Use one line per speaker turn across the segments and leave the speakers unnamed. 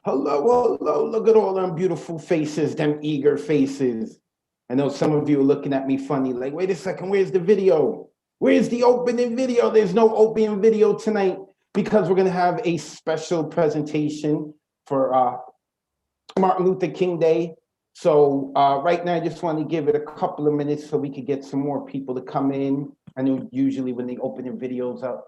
Hello, hello. Look at all them beautiful faces, them eager faces. I know some of you are looking at me funny, like, wait a second, where's the video? Where's the opening video? There's no opening video tonight because we're going to have a special presentation for Martin Luther King Day. So right now, I just want to give it a couple of minutes so we could get some more people to come in. I know usually when they open their videos up,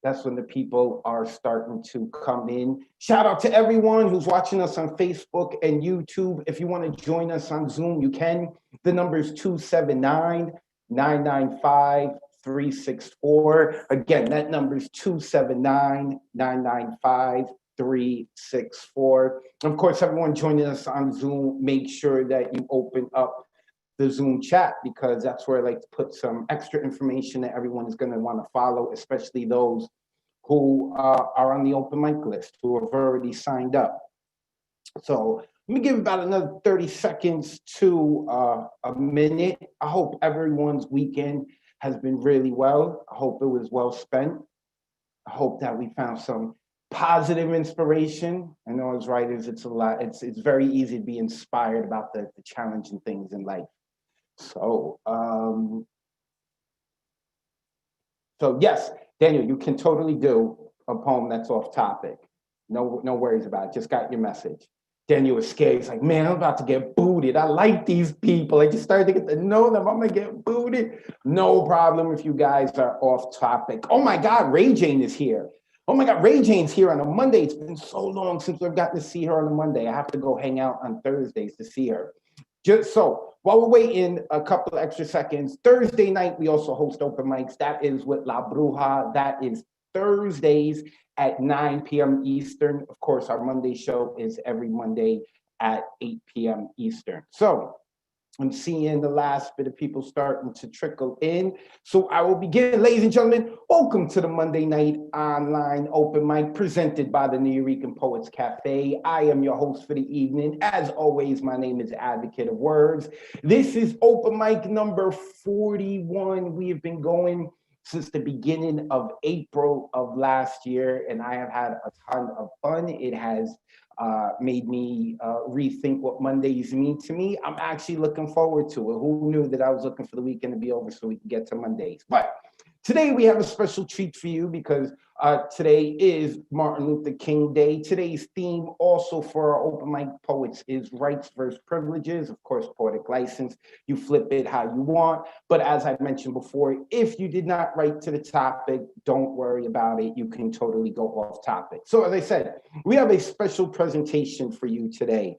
that's when the people are starting to come in. Shout out to everyone who's watching us on Facebook and YouTube. If you want to join us on Zoom, you can. The number is 279-995-364. Again, that number is 279-995-364. Of course, everyone joining us on Zoom, make sure that you open up the Zoom chat because that's where I like to put some extra information that everyone is going to want to follow, especially those who are on the open mic list, who have already signed up. So let me give about another 30 seconds to a minute. I hope everyone's weekend has been really well. I hope it was well spent. I hope that we found some positive inspiration. I know as writers, it's a lot. It's very easy to be inspired about the challenging things in life. So, so yes, Daniel, you can totally do a poem that's off topic. No worries about it. Just got your message. Daniel was scared. He's like, man, I'm about to get booted. I like these people. I just started to get to know them. I'm gonna get booted. No problem if you guys are off topic. Oh my God, Ray Jane is here. Oh my God, Ray Jane's here on a Monday. It's been so long since I've gotten to see her on a Monday. I have to go hang out on Thursdays to see her. Just so while we're waiting a couple of extra seconds, Thursday night we also host open mics. That is with La Bruja. That is Thursdays at 9 p.m. Eastern. Of course, our Monday show is every Monday at 8 p.m. Eastern. So I'm seeing the last bit of people starting to trickle in. So I will begin, ladies and gentlemen. Welcome to the Monday Night Online Open Mic presented by the New Eurekan Poets Cafe. I am your host for the evening. As always, my name is Advocate of Words. This is open mic number 41. We have been going since the beginning of April of last year, and I have had a ton of fun. It has made me rethink what Mondays mean to me. I'm actually looking forward to it. Who knew that I was looking for the weekend to be over so we can get to Mondays? But today we have a special treat for you because today is Martin Luther King Day. Today's theme also for our open mic poets is rights versus privileges. Of course, poetic license. You flip it how you want. But as I mentioned before, if you did not write to the topic, don't worry about it. You can totally go off topic. So as I said, we have a special presentation for you today.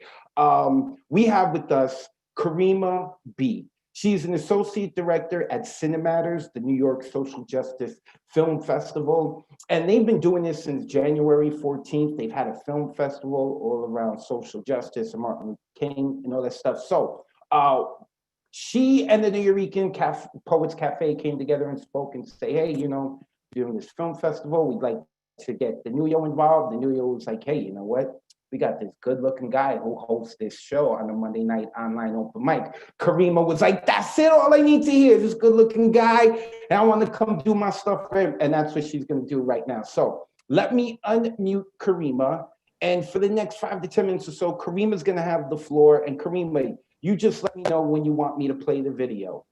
We have with us Karima B. She's an associate director at Cinematters, the New York Social Justice Film Festival. And they've been doing this since January 14th. They've had a film festival all around social justice and Martin Luther King and all that stuff. So she and the New Eurekan Poets Cafe came together and spoke and say, hey, doing this film festival, we'd like to get the Nuyo involved. The Nuyo was like, hey, you know what? We got this good-looking guy who hosts this show on a Monday night online open mic. Karima was like, that's it. All I need to hear is this good-looking guy, and I want to come do my stuff for him. And that's what she's going to do right now. So let me unmute Karima. And for the next 5 to 10 minutes or so, Karima's going to have the floor. And Karima, you just let me know when you want me to play the video.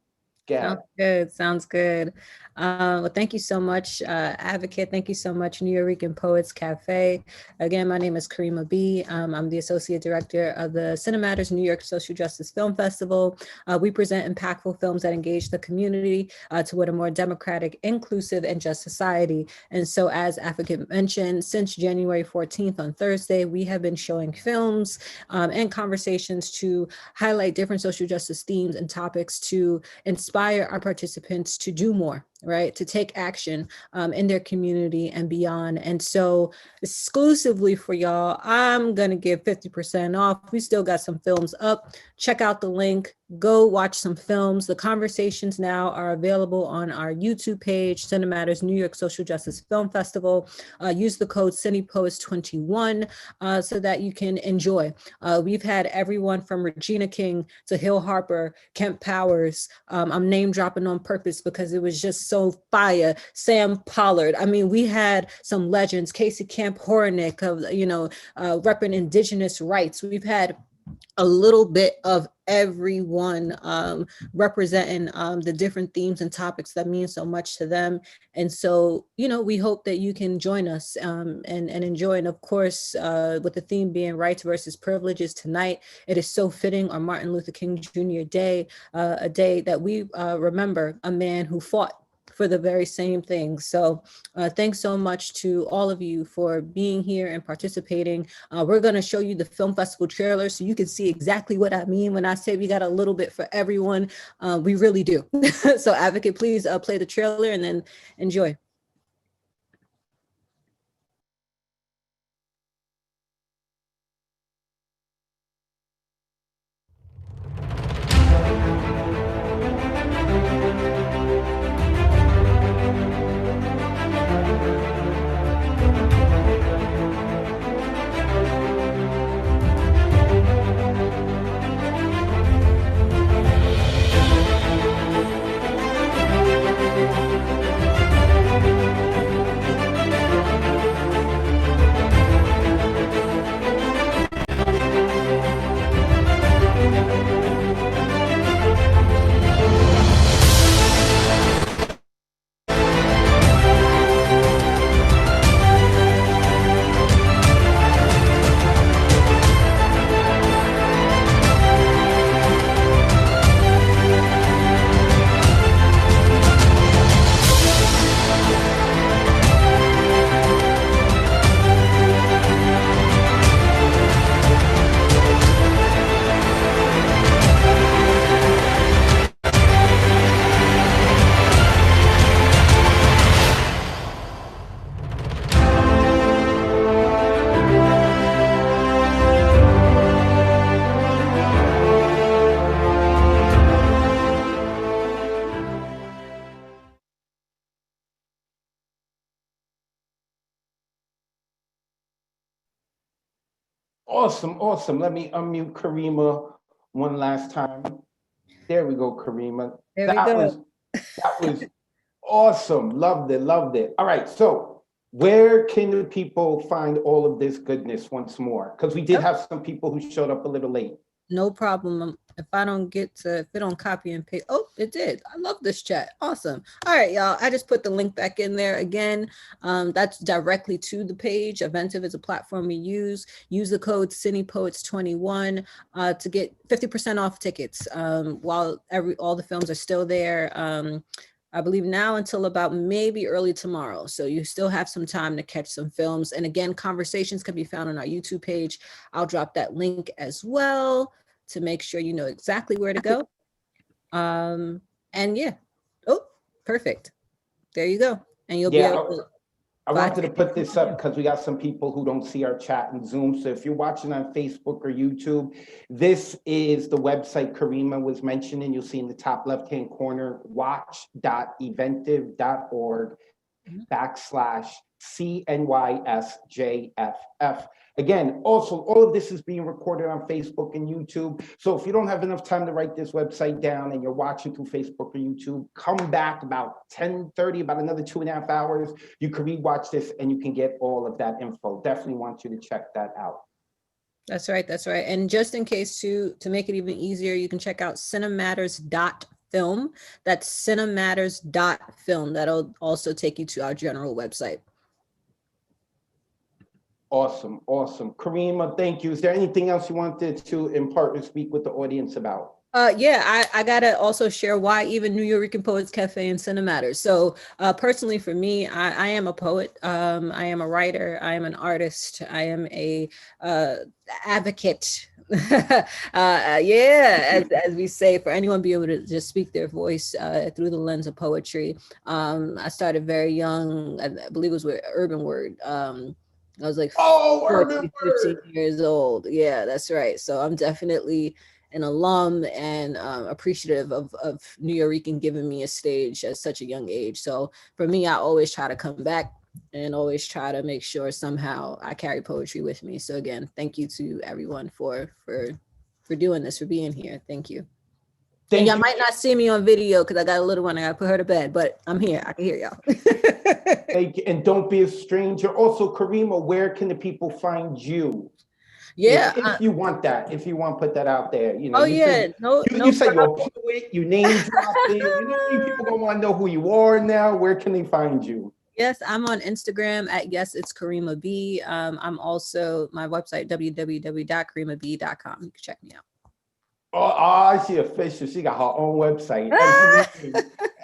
Sounds good. Sounds good. Well, thank you so much, Advocate. Thank you so much, New Eurekan Poets Cafe. Again, my name is Karima B. I'm the Associate Director of the Cinematters New York Social Justice Film Festival. We present impactful films that engage the community toward a more democratic, inclusive, and just society. And so, as Advocate mentioned, since January 14th on Thursday, we have been showing films and conversations to highlight different social justice themes and topics to inspire our participants to do more, right? To take action in their community and beyond. And so exclusively for y'all, I'm gonna give 50% off. We still got some films up. Check out the link, go watch some films. The conversations now are available on our YouTube page, Cinematters New York Social Justice Film Festival. Use the code CinePost21 so that you can enjoy. We've had everyone from Regina King to Hill Harper, Kemp Powers. I'm name dropping on purpose because it was just so fire. Sam Pollard. I mean, we had some legends, Casey Camp Hornick of, repping indigenous rights. We've had a little bit of everyone representing the different themes and topics that mean so much to them. And so, we hope that you can join us and enjoy. And of course, with the theme being rights versus privileges tonight, it is so fitting on Martin Luther King Jr. Day, a day that we remember a man who fought for the very same thing. So thanks so much to all of you for being here and participating. We're going to show you the film festival trailer so you can see exactly what I mean when I say we got a little bit for everyone. We really do. So Advocate, please play the trailer and then enjoy.
Awesome, awesome. Let me unmute Karima one last time. There we go, Karima.
There we go.
That was awesome. Loved it, loved it. All right, so where can the people find all of this goodness once more? Because we did have some people who showed up a little late.
No problem. If it don't copy and paste. Oh, it did. I love this chat. Awesome. All right, y'all. I just put the link back in there again. That's directly to the page. Eventive is a platform we use. Use the code CinePoets21 to get 50% off tickets while all the films are still there. I believe now until about maybe early tomorrow. So you still have some time to catch some films. And again, conversations can be found on our YouTube page. I'll drop that link as well to make sure you know exactly where to go. And yeah, oh, perfect. There you go. And you'll be able to.
I wanted to put this up because we got some people who don't see our chat in Zoom. So if you're watching on Facebook or YouTube, this is the website Karima was mentioning. You'll see in the top left-hand corner, watch.eventive.org/CNYSJFF. Again, also, all of this is being recorded on Facebook and YouTube. So if you don't have enough time to write this website down and you're watching through Facebook or YouTube, come back about 10:30, about another 2.5 hours. You can rewatch this and you can get all of that info. Definitely want you to check that out.
That's right. That's right. And just in case to make it even easier, you can check out cinematters.film. That's cinematters.film. That'll also take you to our general website.
Awesome, awesome. Karima, thank you. Is there anything else you wanted to impart or speak with the audience about?
Yeah, I gotta also share why even New York Poets Cafe and Cinematters. So personally for me, I am a poet. I am a writer. I am an artist. I am a advocate. Yeah, as we say, for anyone be able to just speak their voice through the lens of poetry. I started very young. I believe it was with Urban Word. I was like 14, 15 years old. Yeah, that's right. So I'm definitely an alum and appreciative of New Yorican giving me a stage at such a young age. So for me, I always try to come back and always try to make sure somehow I carry poetry with me. So again, thank you to everyone for doing this, for being here. Thank you. And
Thank
y'all
you.
might not see me on video because I got a little one. I got to put her to bed, but I'm here. I can hear y'all.
Thank you. And don't be a stranger. Also, Karima, where can the people find you?
Yeah.
If you want that, if you want to put that out there, you know,
Oh
you
yeah.
said
No,
you
no
said you're a
problem.
poet, you name dropped it. You know what I mean? People gonna want to know who you are now. Where can they find you?
Yes, I'm on Instagram at yes, it's Karima B. I'm also my website www.karimab.com. You can check me out.
Oh, she official. She got her own website and her name.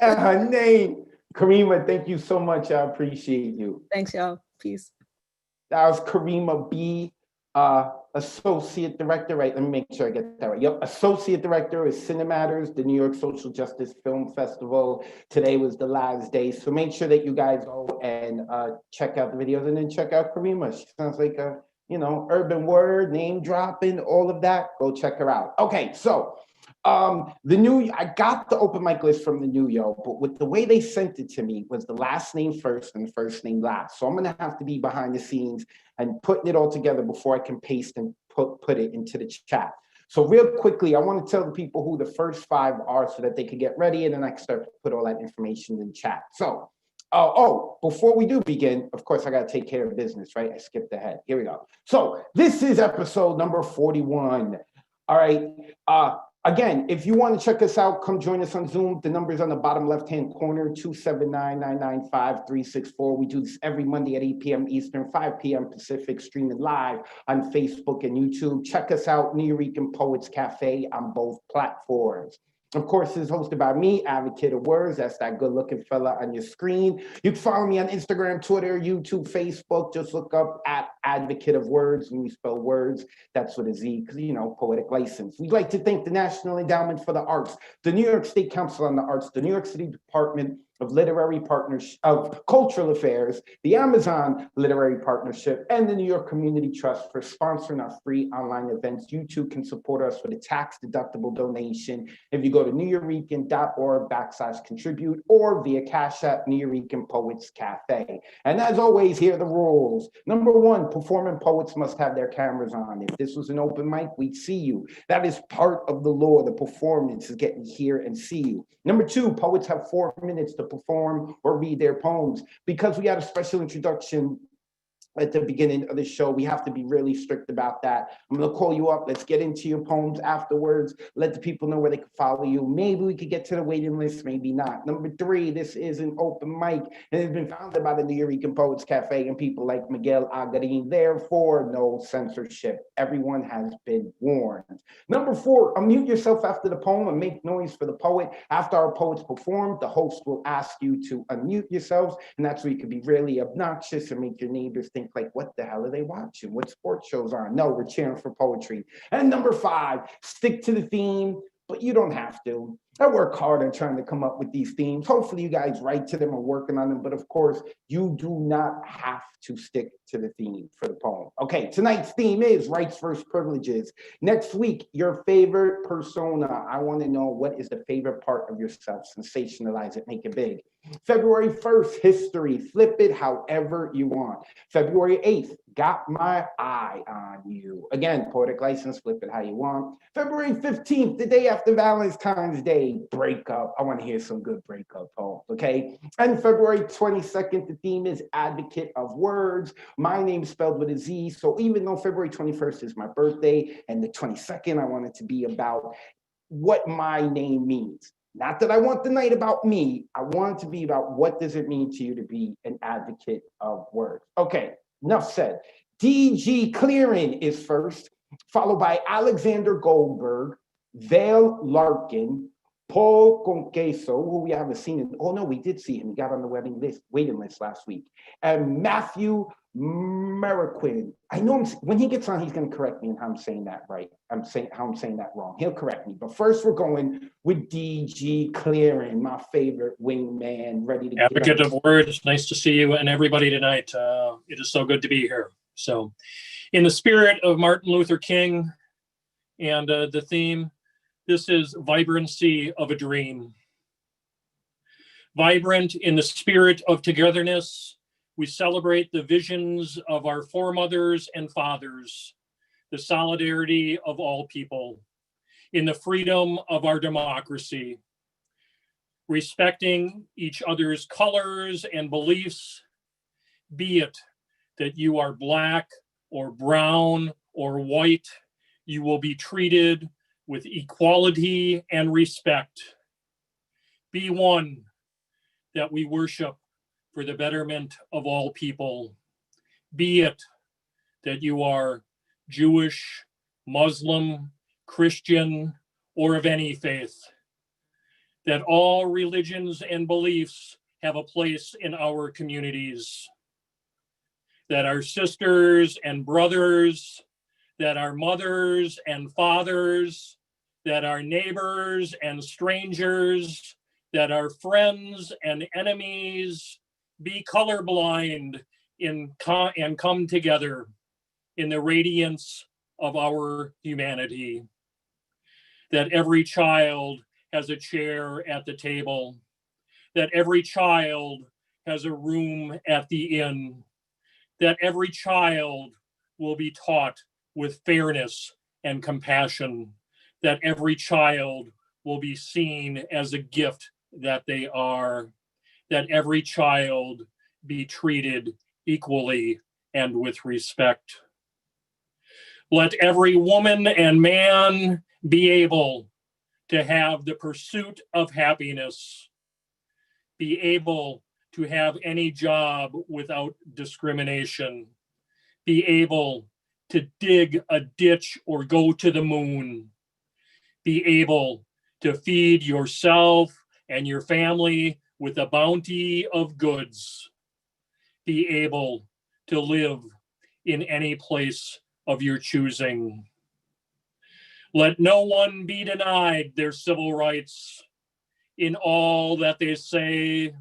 And her name. Karima, thank you so much. I appreciate you.
Thanks, y'all. Peace.
That was Karima B, Associate Director, right? Let me make sure I get that right. Yep, Associate Director is Cinematters, the New York Social Justice Film Festival. Today was the last day, so make sure that you guys go and check out the videos and then check out Karima. She sounds like a, you know, urban word, name dropping, all of that. Go check her out. Okay, so I got the open mic list from the New Yo, but with the way they sent it to me was the last name first and the first name last. So I'm gonna have to be behind the scenes and putting it all together before I can paste and put it into the chat. So real quickly, I want to tell the people who the first 5 are so that they can get ready, and then I can start to put all that information in the chat. So before we do begin, of course, I got to take care of business, right? I skipped ahead. Here we go. So this is episode number 41. All right. Again, if you want to check us out, come join us on Zoom. The number is on the bottom left-hand corner, 279-995-364. We do this every Monday at 8 p.m. Eastern, 5 p.m. Pacific, streaming live on Facebook and YouTube. Check us out, Nuyorican Poets Cafe, on both platforms. Of course, it's hosted by me, Advocate of Words. That's that good-looking fella on your screen. You can follow me on Instagram, Twitter, YouTube, Facebook. Just look up at Advocate of Words. When we spell words, that's with a Z, because, you know, poetic license. We'd like to thank the National Endowment for the Arts, the New York State Council on the Arts, the New York City Department of Literary Partnership of Cultural Affairs, the Amazon Literary Partnership, and the New York Community Trust for sponsoring our free online events. You too can support us with a tax-deductible donation if you go to nuyorican.org/contribute or via Cash App Nuyorican Poets Cafe. And as always, here are the rules. Number 1, performing poets must have their cameras on. If this was an open mic, we'd see you. That is part of the law. The performance is getting here and see you. Number 2, poets have 4 minutes to perform or read their poems. Because we had a special introduction at the beginning of the show, we have to be really strict about that. I'm going to call you up. Let's get into your poems afterwards. Let the people know where they can follow you. Maybe we could get to the waiting list, maybe not. Number 3, this is an open mic, and it's been founded by the Nuyorican Poets Cafe and people like Miguel Agarin. Therefore, no censorship. Everyone has been warned. Number 4, unmute yourself after the poem and make noise for the poet. After our poets perform, the host will ask you to unmute yourselves, and that's where you can be really obnoxious and make your neighbors think like, what the hell are they watching? What sports shows are? No, we're cheering for poetry. And number 5, stick to the theme, but you don't have to. I work hard on trying to come up with these themes. Hopefully you guys write to them or working on them, but of course, you do not have to stick to the theme for the poem. Okay, tonight's theme is rights versus privileges. Next week, your favorite persona. I want to know, what is the favorite part of yourself? Sensationalize it, make it big. February 1st, history. Flip it however you want. February 8th, got my eye on you. Again, poetic license, flip it how you want. February 15th, the day after Valentine's Day, breakup. I want to hear some good breakup poems, okay? And February 22nd, the theme is Advocate of Words. My name's spelled with a Z, so even though February 21st is my birthday and the 22nd, I want it to be about what my name means. Not that I want the night about me. I want it to be about what does it mean to you to be an advocate of words. Okay, enough said. DG Clearing is first, followed by Alexander Goldberg, Vale Larkin, Paul Conqueso, who we haven't seen. Oh no, we did see him. He got on the waiting list last week. And Matthew Mariquin. I know when he gets on, he's going to correct me on how I'm saying that right. I'm saying that wrong. He'll correct me. But first, we're going with DG Clearing, my favorite wingman, ready to
Advocate of Words. Nice to see you and everybody tonight. It is so good to be here. So, in the spirit of Martin Luther King and the theme, this is Vibrancy of a Dream. Vibrant in the spirit of togetherness, we celebrate the visions of our foremothers and fathers, the solidarity of all people. in the freedom of our democracy, respecting each other's colors and beliefs, be it that you are Black or brown or white, you will be treated with equality and respect. Be one that we worship for the betterment of all people. Be it that you are Jewish, Muslim, Christian, or of any faith, that all religions and beliefs have a place in our communities, that our sisters and brothers, that our mothers and fathers, that our neighbors and strangers, that our friends and enemies be colorblind and come together in the radiance of our humanity. That every child has a chair at the table, that every child has a room at the inn, that every child will be taught with fairness and compassion, that every child will be seen as a gift that they are, that every child be treated equally and with respect. Let every woman and man be able to have the pursuit of happiness, be able to have any job without discrimination, be able to dig a ditch or go to the moon, be able to feed yourself and your family with a bounty of goods, be able to live in any place of your choosing. Let no one be denied their civil rights in all that they say,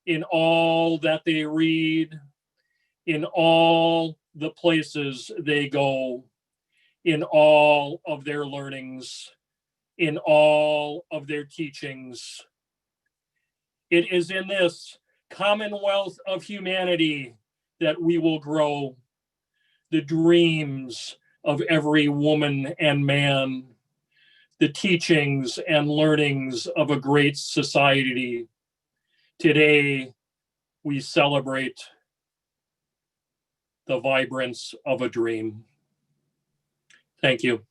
in all that they read, in all the places they go, in all of their learnings, in all of their teachings. It is in this commonwealth of humanity that we will grow. The dreams of every woman and man, the teachings and learnings of a great society. Today, we celebrate the vibrance of a dream. Thank you.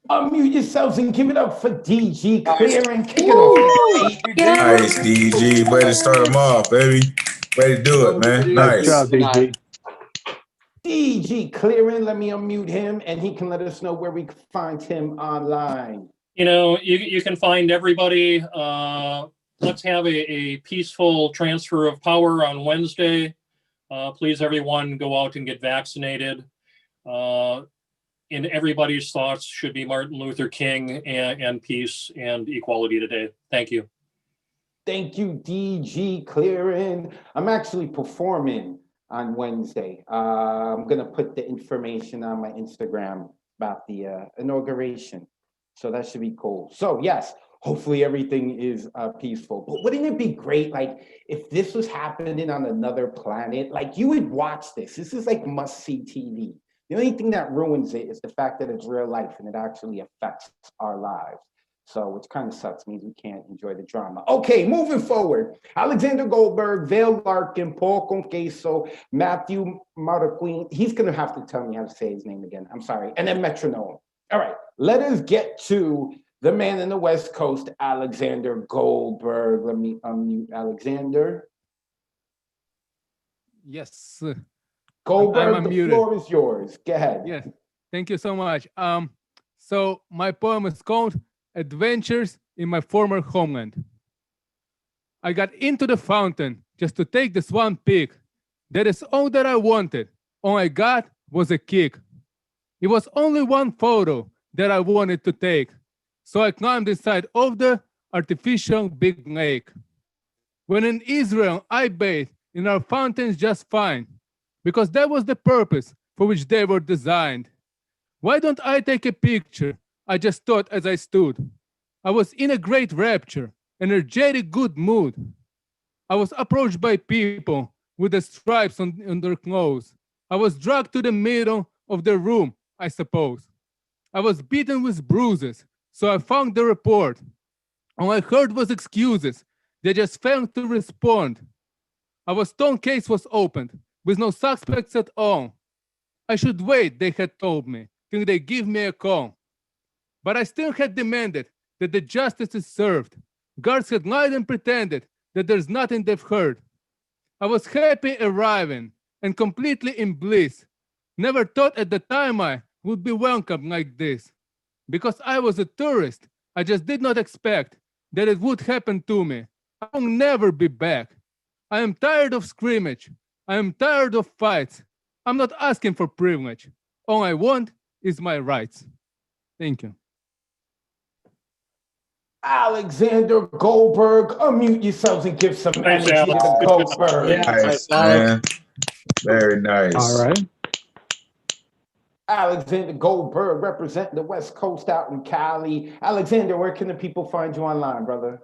Unmute yourselves and give it up for DG Clear and kick it off.
Nice, DG. Way to start them off, baby. Way to do it, man. Nice.
Good job, DG.
DG Clearing, let me unmute him and he can let us know where we can find him online.
You know, you can find everybody. Let's have a peaceful transfer of power on Wednesday. Please, everyone, go out and get vaccinated. In everybody's thoughts should be Martin Luther King and peace and equality today. Thank you.
Thank you, DG Clearing. I'm actually performing on Wednesday. I'm gonna put the information on my Instagram about the inauguration. So that should be cool. So yes, hopefully everything is peaceful. But wouldn't it be great, like, if this was happening on another planet, like you would watch this. This is like must-see TV. The only thing that ruins it is the fact that it's real life and it actually affects our lives. So, which kind of sucks, means we can't enjoy the drama. Okay, moving forward. Alexander Goldberg, Vale Larkin, Paul Conqueso, Matthew Marroquin. He's gonna have to tell me how to say his name again. I'm sorry. And then Metronome. All right, let us get to the man in the West Coast, Alexander Goldberg. Let me unmute Alexander.
Yes.
Goldberg,
I'm
the
unmuted.
floor is yours. Go ahead.
Yes. Thank you so much. So my poem is called Adventures in My Former Homeland. I got into the fountain just to take this one peek. That is all that I wanted. All I got was a kick. It was only one photo that I wanted to take. So I climbed inside of the artificial big lake. When in Israel, I bathed in our fountains just fine, because that was the purpose for which they were designed. Why don't I take a picture? I just thought as I stood. I was in a great rapture, energetic good mood. I was approached by people with the stripes on their clothes. I was dragged to the middle of the room, I suppose. I was beaten with bruises, so I found the report. All I heard was excuses. They just failed to respond. Our stone case was opened, with no suspects at all. I should wait, they had told me, till they give me a call. But I still had demanded that the justice is served. Guards had lied and pretended that there's nothing they've heard. I was happy arriving and completely in bliss. Never thought at the time I would be welcomed like this. Because I was a tourist, I just did not expect that it would happen to me. I will never be back. I am tired of scrimmage. I am tired of fights. I'm not asking for privilege. All I want is my rights. Thank you.
Alexander Goldberg, unmute yourselves and give some
Nice,
energy
Alex.
to
Good.
Goldberg.
Yeah.
Nice,
Alex.
man. Very nice.
All right.
Alexander Goldberg representing the West Coast out in Cali. Alexander, where can the people find you online, brother?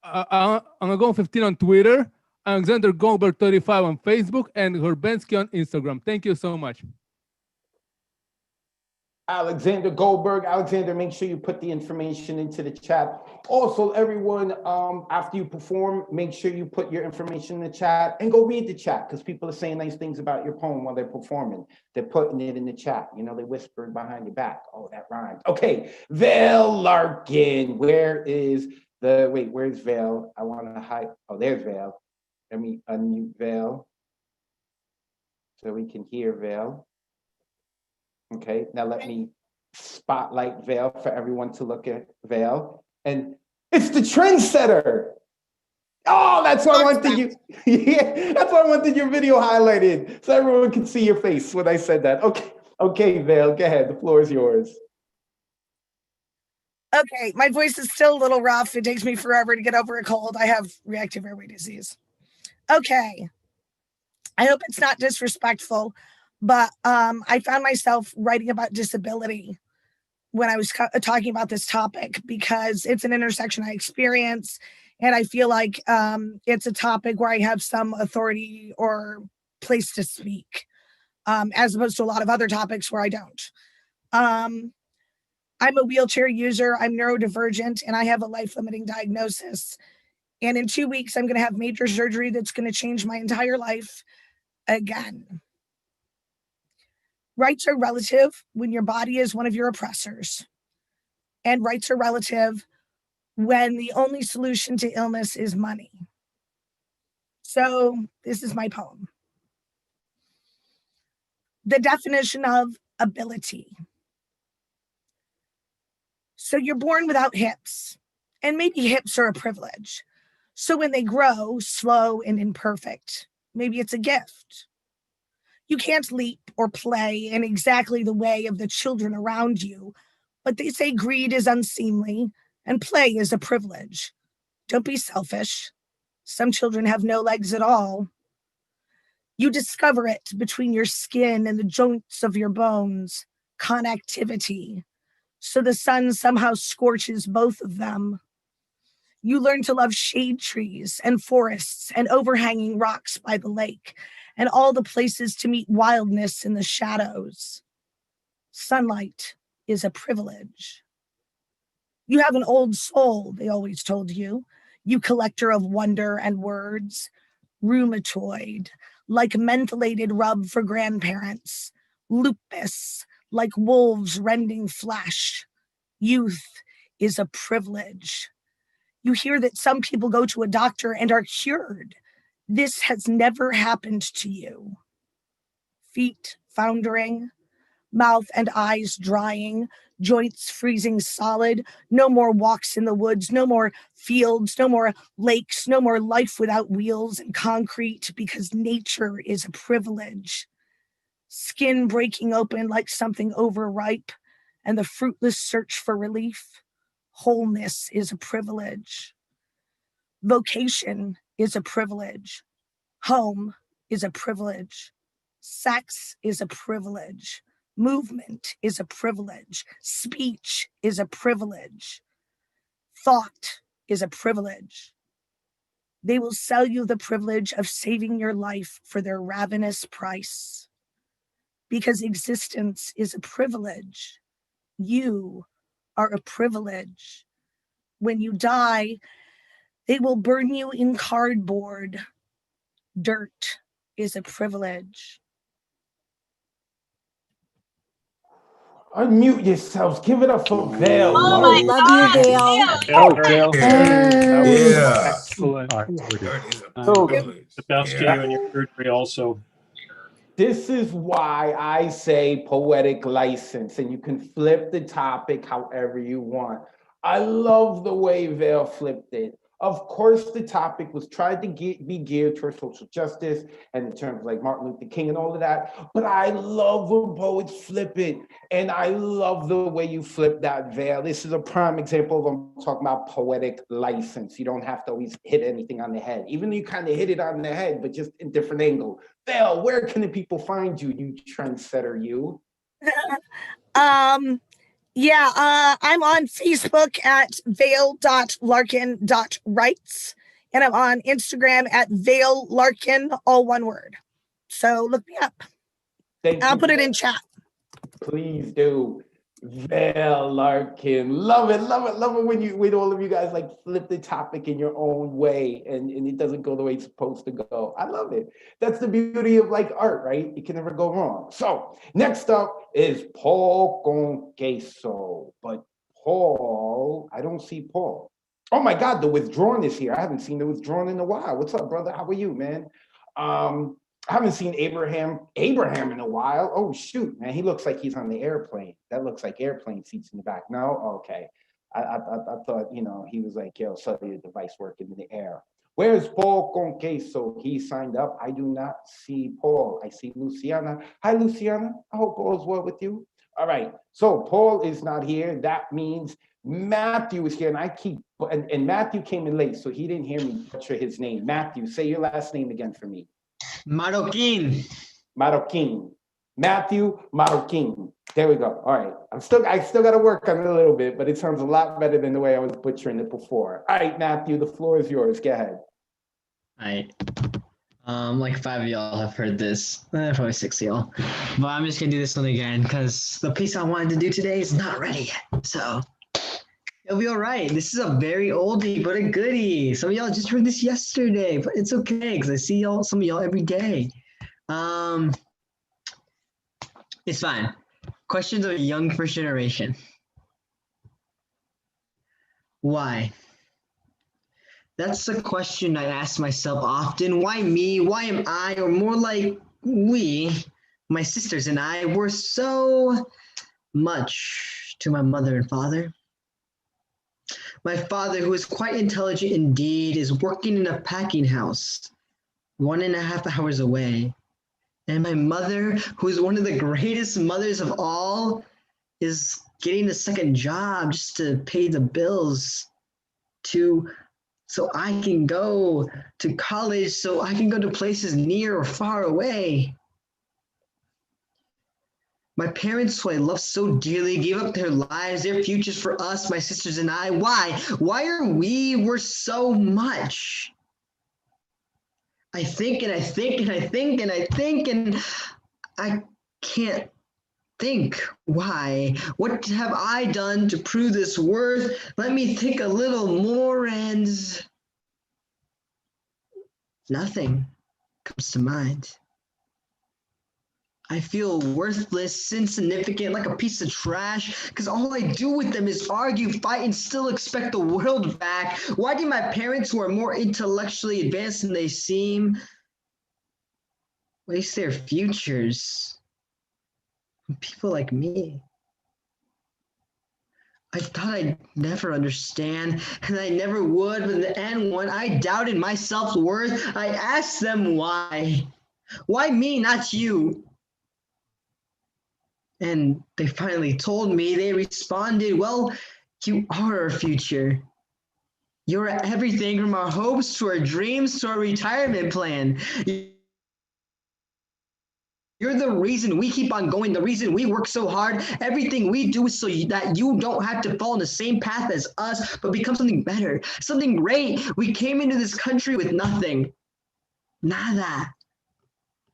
I'm gonna go 15 on Twitter, Alexander Goldberg 35 on Facebook, and Herbensky on Instagram. Thank you so much.
Alexander Goldberg. Alexander, make sure you put the information into the chat. Also, everyone, after you perform, make sure you put your information in the chat and go read the chat, because people are saying nice things about your poem while they're performing. They're putting it in the chat. You know, they whispered behind your back. Oh, that rhymes. Okay, Vale Larkin. Where's Vale? I want to hide. Oh, there's Vale. Let me unmute Vale so we can hear Vale. Okay, now let me spotlight Vale for everyone to look at Vale. And it's the trendsetter. Oh, that's why I wanted you. Yeah, that's why I wanted your video highlighted, so everyone can see your face when I said that. Okay, Vale, go ahead. The floor is yours.
Okay, my voice is still a little rough. It takes me forever to get over a cold. I have reactive airway disease. Okay. I hope it's not disrespectful, but I found myself writing about disability when I was talking about this topic, because it's an intersection I experience, and I feel like it's a topic where I have some authority or place to speak, as opposed to a lot of other topics where I don't. I'm a wheelchair user, I'm neurodivergent, and I have a life-limiting diagnosis. And in 2 weeks, I'm going to have major surgery that's going to change my entire life again. Rights are relative when your body is one of your oppressors. And rights are relative when the only solution to illness is money. So this is my poem. The definition of ability. So you're born without hips, and maybe hips are a privilege. So when they grow slow and imperfect, maybe it's a gift. You can't leap or play in exactly the way of the children around you, but they say greed is unseemly and play is a privilege. Don't be selfish. Some children have no legs at all. You discover it between your skin and the joints of your bones, connectivity. So the sun somehow scorches both of them. You learn to love shade trees and forests and overhanging rocks by the lake and all the places to meet wildness in the shadows. Sunlight is a privilege. You have an old soul, they always told you. You collector of wonder and words. Rheumatoid, like mentholated rub for grandparents. Lupus, like wolves rending flesh. Youth is a privilege. You hear that some people go to a doctor and are cured. This has never happened to you. Feet foundering, mouth and eyes drying, joints freezing solid, no more walks in the woods, no more fields, no more lakes, no more life without wheels and concrete, because nature is a privilege. Skin breaking open like something overripe, and the fruitless search for relief. Wholeness is a privilege. Vocation is a privilege. Home is a privilege. Sex is a privilege. Movement is a privilege. Speech is a privilege. Thought is a privilege. They will sell you the privilege of saving your life for their ravenous price. Because existence is a privilege. You are a privilege. When you die, they will burn you in cardboard. Dirt is a privilege.
Unmute yourselves. Give it up for Vale.
Oh my
Larkin.
Love you, Vale.
Vale.
Yeah.
Excellent.
Dirt is a
So
privilege.
The best to
Yeah.
you and your surgery also.
this is why I say poetic license, and you can flip the topic however you want. I love the way Vale flipped it. Of course, the topic was tried to be geared towards social justice and in terms of like Martin Luther King and all of that. But I love when poets flip it. And I love the way you flip that, Vale. This is a prime example of I'm talking about poetic license. You don't have to always hit anything on the head, even though you kind of hit it on the head, but just in different angle. Vale, where can the people find you, you trendsetter, you?
I'm on Facebook at vale.larkin.writes, and I'm on Instagram at Vale Larkin, all one word. So look me up. I'll put it in chat.
Please do. Vale Larkin. Love it, love it, love it when all of you guys like flip the topic in your own way and it doesn't go the way it's supposed to go. I love it. That's the beauty of like art, right? You can never go wrong. So next up is Paul con queso. But Paul, I don't see Paul. Oh my God, the Withdrawn is here. I haven't seen the Withdrawn in a while. What's up, brother? How are you, man? I haven't seen Abraham in a while. Oh shoot, man, he looks like he's on the airplane. That looks like airplane seats in the back. No, okay. I thought, you know, he was like, yo, cellular device working in the air. Where's Paul con queso? He signed up. I do not see Paul. I see Luciana. Hi, Luciana. I hope all is well with you. All right. So Paul is not here. That means Matthew is here, and Matthew came in late, so he didn't hear me butcher his name. Matthew, say your last name again for me.
Marroquin.
Matthew Marroquin. There we go. All right. I still got to work on it a little bit, but it sounds a lot better than the way I was butchering it before. All right, Matthew, the floor is yours. Go ahead.
All right. Like 5 of y'all have heard this. Probably 6 of y'all. But I'm just gonna do this one again because the piece I wanted to do today is not ready yet. So it'll be all right. This is a very oldie, but a goodie. Some of y'all just heard this yesterday, but it's okay because I see some of y'all every day. It's fine. Questions of a young first generation. Why? That's a question I ask myself often. Why me? Why am I? Or more like we, my sisters and I, were so much to my mother and father. My father, who is quite intelligent indeed, is working in a packing house 1.5 hours away. And my mother, who is one of the greatest mothers of all, is getting a second job just to pay the bills so I can go to college, so I can go to places near or far away. My parents, who I love so dearly, gave up their lives, their futures for us, my sisters and I. Why? Why are we worth so much? I think and I think and I think and I think and I can't think why. What have I done to prove this worth? Let me think a little more and nothing comes to mind. I feel worthless, insignificant, like a piece of trash, because all I do with them is argue, fight, and still expect the world back. Why do my parents, who are more intellectually advanced than they seem, waste their futures on people like me? I thought I'd never understand, and I never would, but in the end, when I doubted my self-worth, I asked them why. Why me, not you? And they finally told me, they responded, well, you are our future. You're everything from our hopes to our dreams to our retirement plan. You're the reason we keep on going, the reason we work so hard. Everything we do is so that you don't have to fall in the same path as us, but become something better, something great. We came into this country with nothing. Nada.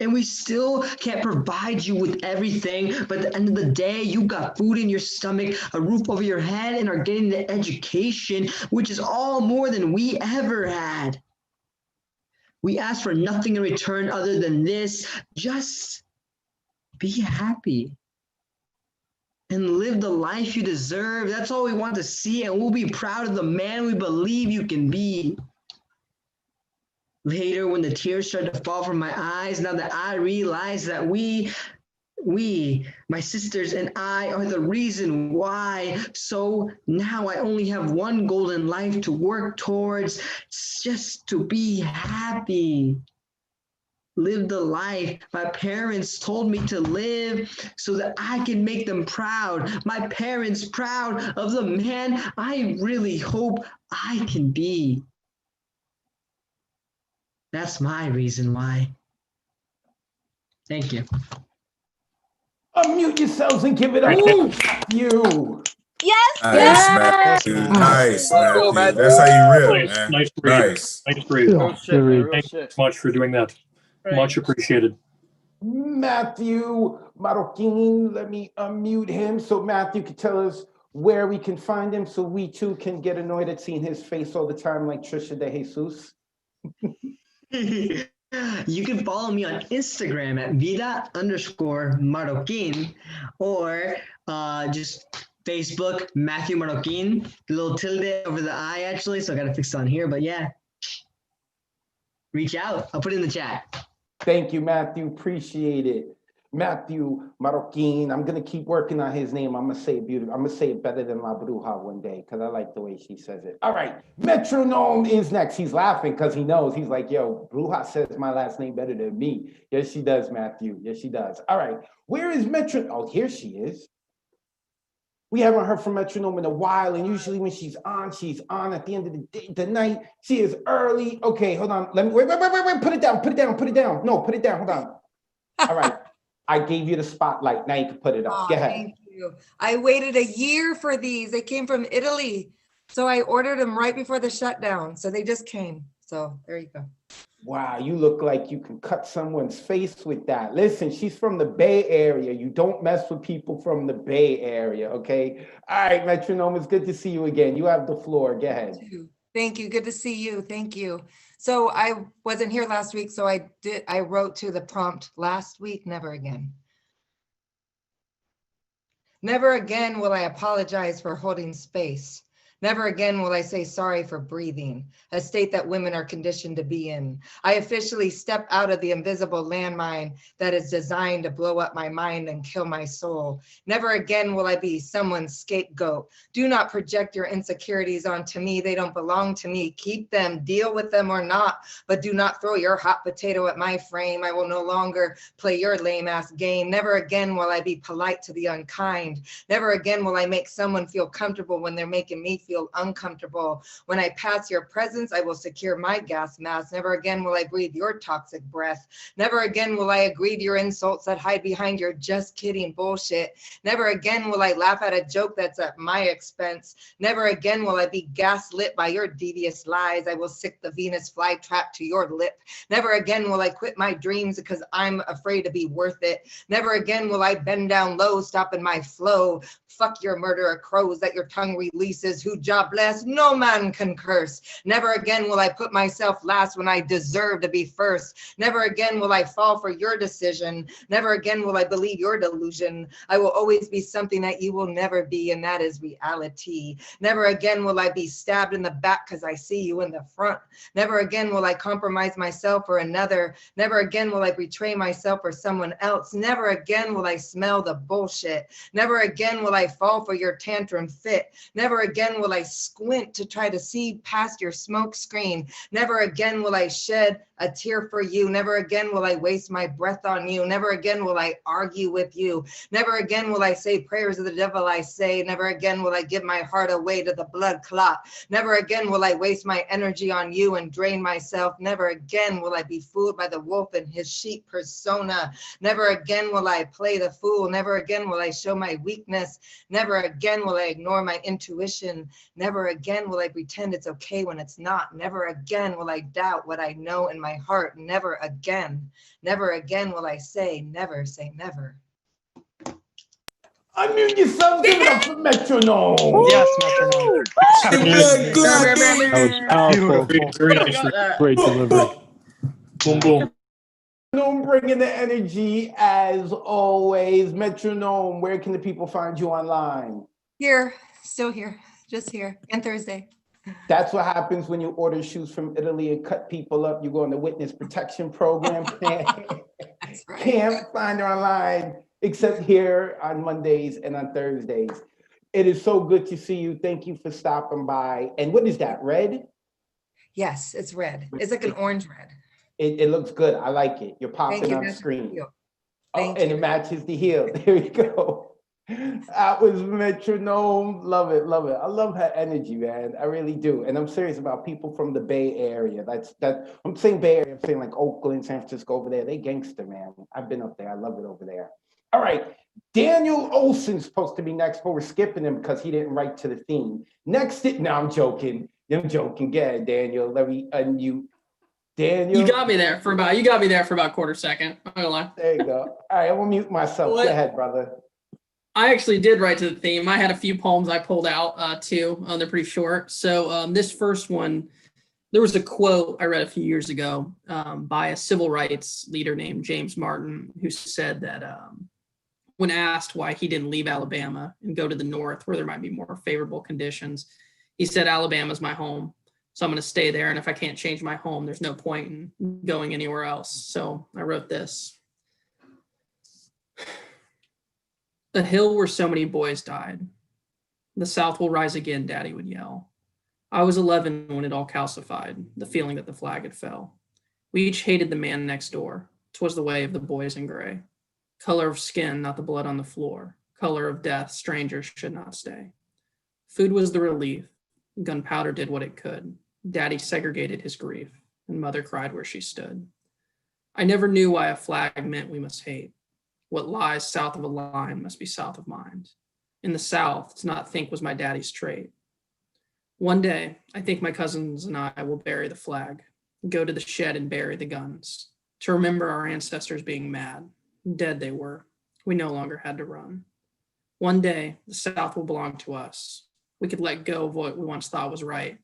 and we still can't provide you with everything. But at the end of the day, you got food in your stomach, a roof over your head, and are getting the education, which is all more than we ever had. We ask for nothing in return other than this. Just be happy and live the life you deserve. That's all we want to see, and we'll be proud of the man we believe you can be. Later, when the tears started to fall from my eyes, now that I realize that we, my sisters and I, are the reason why. So now I only have one goal in life to work towards, just to be happy. Live the life my parents told me to live so that I can make them proud. My parents proud of the man I really hope I can be. That's my reason why. Thank you.
Unmute yourselves and give it up for Matthew.
Yes.
Nice, Matthew. Nice,
go,
Matthew. That's how you rip,
Nice,
man.
nice read.
Nice.
Nice read.
Real shit, man. Real
Thank you
shit.
so much for doing that. Much appreciated.
Matthew Marroquin, let me unmute him so Matthew can tell us where we can find him so we too can get annoyed at seeing his face all the time like Trisha de Jesus.
You can follow me on Instagram at vida_Marroquin, or just Facebook, Matthew Marroquin. The little tilde over the I actually, so I gotta fix it on here, but yeah. Reach out. I'll put it in the chat.
Thank you, Matthew. Appreciate it. Matthew Marroquin. I'm gonna keep working on his name. I'm gonna say it beautiful. I'm gonna say it better than La Bruja one day because I like the way she says it. All right, Metronome is next. He's laughing because he knows. He's like, yo, Bruja says my last name better than me. Yes, she does, Matthew. Yes, she does. All right, where is Metronome? Oh, here she is. We haven't heard from Metronome in a while, and usually when she's on at the end of the day, the night. She is early. Okay, hold on. Let me wait. Put it down. No, put it down. Hold on. All right. I gave you the spotlight. Now you can put it up. Go ahead.
Thank you. I waited a year for these. They came from Italy. So I ordered them right before the shutdown. So they just came. So there you go.
Wow, you look like you can cut someone's face with that. Listen, she's from the Bay Area. You don't mess with people from the Bay Area, okay? All right, Metronome, it's good to see you again. You have the floor. Go ahead.
Thank you. Good to see you. Thank you. So I wasn't here last week, so I wrote to the prompt last week, never again. Never again will I apologize for holding space. Never again will I say sorry for breathing, a state that women are conditioned to be in. I officially step out of the invisible landmine that is designed to blow up my mind and kill my soul. Never again will I be someone's scapegoat. Do not project your insecurities onto me. They don't belong to me. Keep them, deal with them or not, but do not throw your hot potato at my frame. I will no longer play your lame ass game. Never again will I be polite to the unkind. Never again will I make someone feel comfortable when they're making me feel uncomfortable. When I pass your presence, I will secure my gas mask. Never again will I breathe your toxic breath. Never again will I agree to your insults that hide behind your just kidding bullshit. Never again will I laugh at a joke that's at my expense. Never again will I be gaslit by your devious lies. I will sick the Venus flytrap to your lip. Never again will I quit my dreams because I'm afraid to be worth it. Never again will I bend down low, stopping my flow. Fuck your murderer crows that your tongue releases, who jobless no man can curse. Never again will I put myself last when I deserve to be first. Never again will I fall for your decision. Never again will I believe your delusion. I will always be something that you will never be, and that is reality. Never again will I be stabbed in the back because I see you in the front. Never again will I compromise myself for another. Never again will I betray myself for someone else. Never again will I smell the bullshit. Never again will I fall for your tantrum fit. Never again will I squint to try to see past your smoke screen. Never again will I shed a tear for you. Never again will I waste my breath on you. Never again will I argue with you. Never again will I say prayers of the devil I say. Never again will I give my heart away to the blood clot. Never again will I waste my energy on you and drain myself. Never again will I be fooled by the wolf and his sheep persona. Never again will I play the fool. Never again will I show my weakness. Never again will I ignore my intuition. Never again will I pretend it's okay when it's not. Never again will I doubt what I know in my heart. Never again will I say never, say never.
Unmute yourself, give it up for Metronome.
Yes, metronome.
Good, good.
That was powerful.
Very nice.
Great delivery.
Boom, boom.
Metronome bringing the energy as always. Metronome, where can the people find you online?
Here, still here, just here, and Thursday.
That's what happens when you order shoes from Italy and cut people up. You go on the witness protection program.
That's right.
Can't find her online except here on Mondays and on Thursdays. It is so good to see you. Thank you for stopping by. And what is that, red?
Yes, it's red. It's like an orange red.
It looks good. I like it. You're
Thank
popping
you.
on
That's
screen.
cute.
Oh,
Thank
and
you.
it matches the heel. There you go. That was Metronome. Love it, love it. I love her energy, man. I really do. And I'm serious about people from the Bay Area. I'm saying Bay Area, I'm saying like Oakland, San Francisco over there. They gangster, man. I've been up there. I love it over there. All right. Daniel Olson's supposed to be next, but we're skipping him because he didn't write to the theme. Next, no, I'm joking. I'm joking. Go ahead, Daniel. Let me unmute. Daniel.
You got me there for about a quarter second. I'm not gonna lie.
There you go. All right, I will mute myself.
What?
Go ahead, brother.
I actually did write to the theme. I had a few poems I pulled out too. They're pretty short. So this first one, there was a quote I read a few years ago by a civil rights leader named James Martin, who said that when asked why he didn't leave Alabama and go to the North where there might be more favorable conditions, he said, "Alabama's my home. So I'm going to stay there. And if I can't change my home, there's no point in going anywhere else." So I wrote this. A hill where so many boys died. The South will rise again, Daddy would yell. I was 11 when it all calcified, the feeling that the flag had fell. We each hated the man next door. 'Twas the way of the boys in gray. Color of skin, not the blood on the floor. Color of death, strangers should not stay. Food was the relief. Gunpowder did what it could. Daddy segregated his grief, and Mother cried where she stood. I never knew why a flag meant we must hate. What lies south of a line must be south of mind. In the South, to not think was my daddy's trait. One day, I think my cousins and I will bury the flag, go to the shed and bury the guns, to remember our ancestors being mad. Dead they were. We no longer had to run. One day, the South will belong to us. We could let go of what we once thought was right,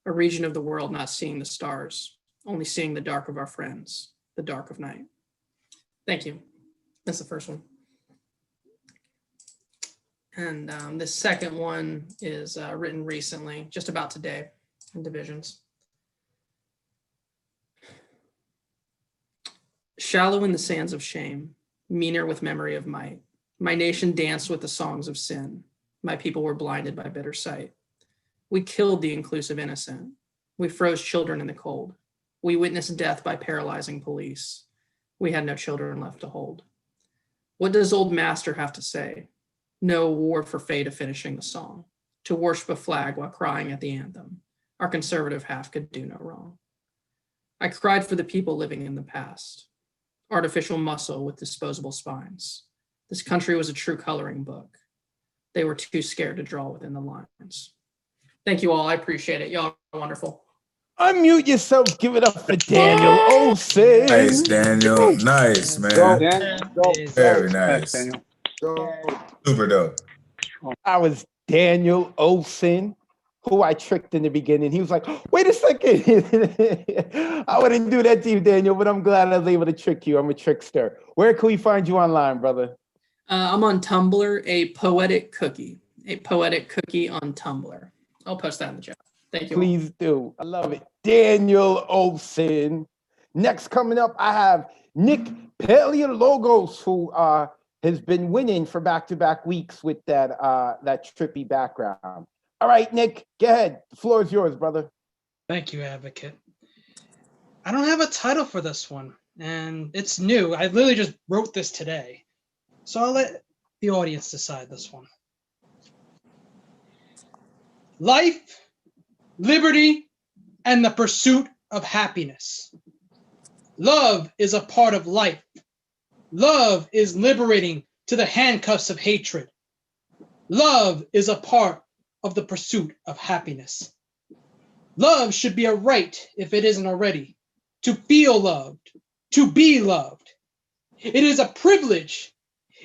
a region of the world not seeing the stars, only seeing the dark of our friends, the dark of night. Thank you. That's the first one. And the second one is written recently, just about today, in divisions. Shallow in the sands of shame, meaner with memory of might. My nation danced with the songs of sin. My people were blinded by bitter sight. We killed the inclusive innocent. We froze children in the cold. We witnessed death by paralyzing police. We had no children left to hold. What does old master have to say? No award for fate of finishing the song. To worship a flag while crying at the anthem. Our conservative half could do no wrong. I cried for the people living in the past. Artificial muscle with disposable spines. This country was a true coloring book. They were too scared to draw within the lines. Thank you all. I appreciate it. Y'all are wonderful.
Unmute yourselves. Give it up for Daniel Olson.
Nice, Daniel. Nice, man. Very nice. Super dope.
I was Daniel Olson, who I tricked in the beginning. He was like, wait a second. I wouldn't do that to you, Daniel, but I'm glad I was able to trick you. I'm a trickster. Where can we find you online, brother?
I'm on Tumblr, a poetic cookie on Tumblr. I'll post that in the chat. Thank you.
Please do. I love it. Daniel Olson. Next coming up, I have Nick Paleologos, who has been winning for back-to-back weeks with that trippy background. All right, Nick, go ahead. The floor is yours, brother.
Thank you, Advocate. I don't have a title for this one, and it's new. I literally just wrote this today. So I'll let the audience decide this one. Life, liberty, and the pursuit of happiness. Love is a part of life. Love is liberating to the handcuffs of hatred. Love is a part of the pursuit of happiness. Love should be a right, if it isn't already, to feel loved, to be loved. It is a privilege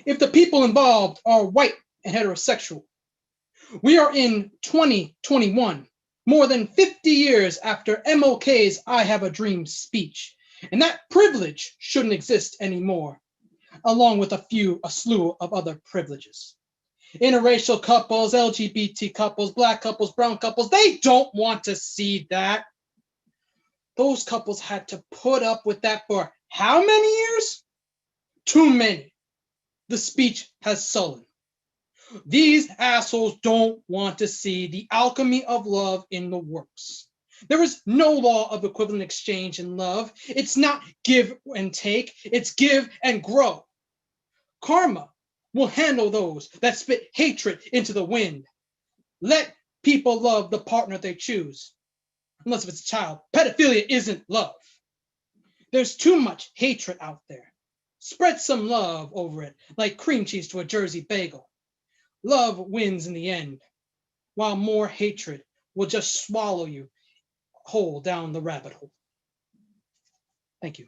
if the people involved are white and heterosexual. We are in 2021, more than 50 years after MLK's I Have a Dream speech, and that privilege shouldn't exist anymore, along with a slew of other privileges. Interracial couples, LGBT couples, Black couples, brown couples, they don't want to see that. Those couples had to put up with that for how many years? Too many. The speech has sullen. These assholes don't want to see the alchemy of love in the works. There is no law of equivalent exchange in love. It's not give and take, it's give and grow. Karma will handle those that spit hatred into the wind. Let people love the partner they choose. Unless if it's a child, pedophilia isn't love. There's too much hatred out there. Spread some love over it, like cream cheese to a Jersey bagel. Love wins in the end, while more hatred will just swallow you whole down the rabbit hole. Thank you.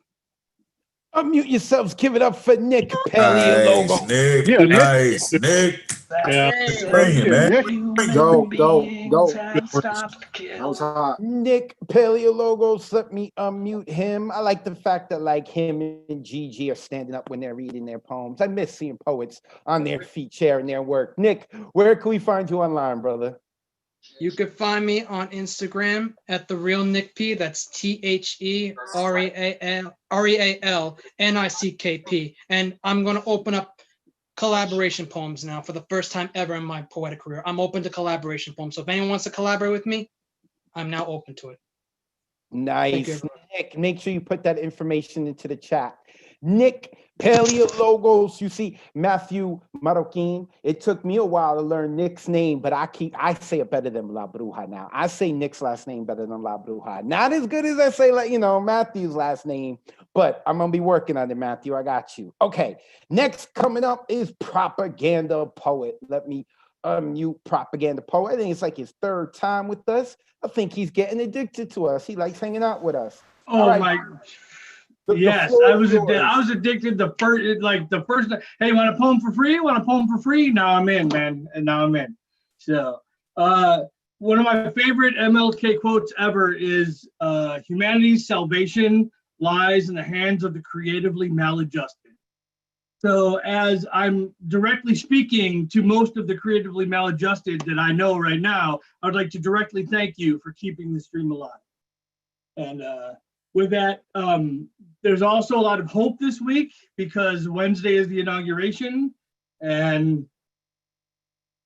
Unmute yourselves. Give it up for Nick
Nice,
Paleologo.
Nick.
Yeah, Nick.
Nice, Nick.
Yeah.
Bring him, man.
Go.
Good words.
That was hot.
Nick Paleologos, let me unmute him. I like the fact that like him and Gigi are standing up when they're reading their poems. I miss seeing poets on their feet sharing their work. Nick, where can we find you online, brother?
You could find me on Instagram at the real Nick P. That's TheRealNickP. And I'm going to open up collaboration poems now for the first time ever in my poetic career. I'm open to collaboration poems. So if anyone wants to collaborate with me, I'm now open to it.
Nice. Nick, make sure you put that information into the chat. Nick Paleologos, you see, Matthew Marroquin. It took me a while to learn Nick's name, but I say it better than La Bruja now. I say Nick's last name better than La Bruja. Not as good as I say, like, Matthew's last name, but I'm going to be working on it, Matthew. I got you. Okay, next coming up is Propaganda Poet. Let me unmute Propaganda Poet. I think it's like his third time with us. I think he's getting addicted to us. He likes hanging out with us.
Oh my! Yes, I was addicted the first. Hey, want a poem for free? Want a poem for free? Now I'm in, man, and now I'm in. So, one of my favorite MLK quotes ever is, "Humanity's salvation lies in the hands of the creatively maladjusted." So, as I'm directly speaking to most of the creatively maladjusted that I know right now, I'd like to directly thank you for keeping the stream alive. And with that, there's also a lot of hope this week because Wednesday is the inauguration and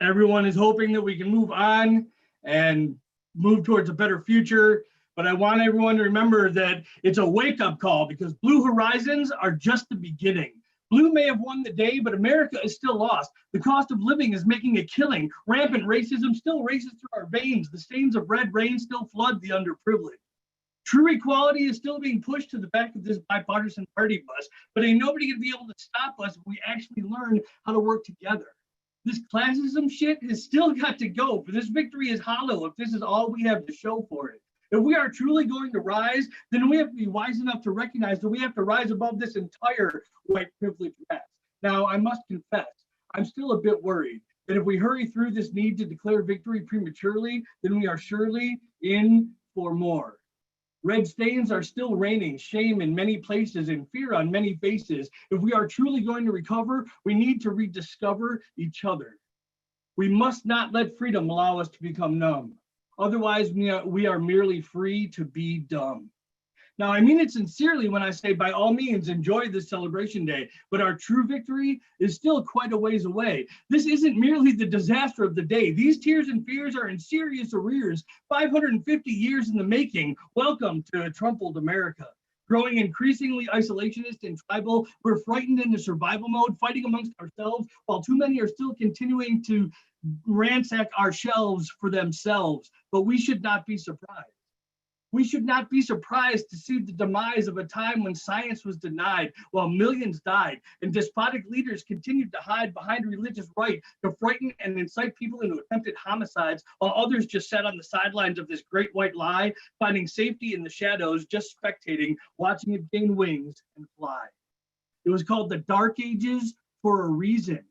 everyone is hoping that we can move on and move towards a better future. But I want everyone to remember that it's a wake-up call because Blue Horizons are just the beginning. Blue may have won the day, but America is still lost. The cost of living is making a killing. Rampant racism still races through our veins. The stains of red rain still flood the underprivileged. True equality is still being pushed to the back of this bipartisan party bus, but ain't nobody gonna be able to stop us if we actually learn how to work together. This classism shit has still got to go, for this victory is hollow if this is all we have to show for it. If we are truly going to rise, then we have to be wise enough to recognize that we have to rise above this entire white privilege mess. Now, I must confess, I'm still a bit worried that if we hurry through this need to declare victory prematurely, then we are surely in for more. Red stains are still reigning, shame in many places and fear on many faces. If we are truly going to recover, we need to rediscover each other. We must not let freedom allow us to become numb. Otherwise, we are merely free to be dumb. Now, I mean it sincerely when I say by all means, enjoy this celebration day, but our true victory is still quite a ways away. This isn't merely the disaster of the day. These tears and fears are in serious arrears, 550 years in the making. Welcome to a trampled America. Growing increasingly isolationist and tribal, we're frightened into survival mode, fighting amongst ourselves, while too many are still continuing to ransack our shelves for themselves. But we should not be surprised. We should not be surprised to see the demise of a time when science was denied while millions died and despotic leaders continued to hide behind religious right to frighten and incite people into attempted homicides while others just sat on the sidelines of this great white lie, finding safety in the shadows, just spectating, watching it gain wings and fly. It was called the Dark Ages for a reason.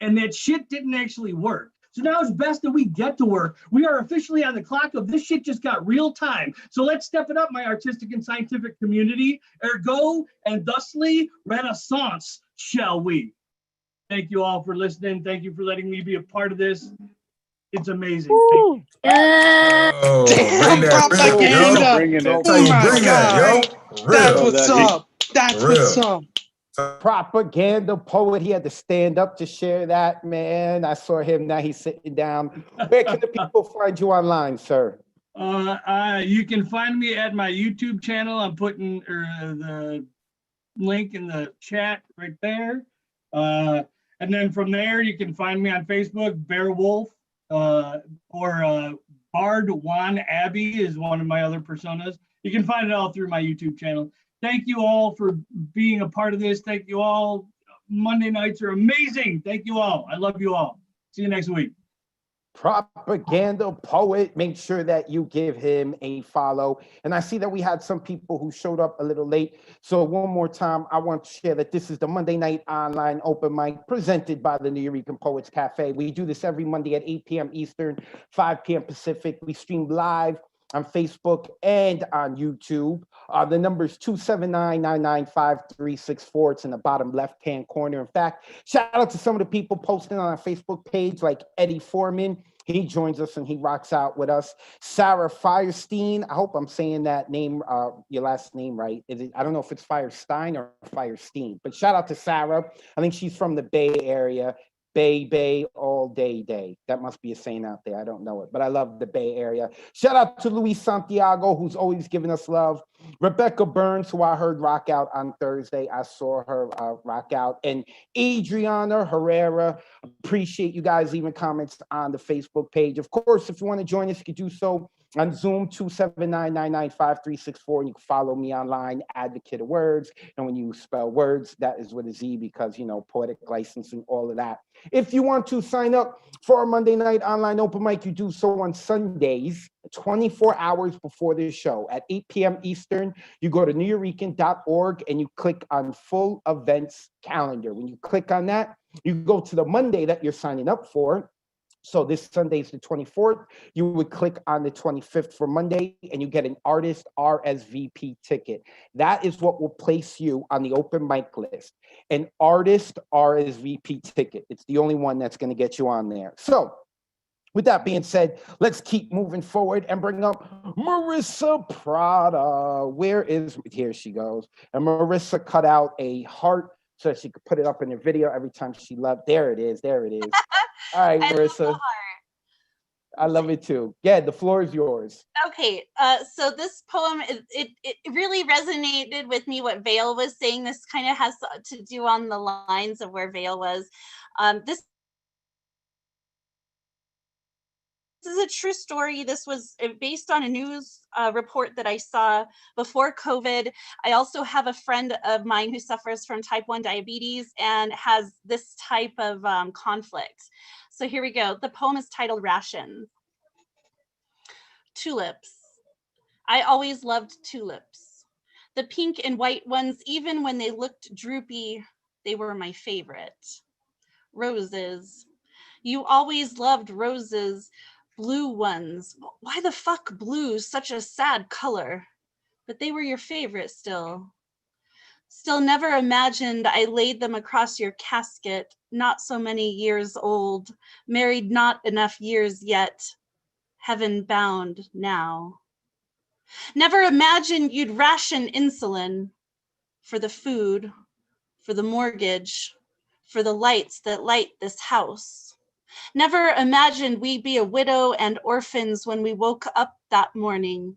And that shit didn't actually work. So now it's best that we get to work. We are officially on the clock of this shit just got real time. So let's step it up, my artistic and scientific community. Ergo and thusly renaissance, shall we? Thank you all for listening. Thank you for letting me be a part of this. It's amazing.
Oh, bring that back, yo.
Bringing it.
That's how you bring that, yo. For real.
That's what's up. That's
For
what's
real.
up.
Propaganda poet. He had to stand up to share that, man. I saw him. Now he's sitting down. Where can the people find you online, sir?
You can find me at my YouTube channel. I'm putting the link in the chat right there. And then from there, you can find me on Facebook, Bear Wolf, or Bard Juan Abbey is one of my other personas. You can find it all through my YouTube channel. Thank you all for being a part of this. Thank you all. Monday nights are amazing. Thank you all. I love you all. See you next week.
Propaganda poet. Make sure that you give him a follow. And I see that we had some people who showed up a little late. So one more time, I want to share that this is the Monday Night Online Open Mic presented by the New Eurekan Poets Cafe. We do this every Monday at 8 p.m. Eastern, 5 p.m. Pacific. We stream live on Facebook and on YouTube. The number is 279-995-364. It's in the bottom left-hand corner. In fact, shout out to some of the people posting on our Facebook page, like Eddie Foreman. He joins us and he rocks out with us. Sarah Firestein. I hope I'm saying that name, your last name right. I don't know if it's Firestein or Firestein, but shout out to Sarah. I think she's from the Bay Area. Bay, all day. That must be a saying out there. I don't know it, but I love the Bay Area. Shout out to Luis Santiago, who's always giving us love. Rebecca Burns, who I heard rock out on Thursday. I saw her rock out. And Adriana Herrera. Appreciate you guys leaving comments on the Facebook page. Of course, if you want to join us, you can do so on Zoom, 279-995-364. And you can follow me online, Advocate of Words. And when you spell words, that is with a Z because, you know, poetic licensing, all of that. If you want to sign up for our Monday Night Online Open Mic, you do so on Sundays, 24 hours before the show at 8 p.m. Eastern. You go to neweurekan.org and you click on Full Events Calendar. When you click on that, you go to the Monday that you're signing up for. So this Sunday is the 24th. You would click on the 25th for Monday and you get an artist RSVP ticket. That is what will place you on the open mic list. An artist RSVP ticket. It's the only one that's going to get you on there. So with that being said, let's keep moving forward and bring up Marissa Prada. Here she goes. And Marissa cut out a heart so that she could put it up in the video every time she loved. There it is. All right, Marissa. I love it too. Yeah, the floor is yours.
Okay, so this poem, it really resonated with me what Vale was saying. This kind of has to do on the lines of where Vale was. This is a true story. This was based on a news report that I saw before COVID. I also have a friend of mine who suffers from type 1 diabetes and has this type of conflict. So here we go. The poem is titled Rations. Tulips. I always loved tulips. The pink and white ones, even when they looked droopy, they were my favorite. Roses. You always loved roses. Blue ones. Why the fuck blue? Such a sad color. But they were your favorite still. Still never imagined I laid them across your casket, not so many years old, married not enough years yet, heaven bound now. Never imagined you'd ration insulin for the food, for the mortgage, for the lights that light this house. Never imagined we'd be a widow and orphans when we woke up that morning.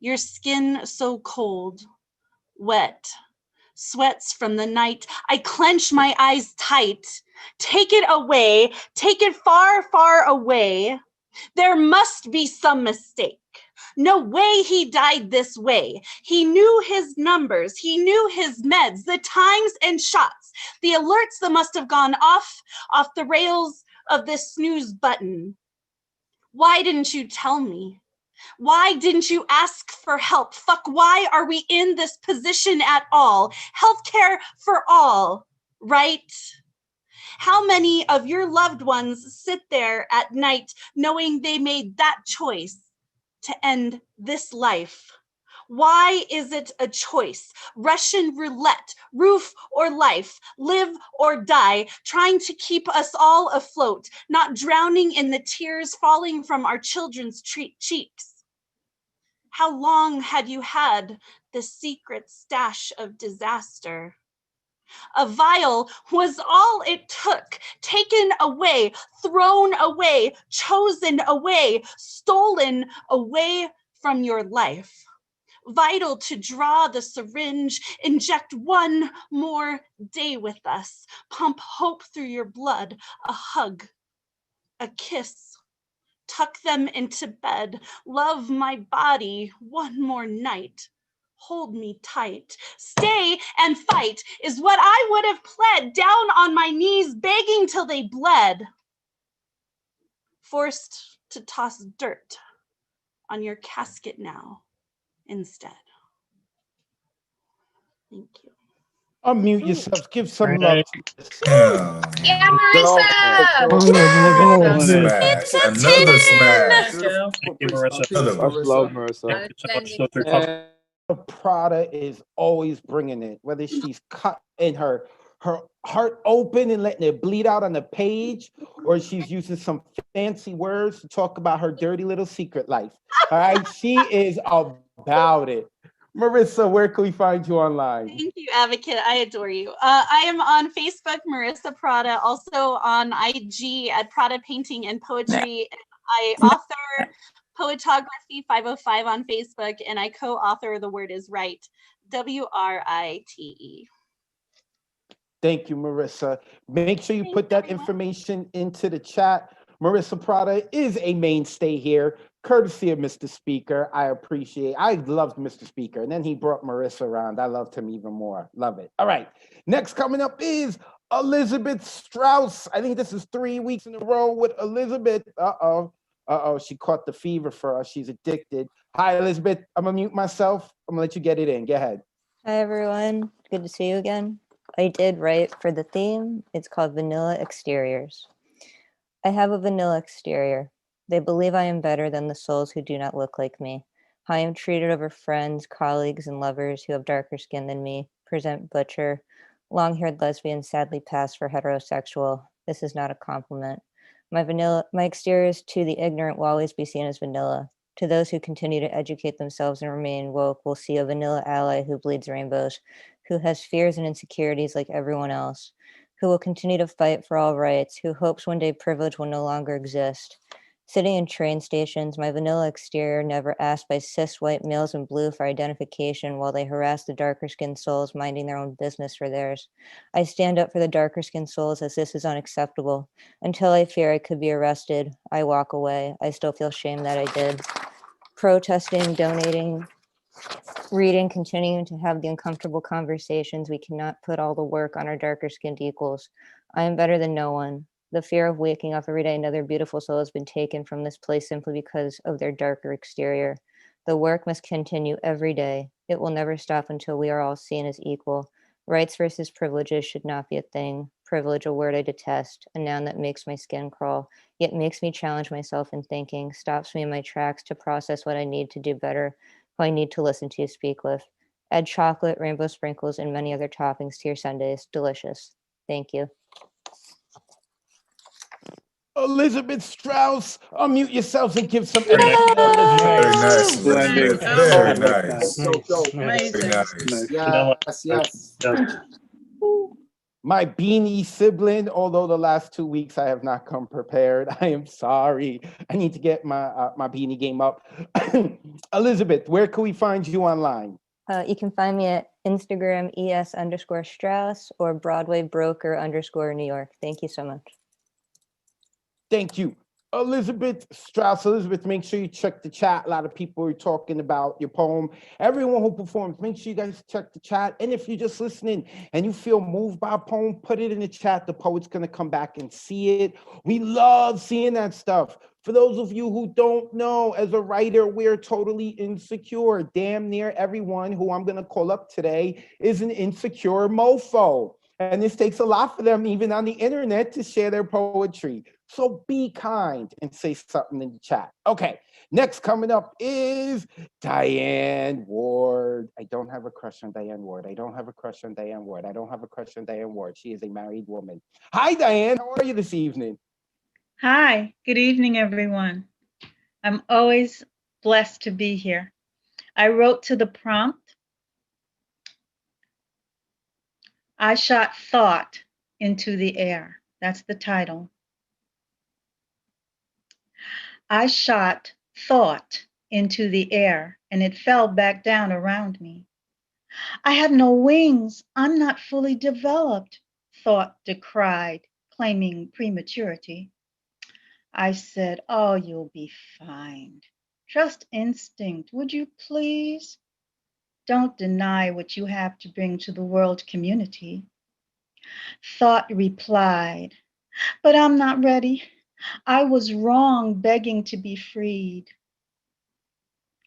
Your skin so cold, wet, sweats from the night. I clench my eyes tight. Take it away. Take it far, far away. There must be some mistake. No way he died this way. He knew his numbers. He knew his meds, the times and shots, the alerts that must have gone off the rails of this snooze button. Why didn't you tell me? Why didn't you ask for help? Fuck, why are we in this position at all? Healthcare for all, right? How many of your loved ones sit there at night knowing they made that choice to end this life? Why is it a choice? Russian roulette, roof or life, live or die, trying to keep us all afloat, not drowning in the tears falling from our children's cheeks. How long had you had the secret stash of disaster? A vial was all it took, taken away, thrown away, chosen away, stolen away from your life. Vital to draw the syringe, inject one more day with us, pump hope through your blood, a hug, a kiss, tuck them into bed, love my body one more night. Hold me tight, stay and fight is what I would have pled, down on my knees, begging till they bled. Forced to toss dirt on your casket now instead. Thank you.
Unmute yourselves. Give some love.
Right.
Yeah,
Marissa!
Smash. Another smash.
Thank you, Marissa.
Much love, Marissa.
Thank you so much, Luther. Tough.
Prada is always bringing it, whether she's cutting her heart open and letting it bleed out on the page, or she's using some fancy words to talk about her dirty little secret life. All right, she is about it. Marissa, where can we find you online?
Thank you, Advocate. I adore you. I am on Facebook, Marissa Prada, also on IG at Prada Painting and Poetry. I author Poetography 505 on Facebook, and I co-author The Word Is Right, WRITE.
Thank you, Marissa. Make sure you put that information into the chat. Marissa Prada is a mainstay here, courtesy of Mr. Speaker. I loved Mr. Speaker, and then he brought Marissa around. I loved him even more. Love it. All right. Next coming up is Elizabeth Strauss. I think this is 3 weeks in a row with Elizabeth. She caught the fever for us. She's addicted. Hi, Elizabeth. I'm gonna mute myself. I'm gonna let you get it in. Go ahead.
Hi, everyone. Good to see you again. I did write for the theme. It's called Vanilla Exteriors. I have a vanilla exterior. They believe I am better than the souls who do not look like me. How I am treated over friends, colleagues, and lovers who have darker skin than me, present butcher, long-haired lesbian sadly pass for heterosexual. This is not a compliment. My exteriors to the ignorant will always be seen as vanilla. To those who continue to educate themselves and remain woke will see a vanilla ally who bleeds rainbows, who has fears and insecurities like everyone else, who will continue to fight for all rights, who hopes one day privilege will no longer exist. Sitting in train stations, my vanilla exterior never asked by cis white males in blue for identification while they harass the darker skinned souls minding their own business for theirs. I stand up for the darker skinned souls as this is unacceptable. Until I fear I could be arrested, I walk away. I still feel shame that I did. Protesting, donating, reading, continuing to have the uncomfortable conversations. We cannot put all the work on our darker skinned equals. I am better than no one. The fear of waking up every day another beautiful soul has been taken from this place simply because of their darker exterior. The work must continue every day. It will never stop until we are all seen as equal. Rights versus privileges should not be a thing. Privilege, a word I detest, a noun that makes my skin crawl, yet makes me challenge myself in thinking, stops me in my tracks to process what I need to do better, who I need to listen to, speak with. Add chocolate, rainbow sprinkles, and many other toppings to your sundaes. Delicious. Thank you.
Elizabeth Strauss, unmute yourselves and give some
Very
nice.
nice, Elizabeth. Very nice.
Amazing.
Very nice.
Yes.
My beanie sibling, although the last 2 weeks I have not come prepared. I am sorry. I need to get my beanie game up. Elizabeth, where can we find you online?
You can find me at Instagram, ES_Strauss or Broadway Broker _New York. Thank you so much.
Thank you. Elizabeth Strauss. Elizabeth, make sure you check the chat. A lot of people are talking about your poem. Everyone who performs, make sure you guys check the chat. And if you're just listening and you feel moved by a poem, put it in the chat. The poet's going to come back and see it. We love seeing that stuff. For those of you who don't know, as a writer, we're totally insecure. Damn near everyone who I'm going to call up today is an insecure mofo. And this takes a lot for them, even on the internet, to share their poetry. So be kind and say something in the chat. Okay, next coming up is Diane Ward. I don't have a crush on Diane Ward. I don't have a crush on Diane Ward. I don't have a crush on Diane Ward. She is a married woman. Hi, Diane. How are you this evening?
Hi, good evening, everyone. I'm always blessed to be here. I wrote to the prompt. I shot thought into the air. That's the title. I shot thought into the air and it fell back down around me. I have no wings. I'm not fully developed, thought decried, claiming prematurity. I said, oh, you'll be fine. Trust instinct, would you please? Don't deny what you have to bring to the world community. Thought replied, but I'm not ready. I was wrong begging to be freed.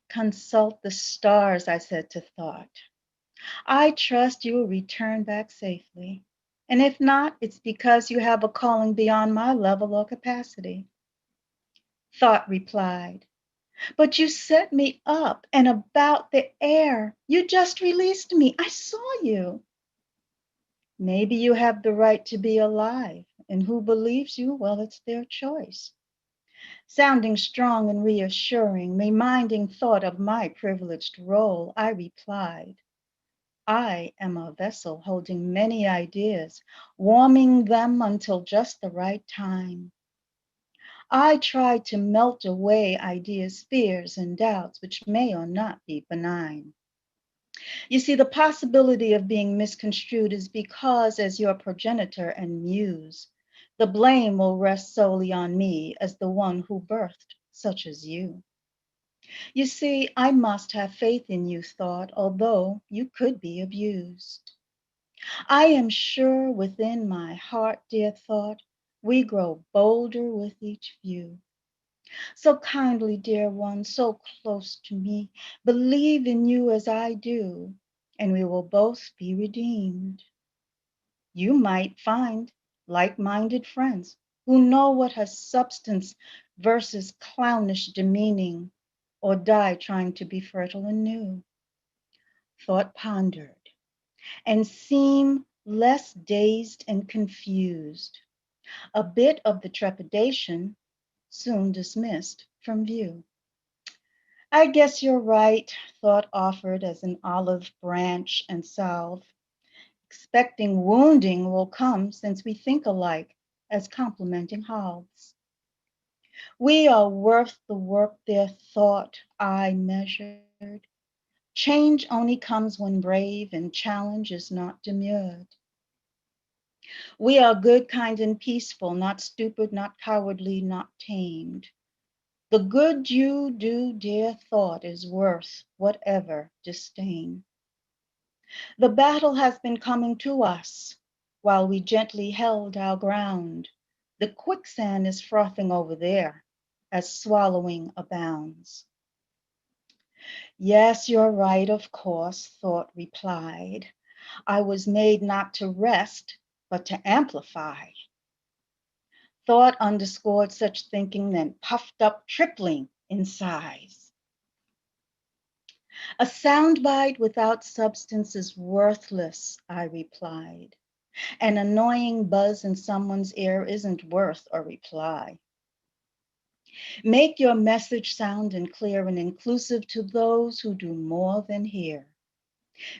Consult the stars, I said to thought. I trust you will return back safely. And if not, it's because you have a calling beyond my level or capacity. Thought replied, but you set me up and about the air. You just released me. I saw you. Maybe you have the right to be alive, and who believes you? Well, it's their choice. Sounding strong and reassuring, reminding thought of my privileged role, I replied, I am a vessel holding many ideas, warming them until just the right time. I try to melt away ideas, fears, and doubts, which may or not be benign. You see, the possibility of being misconstrued is because, as your progenitor and muse, the blame will rest solely on me as the one who birthed such as you. You see, I must have faith in you, thought, although you could be abused. I am sure within my heart, dear thought, we grow bolder with each view. So kindly, dear one, so close to me, believe in you as I do, and we will both be redeemed. You might find like-minded friends who know what has substance versus clownish demeaning, or die trying to be fertile and new. Thought pondered and seemed less dazed and confused. A bit of the trepidation soon dismissed from view. I guess you're right, thought offered as an olive branch and salve. Expecting wounding will come since we think alike as complementing halves. We are worth the work their thought I measured. Change only comes when brave and challenge is not demurred. We are good, kind, and peaceful, not stupid, not cowardly, not tamed. The good you do, dear thought, is worth whatever disdain. The battle has been coming to us while we gently held our ground. The quicksand is frothing over there as swallowing abounds. Yes, you're right, of course, thought replied. I was made not to rest, but to amplify. Thought underscored such thinking, then puffed up, tripling in size. A soundbite without substance is worthless, I replied. An annoying buzz in someone's ear isn't worth a reply. Make your message sound and clear and inclusive to those who do more than hear.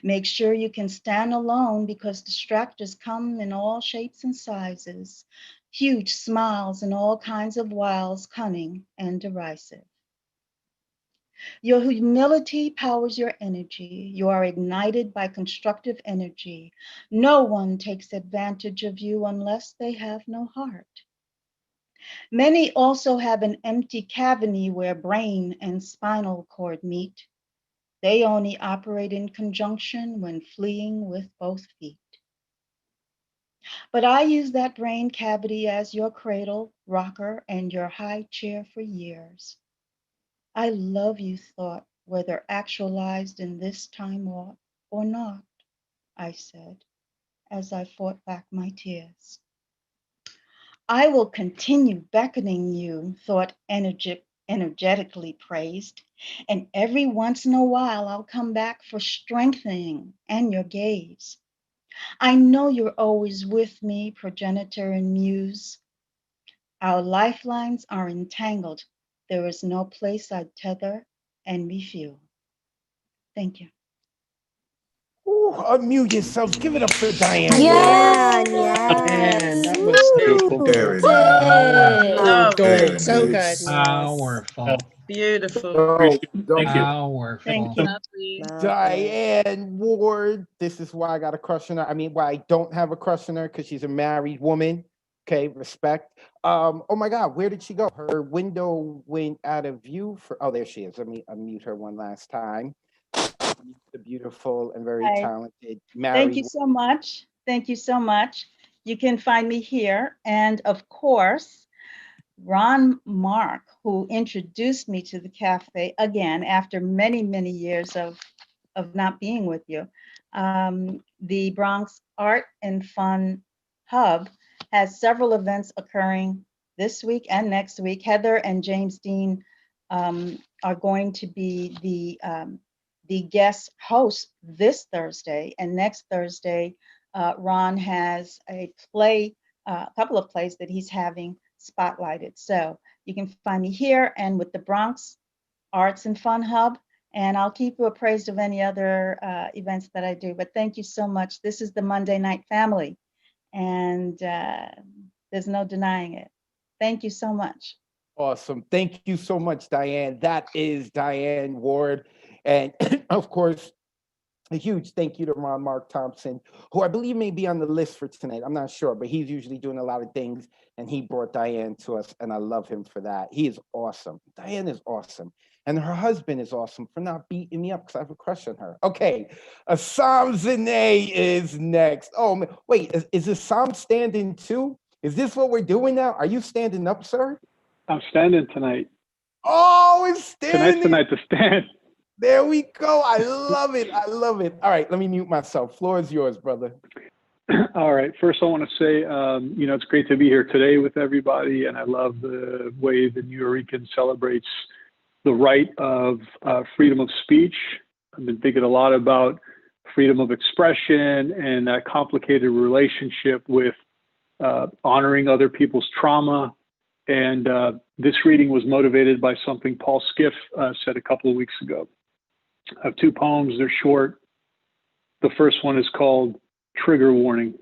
Make sure you can stand alone because distractors come in all shapes and sizes, huge smiles and all kinds of wiles, cunning and derisive. Your humility powers your energy. You are ignited by constructive energy. No one takes advantage of you unless they have no heart. Many also have an empty cavity where brain and spinal cord meet. They only operate in conjunction when fleeing with both feet. But I used that brain cavity as your cradle, rocker, and your high chair for years. I love you thought, whether actualized in this time or not, I said, as I fought back my tears. I will continue beckoning you, thought energetically praised, and every once in a while I'll come back for strengthening and your gaze. I know you're always with me, progenitor and muse. Our lifelines are entangled. There is no place I'd tether and refuel. Thank you.
Ooh, unmute yourselves. Give it up for Diane.
Yeah,
Man,
yes.
that was
Beautiful.
Very
Did
nice.
it.
Oh,
Very
so
nice.
good.
Yeah,
Powerful.
Beautiful.
appreciate it.
Dope.
Thank you.
Powerful.
Thank you.
Lovely.
Diane Ward. This is why I got a crush on her. I mean, why I don't have a crush on her, because she's a married woman. Okay, respect. Oh my God, where did she go? Her window went out of view for. Oh, there she is. Let me unmute her one last time. The beautiful and very
Hi.
talented
Thank you
married.
so much. Thank you so much. You can find me here. And of course, Ron Mark, who introduced me to the cafe again after many, many years of not being with you. The Bronx Art and Fun Hub has several events occurring this week and next week. Heather and James Dean are going to be the guest hosts this Thursday, and next Thursday, Ron has a play, a couple of plays that he's having spotlighted. So you can find me here and with the Bronx Arts and Fun Hub, and I'll keep you appraised of any other events that I do. But thank you so much. This is the Monday Night Family, and there's no denying it. Thank you so much.
Awesome. Thank you so much, Diane. That is Diane Ward. And of course, a huge thank you to Ron Mark Thompson, who I believe may be on the list for tonight. I'm not sure, but he's usually doing a lot of things, and he brought Diane to us, and I love him for that. He is awesome. Diane is awesome. And her husband is awesome for not beating me up because I have a crush on her. Okay, Assam Zane is next. Oh, man. Wait, is Assam standing too? Is this what we're doing now? Are you standing up, sir?
I'm standing tonight.
Oh, it's standing.
Tonight's the night to stand.
There we go. I love it. I love it. All right, let me mute myself. Floor is yours, brother.
All right. First, I want to say, it's great to be here today with everybody, and I love the way the New Yorker celebrates the right of freedom of speech. I've been thinking a lot about freedom of expression and that complicated relationship with honoring other people's trauma. And this reading was motivated by something Paul Skiff said a couple of weeks ago. I have two poems. They're short. The first one is called Trigger Warning.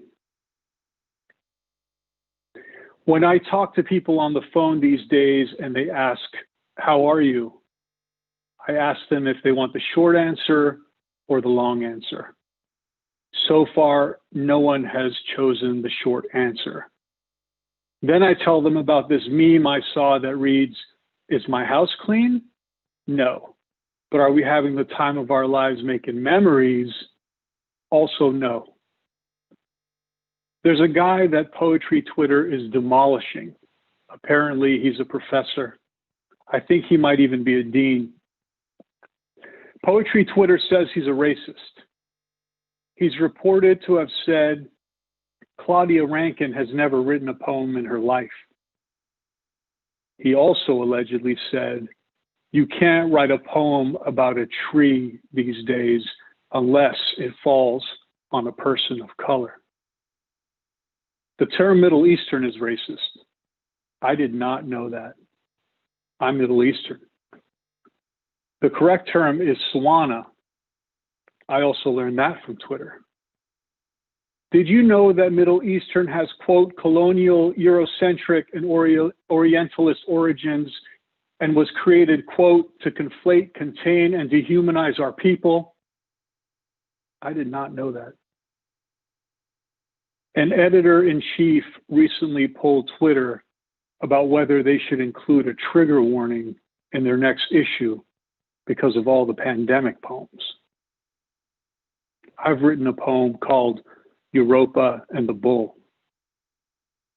When I talk to people on the phone these days and they ask, "How are you?" I ask them if they want the short answer or the long answer. So far, no one has chosen the short answer. Then I tell them about this meme I saw that reads, "Is my house clean?" No. But are we having the time of our lives making memories? Also, no. There's a guy that Poetry Twitter is demolishing. Apparently, he's a professor. I think he might even be a dean. Poetry Twitter says he's a racist. He's reported to have said, Claudia Rankin has never written a poem in her life. He also allegedly said, you can't write a poem about a tree these days unless it falls on a person of color. The term Middle Eastern is racist. I did not know that. I'm Middle Eastern. The correct term is Swana. I also learned that from Twitter. Did you know that Middle Eastern has, quote, colonial, Eurocentric, and Orientalist origins and was created, quote, to conflate, contain, and dehumanize our people? I did not know that. An editor-in-chief recently polled Twitter about whether they should include a trigger warning in their next issue because of all the pandemic poems. I've written a poem called Europa and the Bull.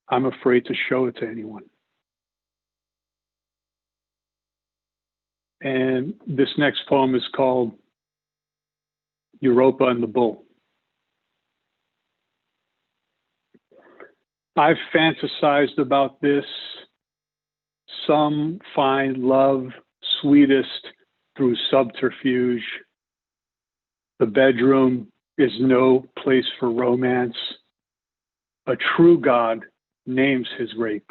I'm afraid to show it to anyone. And this next poem is called Europa and the Bull. I've fantasized about this. Some find love sweetest through subterfuge. The bedroom is no place for romance. A true God names his rape.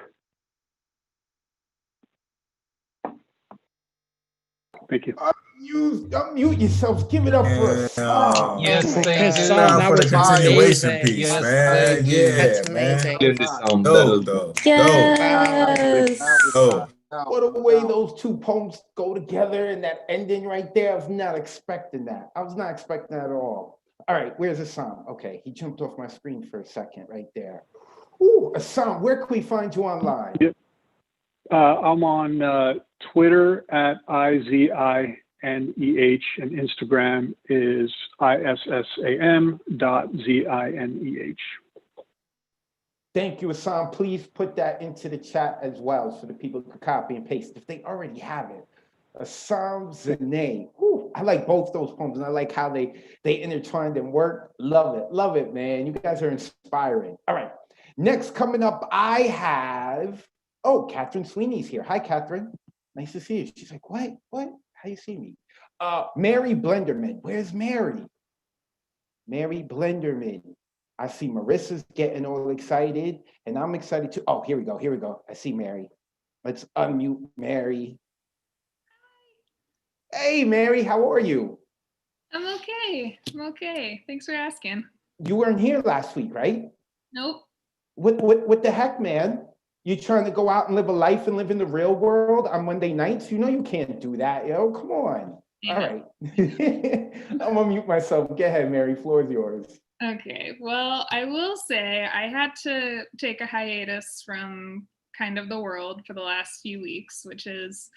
Thank you.
Unmute yourselves. Give it up for a song.
Yes,
Oh my
thank
God.
you.
Time
That
for the
was
continuation
amazing.
piece,
Yes,
man.
thank you.
Yeah,
That's
man.
amazing.
Dope, though.
Yes.
Dope.
What a way those two poems go together and that ending right there. I was not expecting that. I was not expecting that at all. All right, where's Assam? Okay, he jumped off my screen for a second right there. Ooh, Assam, where can we find you online?
Yeah. I'm on Twitter at IZINEH and Instagram is ISSAM.ZINEH.
Thank you, Assam. Please put that into the chat as well so that people can copy and paste if they already have it. Assam Zane. I like both those poems and I like how they intertwined and work. Love it, man. You guys are inspiring. All right. Next, coming up, I have, Catherine Sweeney's here. Hi, Catherine. Nice to see you. She's like, what? How you see me? Mary Blenderman. Where's Mary? Mary Blenderman. I see Marissa's getting all excited, and I'm excited too. Oh, here we go. I see Mary. Let's unmute Mary. Hey, Mary, how are you?
I'm okay. Thanks for asking.
You weren't here last week, right?
Nope.
What the heck, man? You trying to go out and live a life and live in the real world on Monday nights? You know you can't do that, yo. Come on.
Yeah.
All right. I'm gonna mute myself. Go ahead, Mary. Floor is yours.
Okay. Well, I will say I had to take a hiatus from kind of the world for the last few weeks, which is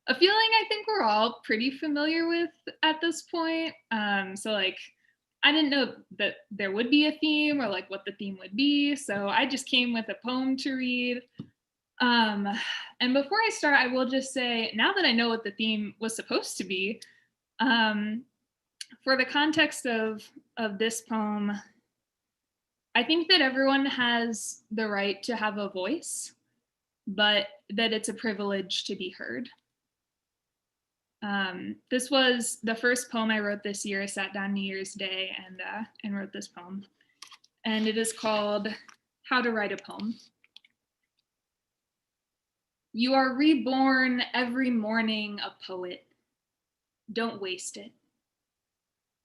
a feeling I think we're all pretty familiar with at this point. So like, I didn't know that there would be a theme or like what the theme would be. So I just came with a poem to read. And before I start, I will just say, now that I know what the theme was supposed to be, for the context of this poem, I think that everyone has the right to have a voice, but that it's a privilege to be heard. This was the first poem I wrote this year. I sat down New Year's Day and wrote this poem. And it is called How to Write a Poem. You are reborn every morning a poet. Don't waste it.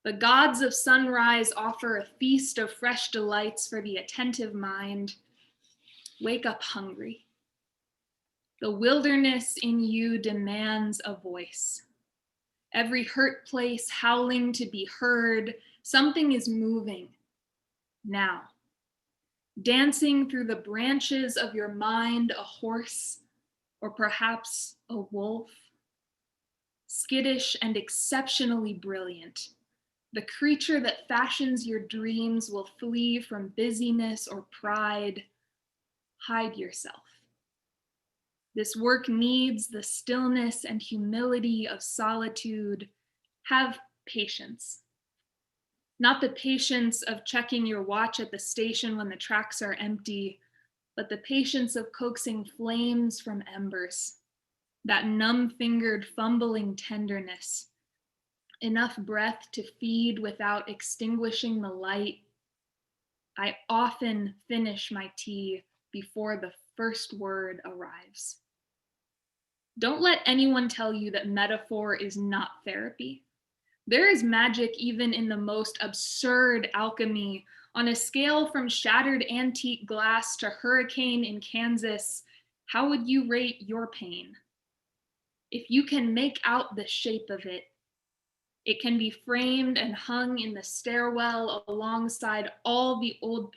The gods of sunrise offer a feast of fresh delights for the attentive mind. Wake up hungry. The wilderness in you demands a voice. Every hurt place howling to be heard. Something is moving now. Dancing through the branches of your mind, a horse, or perhaps a wolf. Skittish and exceptionally brilliant. The creature that fashions your dreams will flee from busyness or pride. Hide yourself. This work needs the stillness and humility of solitude. Have patience. Not the patience of checking your watch at the station when the tracks are empty, but the patience of coaxing flames from embers. That numb-fingered, fumbling tenderness. Enough breath to feed without extinguishing the light. I often finish my tea before the first word arrives. Don't let anyone tell you that metaphor is not therapy. There is magic even in the most absurd alchemy. On a scale from shattered antique glass to hurricane in Kansas, how would you rate your pain? If you can make out the shape of it, it can be framed and hung in the stairwell alongside all the old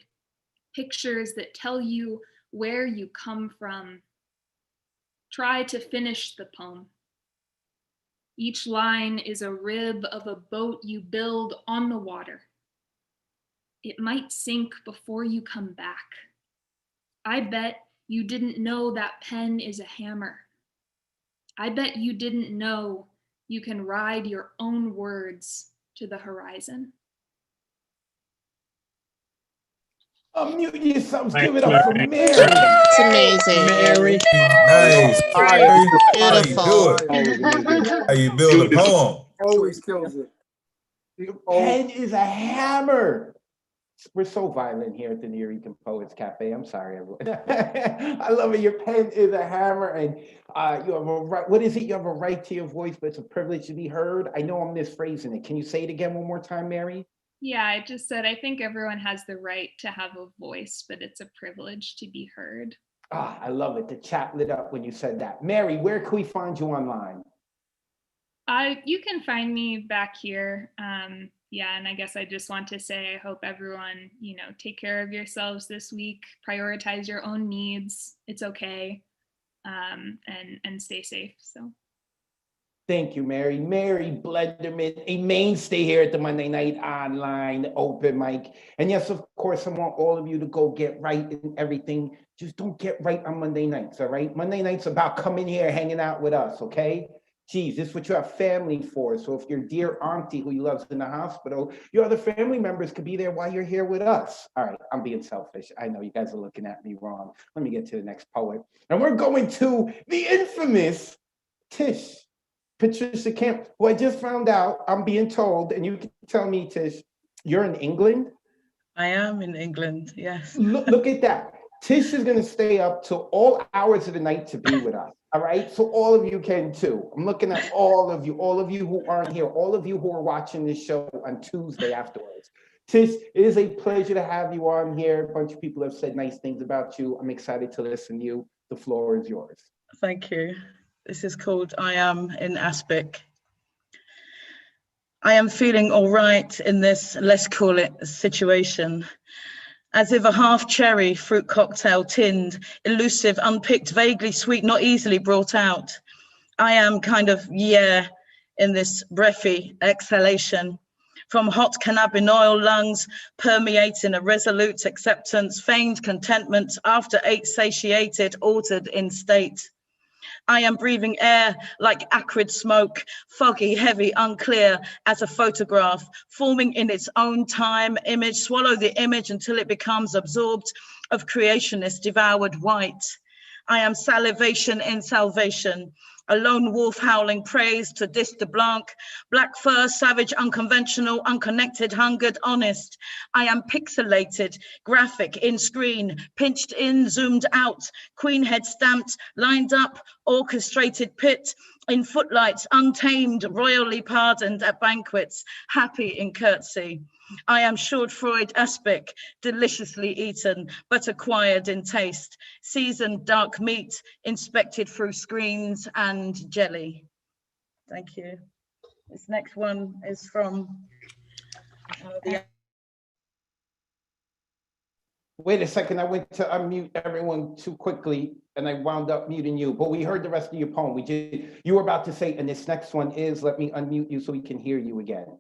pictures that tell you where you come from Try to finish the poem. Each line is a rib of a boat you build on the water. It might sink before you come back. I bet you didn't know that pen is a hammer. I bet you didn't know you can ride your own words to the horizon.
Unmute yourselves.
Thanks,
Give it up for
Mary.
Mary.
It's amazing.
Mary.
Nice.
Fire.
How you
Beautiful.
do it?
Always amazing.
How you build a poem?
Always kills it.
Pen is a hammer. We're so violent here at the New York Poets Cafe. I'm sorry, everyone. I love it. Your pen is a hammer, and you have a right. What is it? You have a right to your voice, but it's a privilege to be heard. I know I'm misphrasing it. Can you say it again one more time, Mary?
Yeah, I just said I think everyone has the right to have a voice, but it's a privilege to be heard.
Ah, I love it. The chat lit up when you said that. Mary, where can we find you online?
You can find me back here. Yeah, and I guess I just want to say I hope everyone, take care of yourselves this week. Prioritize your own needs. It's okay, and stay safe. So.
Thank you, Mary. Mary Blenderman, a mainstay here at the Monday Night Online Open Mic. And yes, of course, I want all of you to go get right in everything. Just don't get right on Monday nights, all right? Monday nights about coming here, hanging out with us, okay? Geez, this is what you have family for. So if your dear auntie who you love's in the hospital, your other family members could be there while you're here with us. All right, I'm being selfish. I know you guys are looking at me wrong. Let me get to the next poet. And we're going to the infamous Tish. Patricia Camp, who I just found out, I'm being told, and you can tell me, Tish, you're in England?
I am in England, yes.
Look at that. Tish is going to stay up till all hours of the night to be with us, all right? So all of you can too. I'm looking at all of you who aren't here, all of you who are watching this show on Tuesday afterwards. Tish, it is a pleasure to have you on here. A bunch of people have said nice things about you. I'm excited to listen to you. The floor is yours.
Thank you. This is called I Am in Aspic. I am feeling all right in this, let's call it, situation. As if a half cherry fruit cocktail, tinned, elusive, unpicked, vaguely sweet, not easily brought out. I am kind of, in this breathy exhalation. From hot cannabinoid lungs permeating a resolute acceptance, feigned contentment after 8 satiated, altered in state. I am breathing air like acrid smoke, foggy, heavy, unclear as a photograph, forming in its own time image, swallow the image until it becomes absorbed of creationist devoured white. I am salivation in salvation, a lone wolf howling praise to dis de blanc, black fur, savage, unconventional, unconnected, hungered, honest. I am pixelated, graphic, in screen, pinched in, zoomed out, queen head stamped, lined up, orchestrated pit, in footlights, untamed, royally pardoned at banquets, happy in curtsy. I am Schadenfreude aspic, deliciously eaten, but acquired in taste, seasoned dark meat, inspected through screens and jelly. Thank you. This next one is from the...
Wait a second, I went to unmute everyone too quickly and I wound up muting you, but we heard the rest of your poem. You were about to say, and this next one is, let me unmute you so we can hear you again.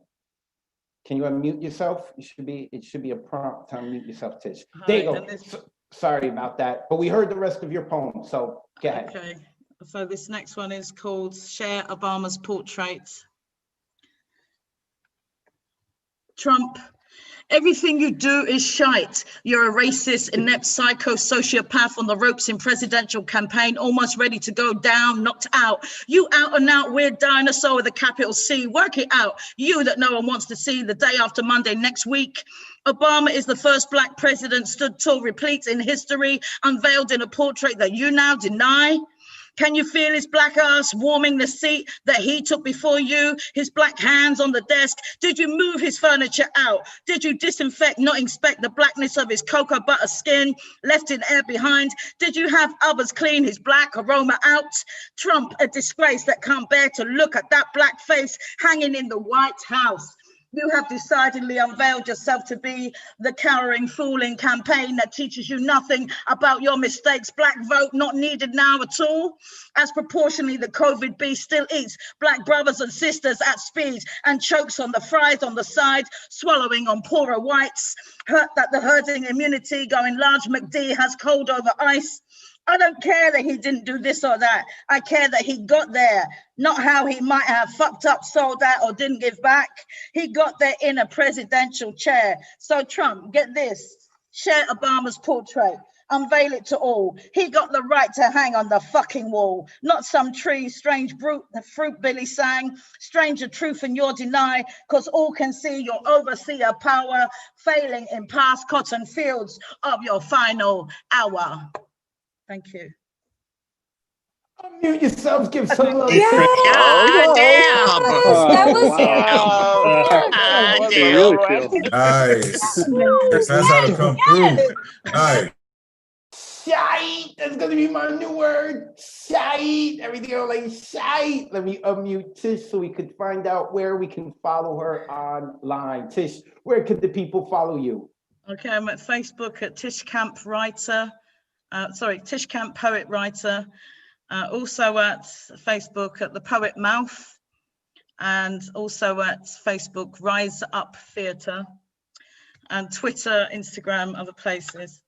Can you unmute yourself? It should be a prompt to unmute yourself, Tish. There you go. Sorry about that, but we heard the rest of your poem, so go ahead.
Okay, so this next one is called Share Obama's Portrait. Trump, everything you do is shite. You're a racist, inept, psycho, sociopath on the ropes in presidential campaign, almost ready to go down, knocked out. You out and out weird dinosaur with a capital C. Work it out. You that no one wants to see the day after Monday next week. Obama is the first black president stood tall, replete in history, unveiled in a portrait that you now deny. Can you feel his black ass warming the seat that he took before you? His black hands on the desk? Did you move his furniture out? Did you disinfect, not inspect the blackness of his cocoa butter skin, left in air behind? Did you have others clean his black aroma out? Trump, a disgrace that can't bear to look at that black face hanging in the White House. You have decidedly unveiled yourself to be the cowering fool in campaign that teaches you nothing about your mistakes. Black vote not needed now at all, as proportionally the COVID beast still eats Black brothers and sisters at speed and chokes on the fries on the side, swallowing on poorer whites. Hurt that the herding immunity going large McD has cold over ice. I don't care that he didn't do this or that. I care that he got there, not how he might have fucked up, sold out, or didn't give back. He got there in a presidential chair. So Trump, get this, share Obama's portrait, unveil it to all. He got the right to hang on the fucking wall, not some tree, strange brute, the fruit Billy sang, stranger truth in your deny, because all can see your overseer power failing in past cotton fields of your final hour. Thank you.
Unmute yourselves, give some love.
Yes!
Oh,
damn.
that was
Wow.
They really feel.
Nice. That's how to come through. Nice.
Shite. That's gonna be my new word. Shite. Everything else like shite. Let me unmute Tish so we could find out where we can follow her online. Tish, where could the people follow you?
Okay, I'm at Facebook at Tish Camp Writer. Tish Camp Poet Writer. Also at Facebook at The Poet Mouth, and also at Facebook Rise Up Theatre, and Twitter, Instagram, other places.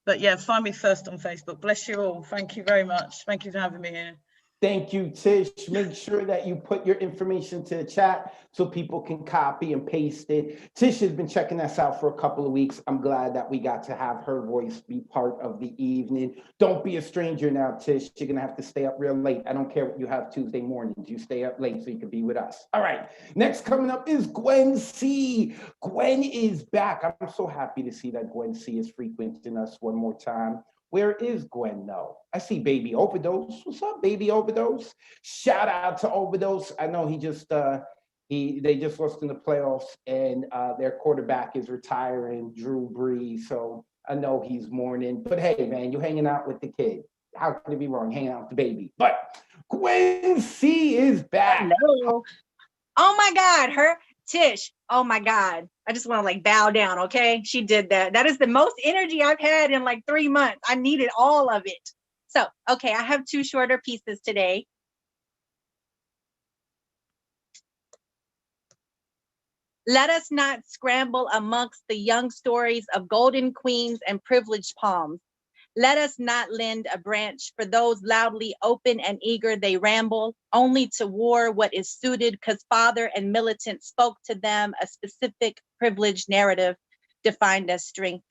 But yeah, find me first on Facebook. Bless you all. Thank you very much. Thank you for having me here.
Thank you, Tish. Make sure that you put your information to the chat so people can copy and paste it. Tish has been checking us out for a couple of weeks. I'm glad that we got to have her voice be part of the evening. Don't be a stranger now, Tish. You're going to have to stay up real late. I don't care what you have Tuesday mornings. You stay up late so you can be with us. All right. Next coming up is Gwen C. Gwen is back. I'm so happy to see that Gwen C is frequenting us one more time. Where is Gwen though? I see Baby Overdose. What's up, Baby Overdose? Shout out to Overdose. I know they just lost in the playoffs and their quarterback is retiring, Drew Brees. So I know he's mourning. But hey, man, you're hanging out with the kid. How could it be wrong? Hanging out with the baby. But Gwen C is back.
Hello. Oh my God, Tish. Oh my God. I just want to like bow down, okay? She did that. That is the most energy I've had in like 3 months. I needed all of it. So, okay, I have 2 shorter pieces today. Let us not scramble amongst the young stories of golden queens and privileged palms. Let us not lend a branch for those loudly open and eager they ramble, only to war what is suited because father and militant spoke to them a specific privileged narrative defined as strength.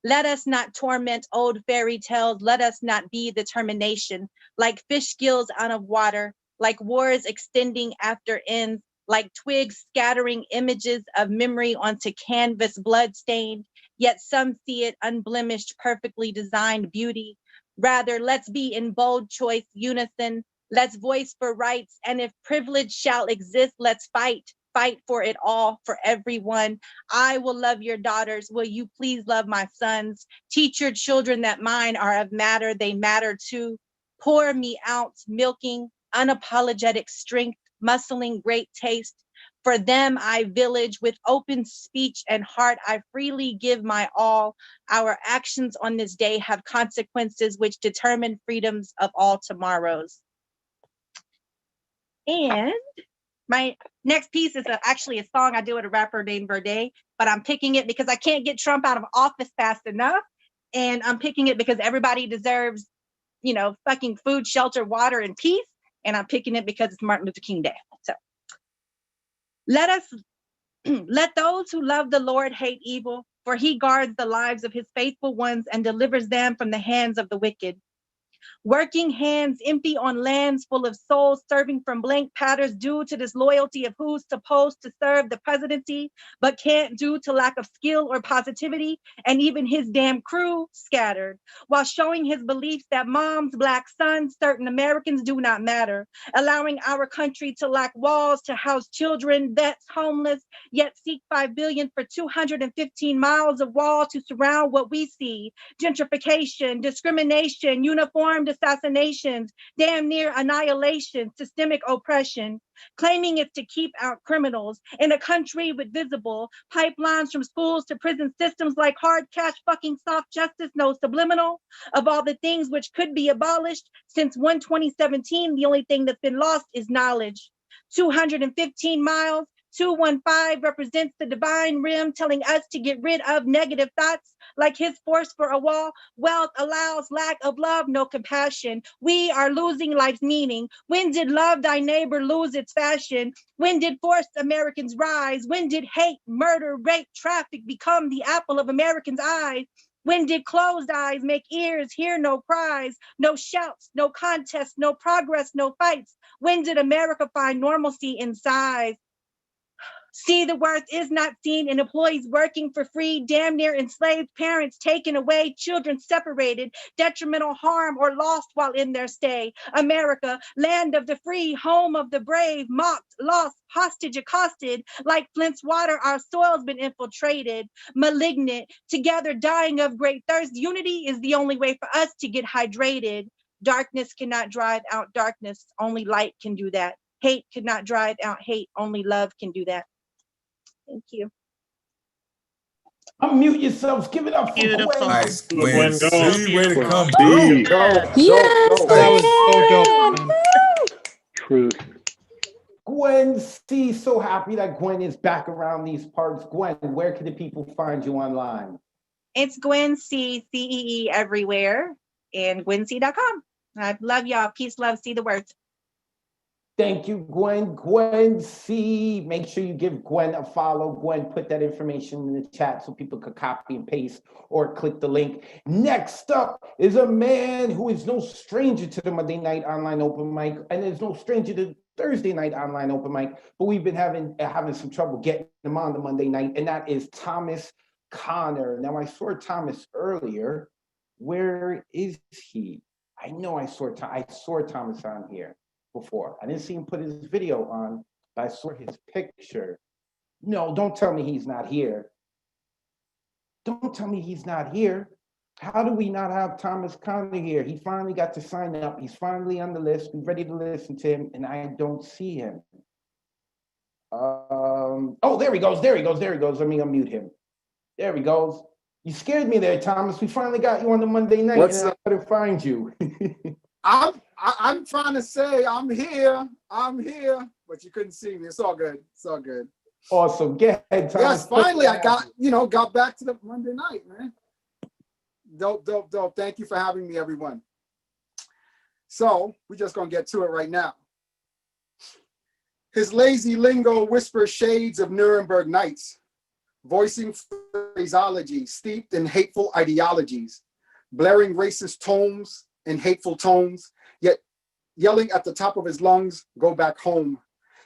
Let us not torment old fairy tales. Let us not be the termination, like fish gills out of water, like wars extending after ends, like twigs scattering images of memory onto canvas bloodstained. Yet some see it unblemished, perfectly designed beauty. Rather, let's be in bold choice unison. Let's voice for rights. And if privilege shall exist, let's fight for it all, for everyone. I will love your daughters. Will you please love my sons? Teach your children that mine are of matter. They matter too. Pour me out, milking, unapologetic strength, muscling great taste. For them I village with open speech and heart. I freely give my all. Our actions on this day have consequences which determine freedoms of all tomorrows. And my next piece is actually a song I do with a rapper named Verde, but I'm picking it because I can't get Trump out of office fast enough. And I'm picking it because everybody deserves, fucking food, shelter, water, and peace. And I'm picking it because it's Martin Luther King Day. So let those who love the Lord hate evil, for he guards the lives of his faithful ones and delivers them from the hands of the wicked. Working hands empty on lands full of souls, serving from blank patterns due to disloyalty of who's supposed to serve the presidency, but can't due to lack of skill or positivity, and even his damn crew scattered, while showing his beliefs that moms, Black sons, certain Americans do not matter, allowing our country to lack walls to house children, vets, homeless, yet seek $5 billion for 215 miles of wall to surround what we see, gentrification, discrimination, uniform armed assassinations, damn near annihilation, systemic oppression, claiming it's to keep out criminals in a country with visible pipelines from schools to prison systems like hard cash fucking soft justice, no subliminal of all the things which could be abolished. Since 2017, the only thing that's been lost is knowledge. 215 miles, 215 represents the divine rim telling us to get rid of negative thoughts like his force for a wall. Wealth allows lack of love, no compassion. We are losing life's meaning. When did love thy neighbor lose its fashion? When did forced Americans rise? When did hate, murder, rape, traffic become the apple of Americans' eyes? When did closed eyes make ears hear no cries, no shouts, no contests, no progress, no fights? When did America find normalcy in size? See, the worth is not seen in employees working for free, damn near enslaved parents taken away, children separated, detrimental harm or lost while in their stay. America, land of the free, home of the brave, mocked, lost, hostage accosted. Like Flint's water, our soil's been infiltrated, malignant, together dying of great thirst. Unity is the only way for us to get hydrated. Darkness cannot drive out darkness, only light can do that. Hate could not drive out hate, only love can do that. Thank you.
Unmute yourselves. Give it up for
Beautiful.
Gwen.
Nice,
Gwen,
Gwen.
go.
See, way to come
See.
through.
Yes,
That was so dope,
Gwen!
man.
Truth.
Gwen C, so happy that Gwen is back around these parts. Gwen, where can the people find you online?
It's Gwen C, C-E-E everywhere, and gwenc.com. I love y'all. Peace, love, see the words.
Thank you, Gwen. Gwen C. Make sure you give Gwen a follow. Gwen, put that information in the chat so people could copy and paste or click the link. Next up is a man who is no stranger to the Monday night online open mic, and is no stranger to Thursday night online open mic, but we've been having some trouble getting him on the Monday night, and that is Thomas Connor. Now, I saw Thomas earlier. Where is he? I know I saw Thomas on here before. I didn't see him put his video on, but I saw his picture. No, don't tell me he's not here. Don't tell me he's not here. How do we not have Thomas Connor here? He finally got to sign up. He's finally on the list. We're ready to listen to him, and I don't see him. Oh, there he goes. Let me unmute him. There he goes. You scared me there, Thomas. We finally got you on the Monday night,
What's
and
up?
I couldn't find you.
I'm trying to say I'm here, but you couldn't see me. It's all good. It's all good.
Awesome. Get ahead, Thomas.
Yes, finally I got back to the Monday night, man. Dope. Thank you for having me, everyone. So we're just gonna get to it right now. His lazy lingo whispers shades of Nuremberg nights, voicing phraseology steeped in hateful ideologies, blaring racist tomes in hateful tones, yet yelling at the top of his lungs, go back home,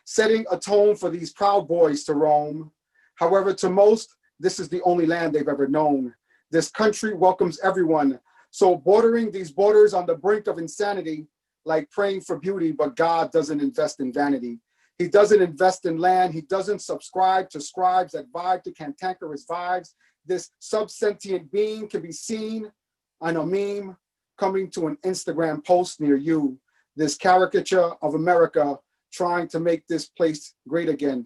setting a tone for these proud boys to roam. However, to most, this is the only land they've ever known. This country welcomes everyone. So bordering these borders on the brink of insanity, like praying for beauty, but God doesn't invest in vanity. He doesn't invest in land. He doesn't subscribe to scribes that vibe to cantankerous vibes. This subsentient being can be seen on a meme coming to an Instagram post near you. This caricature of America trying to make this place great again.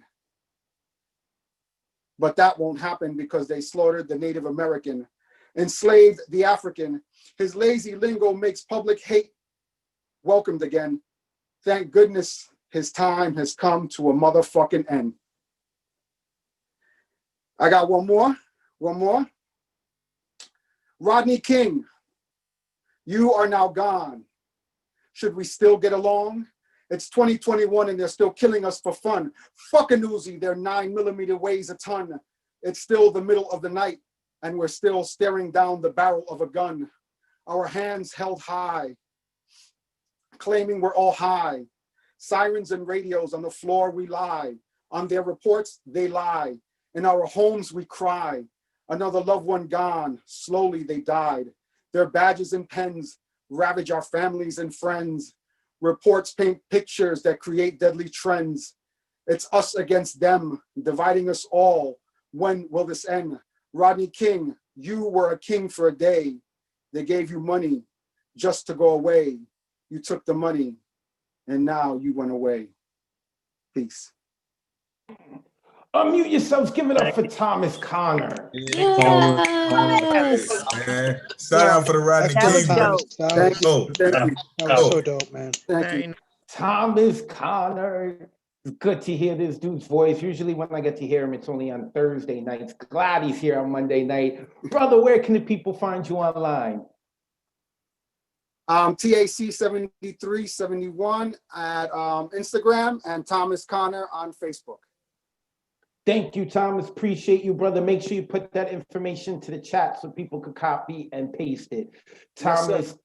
But that won't happen because they slaughtered the Native American, enslaved the African. His lazy lingo makes public hate welcomed again. Thank goodness his time has come to a motherfucking end. I got one more. Rodney King, you are now gone. Should we still get along? It's 2021 and they're still killing us for fun. Fuck a Uzi, their 9mm weighs a ton. It's still the middle of the night and we're still staring down the barrel of a gun. Our hands held high, claiming we're all high. Sirens and radios on the floor we lie. On their reports, they lie. In our homes we cry. Another loved one gone, slowly they died. Their badges and pens ravage our families and friends. Reports paint pictures that create deadly trends. It's us against them, dividing us all. When will this end? Rodney King, you were a king for a day. They gave you money. just to go away. You took the money and now you went away. Peace.
Unmute yourselves. Give it up for Thomas Connor.
Yes. Man. Shout out for the Rodney
That's
King.
dope. Thank you. Thank you.
That was so dope, man.
Thank you.
Thomas Connor. It's good to hear this dude's voice. Usually when I get to hear him, it's only on Thursday nights. Glad he's here on Monday night. Brother, where can the people find you online?
TAC 7371 at Instagram and Thomas Connor on Facebook.
Thank you, Thomas. Appreciate you, brother. Make sure you put that information to the chat so people could copy and paste it.
Yes,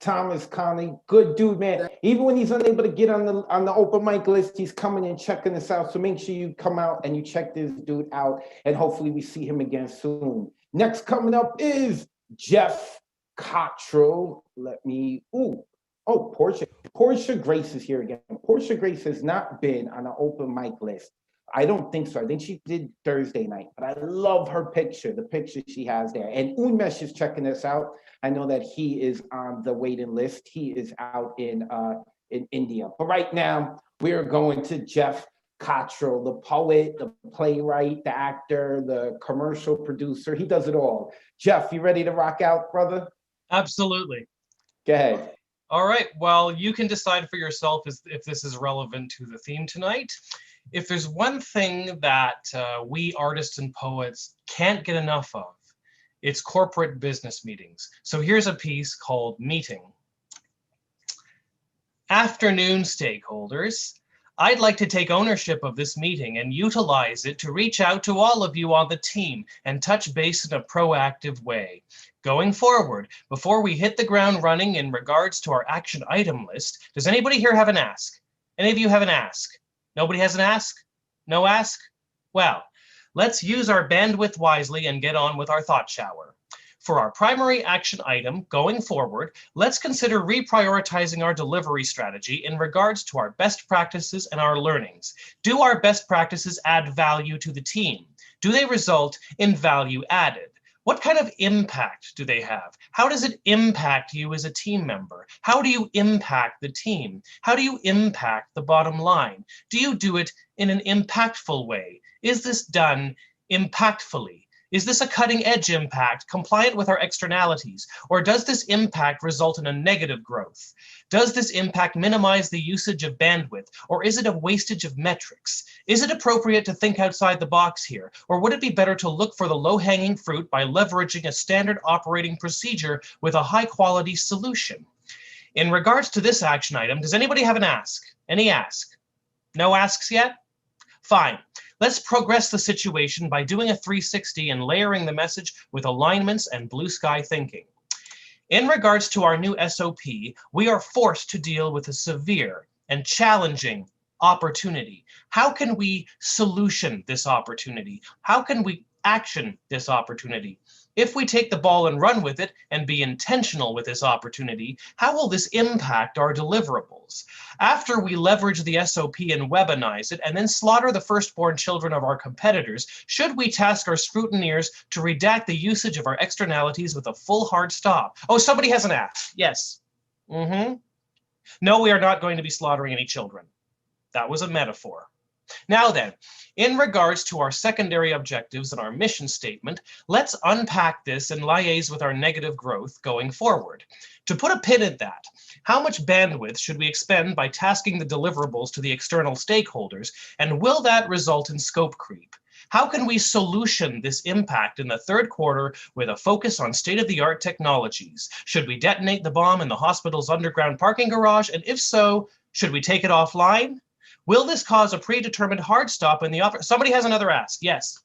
Thomas Conley, good dude, man. Even when he's unable to get on the open mic list, he's coming and checking us out. So make sure you come out and you check this dude out, and hopefully we see him again soon. Next coming up is Jeff Cottrell. Portia Grace is here again. Portia Grace has not been on the open mic list. I don't think so. I think she did Thursday night, but I love her picture, the picture she has there. And Unmesh is checking this out. I know that he is on the waiting list. He is out in India. But right now, we're going to Jeff Cottrell, the poet, the playwright, the actor, the commercial producer. He does it all. Jeff, you ready to rock out, brother?
Absolutely.
Go ahead.
All right. Well, you can decide for yourself if this is relevant to the theme tonight. If there's one thing that we artists and poets can't get enough of, it's corporate business meetings. So here's a piece called Meeting. Afternoon, stakeholders. I'd like to take ownership of this meeting and utilize it to reach out to all of you on the team and touch base in a proactive way. Going forward, before we hit the ground running in regards to our action item list, does anybody here have an ask? Any of you have an ask? Nobody has an ask? No ask? Well, let's use our bandwidth wisely and get on with our thought shower. For our primary action item going forward, let's consider reprioritizing our delivery strategy in regards to our best practices and our learnings. Do our best practices add value to the team? Do they result in value added? What kind of impact do they have? How does it impact you as a team member? How do you impact the team? How do you impact the bottom line? Do you do it in an impactful way? Is this done impactfully? Is this a cutting edge impact compliant with our externalities? Or does this impact result in a negative growth? Does this impact minimize the usage of bandwidth? Or is it a wastage of metrics? Is it appropriate to think outside the box here? Or would it be better to look for the low-hanging fruit by leveraging a standard operating procedure with a high-quality solution? In regards to this action item, does anybody have an ask? Any ask? No asks yet? Fine. Let's progress the situation by doing a 360 and layering the message with alignments and blue sky thinking. In regards to our new SOP, we are forced to deal with a severe and challenging opportunity. How can we solution this opportunity? How can we action this opportunity? If we take the ball and run with it and be intentional with this opportunity, how will this impact our deliverables? After we leverage the SOP and weaponize it and then slaughter the firstborn children of our competitors, should we task our scrutineers to redact the usage of our externalities with a full hard stop? Oh, somebody has an ask. Yes. No, we are not going to be slaughtering any children. That was a metaphor. Now then, in regards to our secondary objectives and our mission statement, let's unpack this and liaise with our negative growth going forward. To put a pin in that, how much bandwidth should we expend by tasking the deliverables to the external stakeholders, and will that result in scope creep? How can we solution this impact in the third quarter with a focus on state-of-the-art technologies? Should we detonate the bomb in the hospital's underground parking garage, and if so, should we take it offline? Will this cause a predetermined hard stop in the offer? Somebody has another ask. Yes.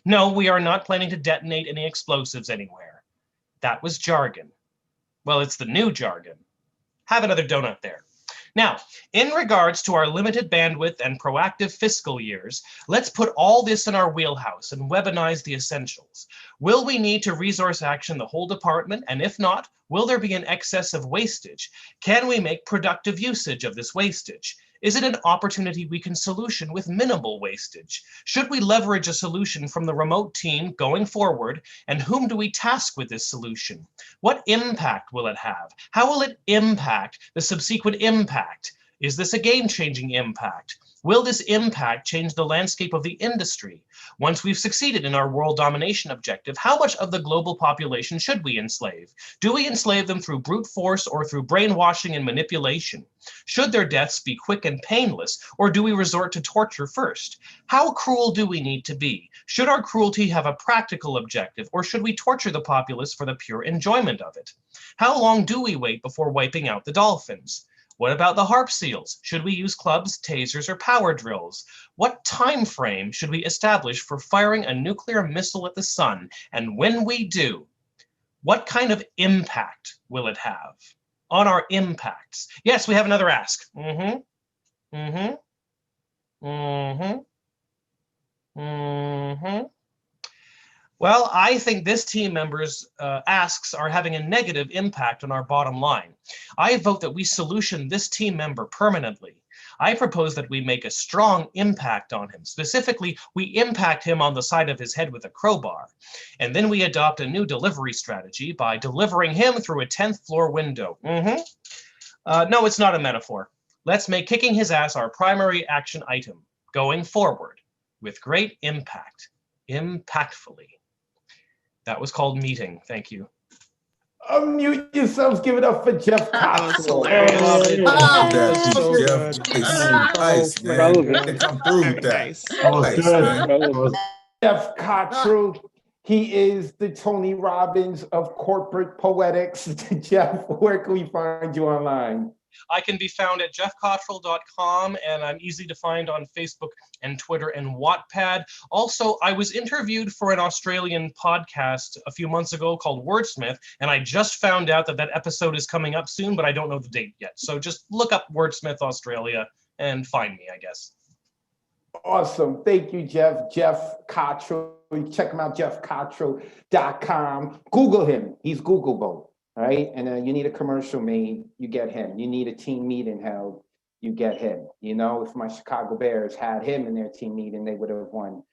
No, we are not planning to detonate any explosives anywhere. That was jargon. Well, it's the new jargon. Have another donut there. Now, in regards to our limited bandwidth and proactive fiscal years, let's put all this in our wheelhouse and weaponize the essentials. Will we need to resource action the whole department? And if not, will there be an excess of wastage? Can we make productive usage of this wastage? Is it an opportunity we can solution with minimal wastage? Should we leverage a solution from the remote team going forward? And whom do we task with this solution? What impact will it have? How will it impact the subsequent impact? Is this a game-changing impact? Will this impact change the landscape of the industry? Once we've succeeded in our world domination objective, how much of the global population should we enslave? Do we enslave them through brute force or through brainwashing and manipulation? Should their deaths be quick and painless, or do we resort to torture first? How cruel do we need to be? Should our cruelty have a practical objective, or should we torture the populace for the pure enjoyment of it? How long do we wait before wiping out the dolphins? What about the harp seals? Should we use clubs, tasers, or power drills? What time frame should we establish for firing a nuclear missile at the sun? And when we do, what kind of impact will it have on our impacts? Yes, we have another ask. Well, I think this team member's asks are having a negative impact on our bottom line. I vote that we solution this team member permanently. I propose that we make a strong impact on him. Specifically, we impact him on the side of his head with a crowbar. And then we adopt a new delivery strategy by delivering him through a 10th floor window. No, it's not a metaphor. Let's make kicking his ass our primary action item going forward with great impact, impactfully. That was called meeting. Thank you.
Unmute yourselves. Give it up for Jeff Cottrell. Jeff Cottrell. He is the Tony Robbins of corporate poetics. Jeff, where can we find you online?
I can be found at jeffcottrell.com, and I'm easy to find on Facebook and Twitter and Wattpad. Also, I was interviewed for an Australian podcast a few months ago called Wordsmith, and I just found out that that episode is coming up soon, but I don't know the date yet. So just look up Wordsmith Australia and find me, I guess.
Awesome. Thank you, Jeff. Jeff Cottrell. Check him out, jeffcottrell.com. Google him. He's Googleable. All right, and you need a commercial made, you get him. You need a team meeting held, you get him. You know, if my Chicago Bears had him in their team meeting, they would have won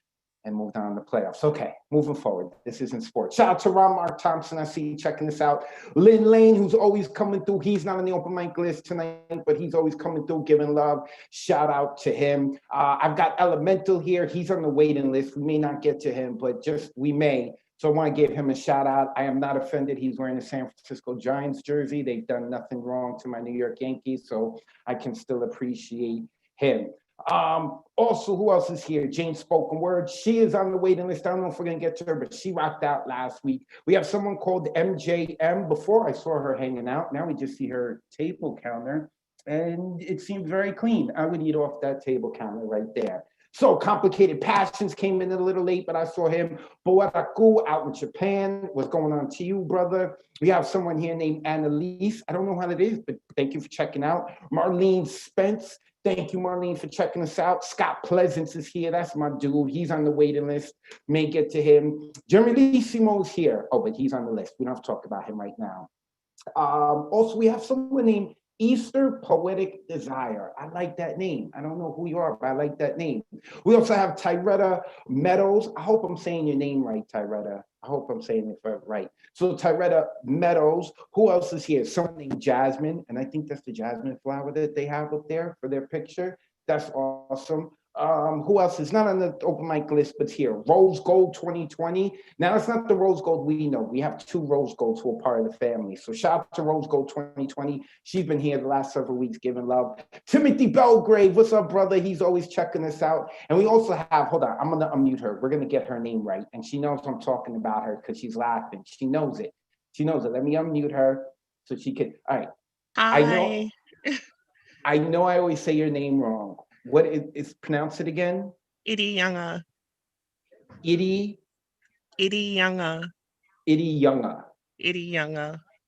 and moved on to the playoffs. Okay, moving forward. This isn't sports. Shout out to Ron Mark Thompson. I see you checking this out. Lynn Lane, who's always coming through. He's not on the open mic list tonight, but he's always coming through, giving love. Shout out to him. I've got Elemental here. He's on the waiting list. We may not get to him, but we may. So I want to give him a shout out. I am not offended. He's wearing a San Francisco Giants jersey. They've done nothing wrong to my New York Yankees, so I can still appreciate him. Also, who else is here? Jane Spoken Word. She is on the waiting list. I don't know if we're going to get to her, but she rocked out last week. We have someone called MJM. Before I saw her hanging out. Now we just see her table counter, and it seems very clean. I would eat off that table counter right there. So Complicated Passions came in a little late, but I saw him. Boaraku out in Japan. What's going on to you, brother? We have someone here named Annalise. I don't know how that is, but thank you for checking out. Marlene Spence. Thank you, Marlene, for checking us out. Scott Pleasance is here. That's my dude. He's on the waiting list. May get to him. Jeremy Simo's here. Oh, but he's on the list. We don't have to talk about him right now. Also, we have someone named Easter Poetic Desire. I like that name. I don't know who you are, but I like that name. We also have Tyretta Meadows. I hope I'm saying your name right, Tyretta. I hope I'm saying it right. So Tyretta Meadows. Who else is here? Someone named Jasmine, and I think that's the jasmine flower that they have up there for their picture. That's awesome. Who else is not on the open mic list, but here? Rose Gold 2020. Now, it's not the Rose Gold we know. We have two Rose Golds who are part of the family. So shout out to Rose Gold 2020. She's been here the last several weeks giving love. Timothy Belgrave, what's up, brother? He's always checking us out. And we also have, hold on, I'm going to unmute her. We're going to get her name right. And she knows I'm talking about her because she's laughing. She knows it. She knows it. Let me unmute her so she can, all right.
Hi.
I know I always say your name wrong. What is pronounce it again?
Idiyunga.
Idiyunga.
Idiyunga.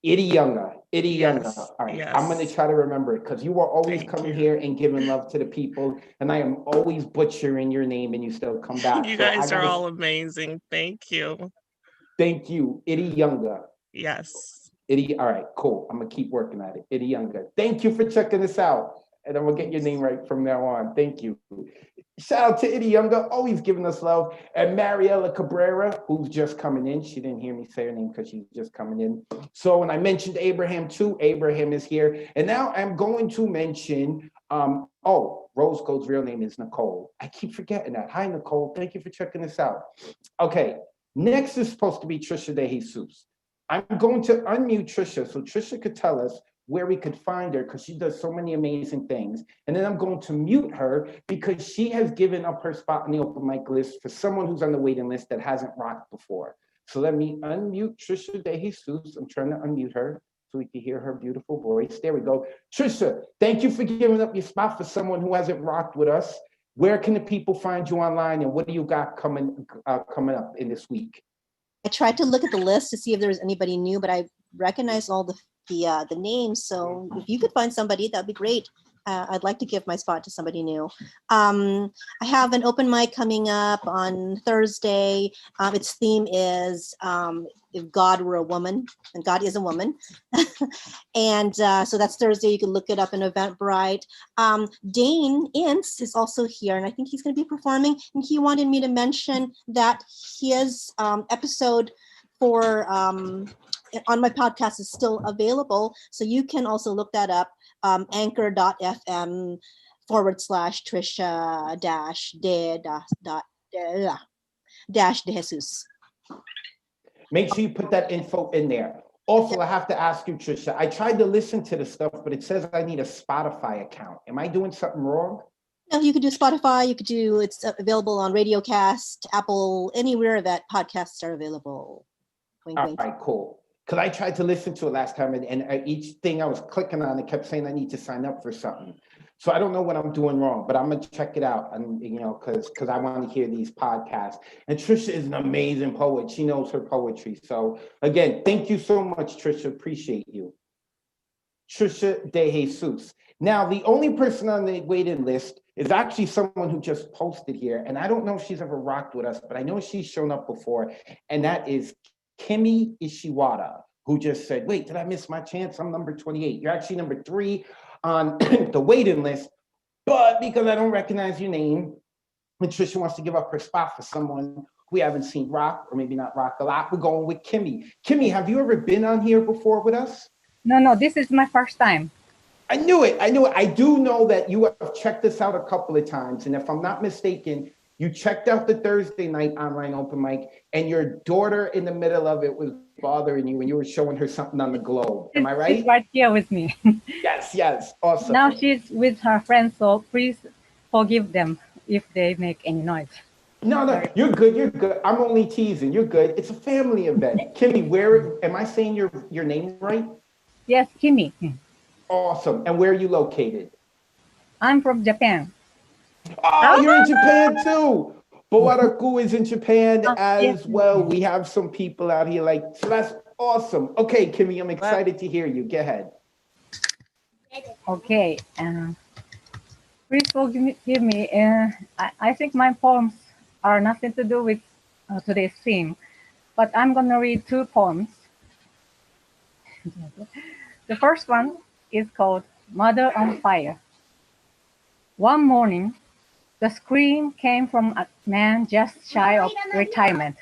Yes,
All right,
yes.
I'm going to try to remember it because you are always coming here and giving love to the people, and I am always butchering your name, and you still come back.
You guys are all amazing. Thank you.
Thank you, Idiyunga.
Yes.
All right, cool. I'm going to keep working at it. Idiyunga. Thank you for checking us out. And I'm gonna get your name right from now on. Thank you. Shout out to Itty Younger, always giving us love. And Mariela Cabrera, who's just coming in. She didn't hear me say her name because she's just coming in. So when I mentioned Abraham too, Abraham is here. And now I'm going to mention, Rose Gold's real name is Nicole. I keep forgetting that. Hi, Nicole. Thank you for checking this out. Okay, next is supposed to be Trisha De Jesus. I'm going to unmute Trisha so Trisha could tell us where we could find her because she does so many amazing things. And then I'm going to mute her because she has given up her spot on the open mic list for someone who's on the waiting list that hasn't rocked before. So let me unmute Trisha De Jesus. I'm trying to unmute her so we can hear her beautiful voice. There we go. Trisha, thank you for giving up your spot for someone who hasn't rocked with us. Where can the people find you online and what do you got coming up in this week?
I tried to look at the list to see if there was anybody new, but I recognized all the names. So if you could find somebody, that'd be great. I'd like to give my spot to somebody new. I have an open mic coming up on Thursday. Its theme is if God were a woman, and God is a woman. And so that's Thursday. You can look it up in Eventbrite. Dane Ince is also here, and I think he's going to be performing. And he wanted me to mention that his episode for on my podcast is still available. So you can also look that up. Anchor.fm/Trisha De Jesus.
Make sure you put that info in there. Also, I have to ask you, Trisha, I tried to listen to the stuff, but it says I need a Spotify account. Am I doing something wrong?
No, you could do Spotify. It's available on Radiocast, Apple, anywhere that podcasts are available. Wink, wink.
All right, cool. Because I tried to listen to it last time, and each thing I was clicking on, it kept saying I need to sign up for something. So I don't know what I'm doing wrong, but I'm gonna check it out, and because I want to hear these podcasts. And Trisha is an amazing poet; she knows her poetry. So again, thank you so much, Trisha. Appreciate you, Trisha De Jesus. Now, the only person on the waiting list is actually someone who just posted here, and I don't know if she's ever rocked with us, but I know she's shown up before, and that is Kimi Ishiwata, who just said, wait, did I miss my chance? I'm number 28. You're actually number 3 on the waiting list, but because I don't recognize your name, and Trisha wants to give up her spot for someone we haven't seen rock, or maybe not rock a lot, we're going with Kimi. Kimi, have you ever been on here before with us?
No, this is my first time.
I knew it. I do know that you have checked this out a couple of times, and if I'm not mistaken, you checked out the Thursday night online open mic, and your daughter in the middle of it was bothering you, and you were showing her something on the globe. Am I right?
She's right here with me.
Yes, awesome.
Now she's with her friends, so please forgive them if they make any noise.
No, you're good. I'm only teasing. You're good. It's a family event. Kimi, where am I saying your name right?
Yes, Kimi.
Awesome. And where are you located?
I'm from Japan.
Oh, you're in Japan too. Boaraku is in Japan as well. We have some people out here so that's awesome. Okay, Kimi, I'm excited to hear you. Go ahead.
Okay. Please forgive me. I think my poems are nothing to do with today's theme, but I'm going to read 2 poems. The first one is called Mother on Fire. One morning, the scream came from a man just shy of retirement.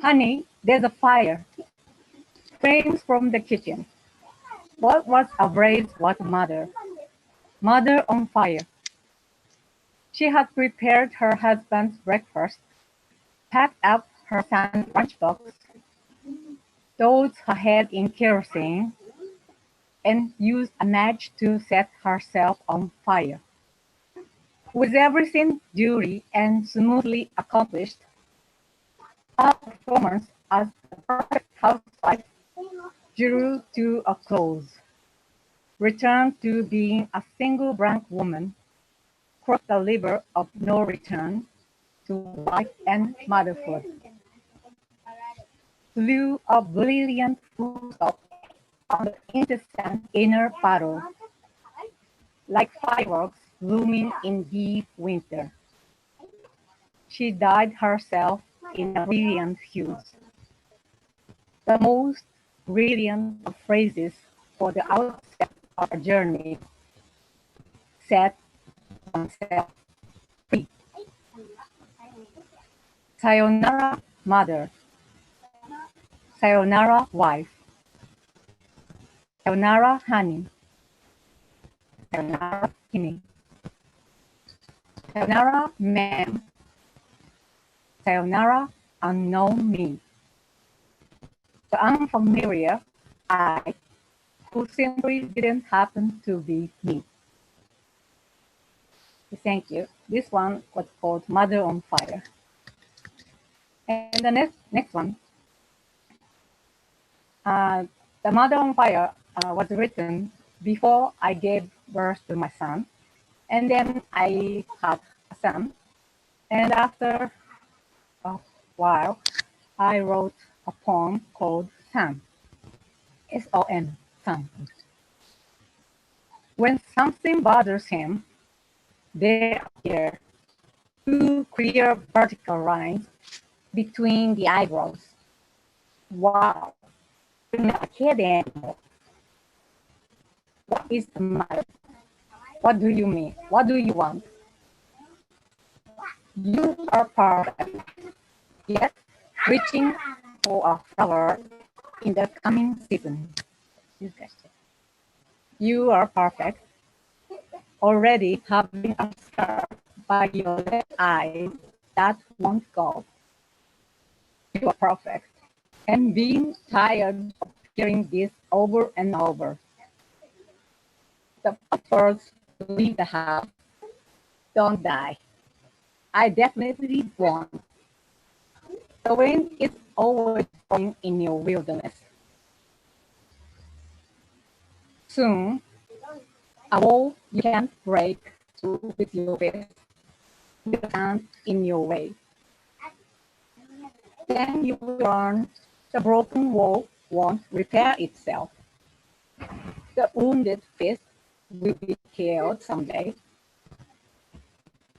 Honey, there's a fire. Flames from the kitchen. What was ablaze was Mother. Mother on fire. She had prepared her husband's breakfast, packed up her son's lunchbox, doused her head in kerosene, and used a match to set herself on fire. With everything duly and smoothly accomplished, her performance as the perfect housewife drew to a close. Returned to being a single blank woman, crossed the river of no return to wife and motherhood. Flew a brilliant full stop on the incessant inner battle, like fireworks blooming in deep winter. She dyed herself in a brilliant hues. The most brilliant of phrases for the outset our journey, set oneself free. Sayonara, mother. Sayonara, wife. Sayonara, honey. Sayonara, Kimi. Sayonara, ma'am. Sayonara, unknown me. The unfamiliar I, who simply didn't happen to be me. Thank you. This one was called Mother on Fire. And the next one, the Mother on Fire was written before I gave birth to my son. And then I had a son. And after a while, I wrote a poem called Son. S-O-N, Son. When something bothers him, there appear two clear vertical lines between the eyebrows. Wow, you're not a kid anymore. What is the matter? What do you mean? What do you want? You are perfect, yet reaching for a flower in the coming season. You are perfect, already having a scar by your left eye that won't go. You are perfect, and being tired of hearing this over and over. The first to leave the house, don't die. I definitely won't. The wind is always blowing in your wilderness. Soon, a wall you can't break through with your fist will stand in your way. Then you will learn the broken wall won't repair itself. The wounded fist will be healed someday.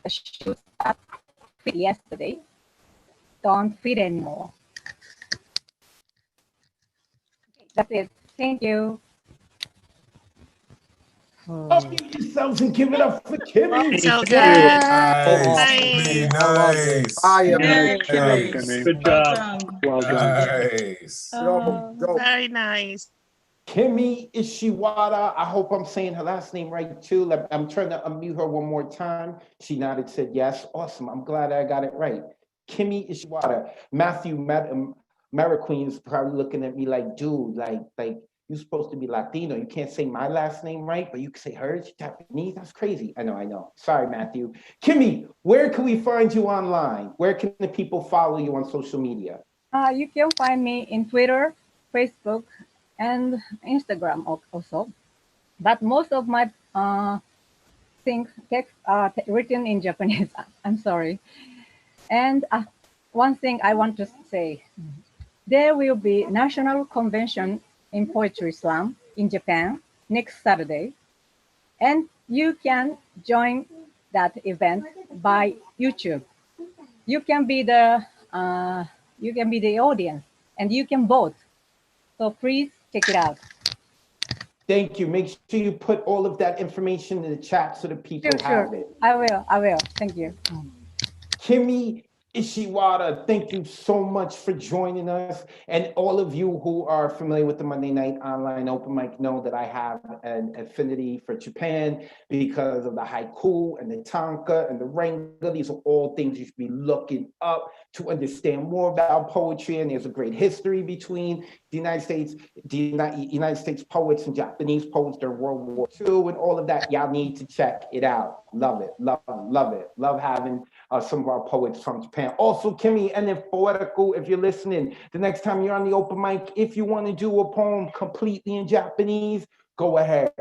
The shoes that fit yesterday don't fit anymore. That's it. Thank you.
Unmute yourselves and give it up for Kimmy.
So good.
Nice. Nice.
Fire, man.
Good job,
Kimmy.
Kimmy.
Good job.
Well done.
Nice.
Dope.
Very nice.
Kimmy Ishiwata. I hope I'm saying her last name right too. I'm trying to unmute her one more time. She nodded, said yes. Awesome. I'm glad I got it right. Kimmy Ishiwata. Matthew Mariqueen is probably looking at me like, dude, like you're supposed to be Latino. You can't say my last name right, but you can say hers, Japanese. That's crazy. I know. Sorry, Matthew. Kimmy, where can we find you online? Where can the people follow you on social media?
You can find me in Twitter, Facebook, and Instagram also. But most of my texts are written in Japanese. I'm sorry. And one thing I want to say, there will be National Convention in Poetry Slam in Japan next Saturday. And you can join that event by YouTube. You can be the audience and you can vote. So please check it out.
Thank you. Make sure you put all of that information in the chat so the people have it.
I will. Thank you.
Kimmy Ishiwata, thank you so much for joining us. And all of you who are familiar with the Monday Night Online Open Mic know that I have an affinity for Japan because of the haiku and the tanka and the ranga. These are all things you should be looking up to understand more about poetry. And there's a great history between the United States poets and Japanese poets during World War II and all of that. Y'all need to check it out. Love it. Love having some of our poets from Japan. Also, Kimmy, and if Poetical, if you're listening, the next time you're on the open mic, if you want to do a poem completely in Japanese, go ahead.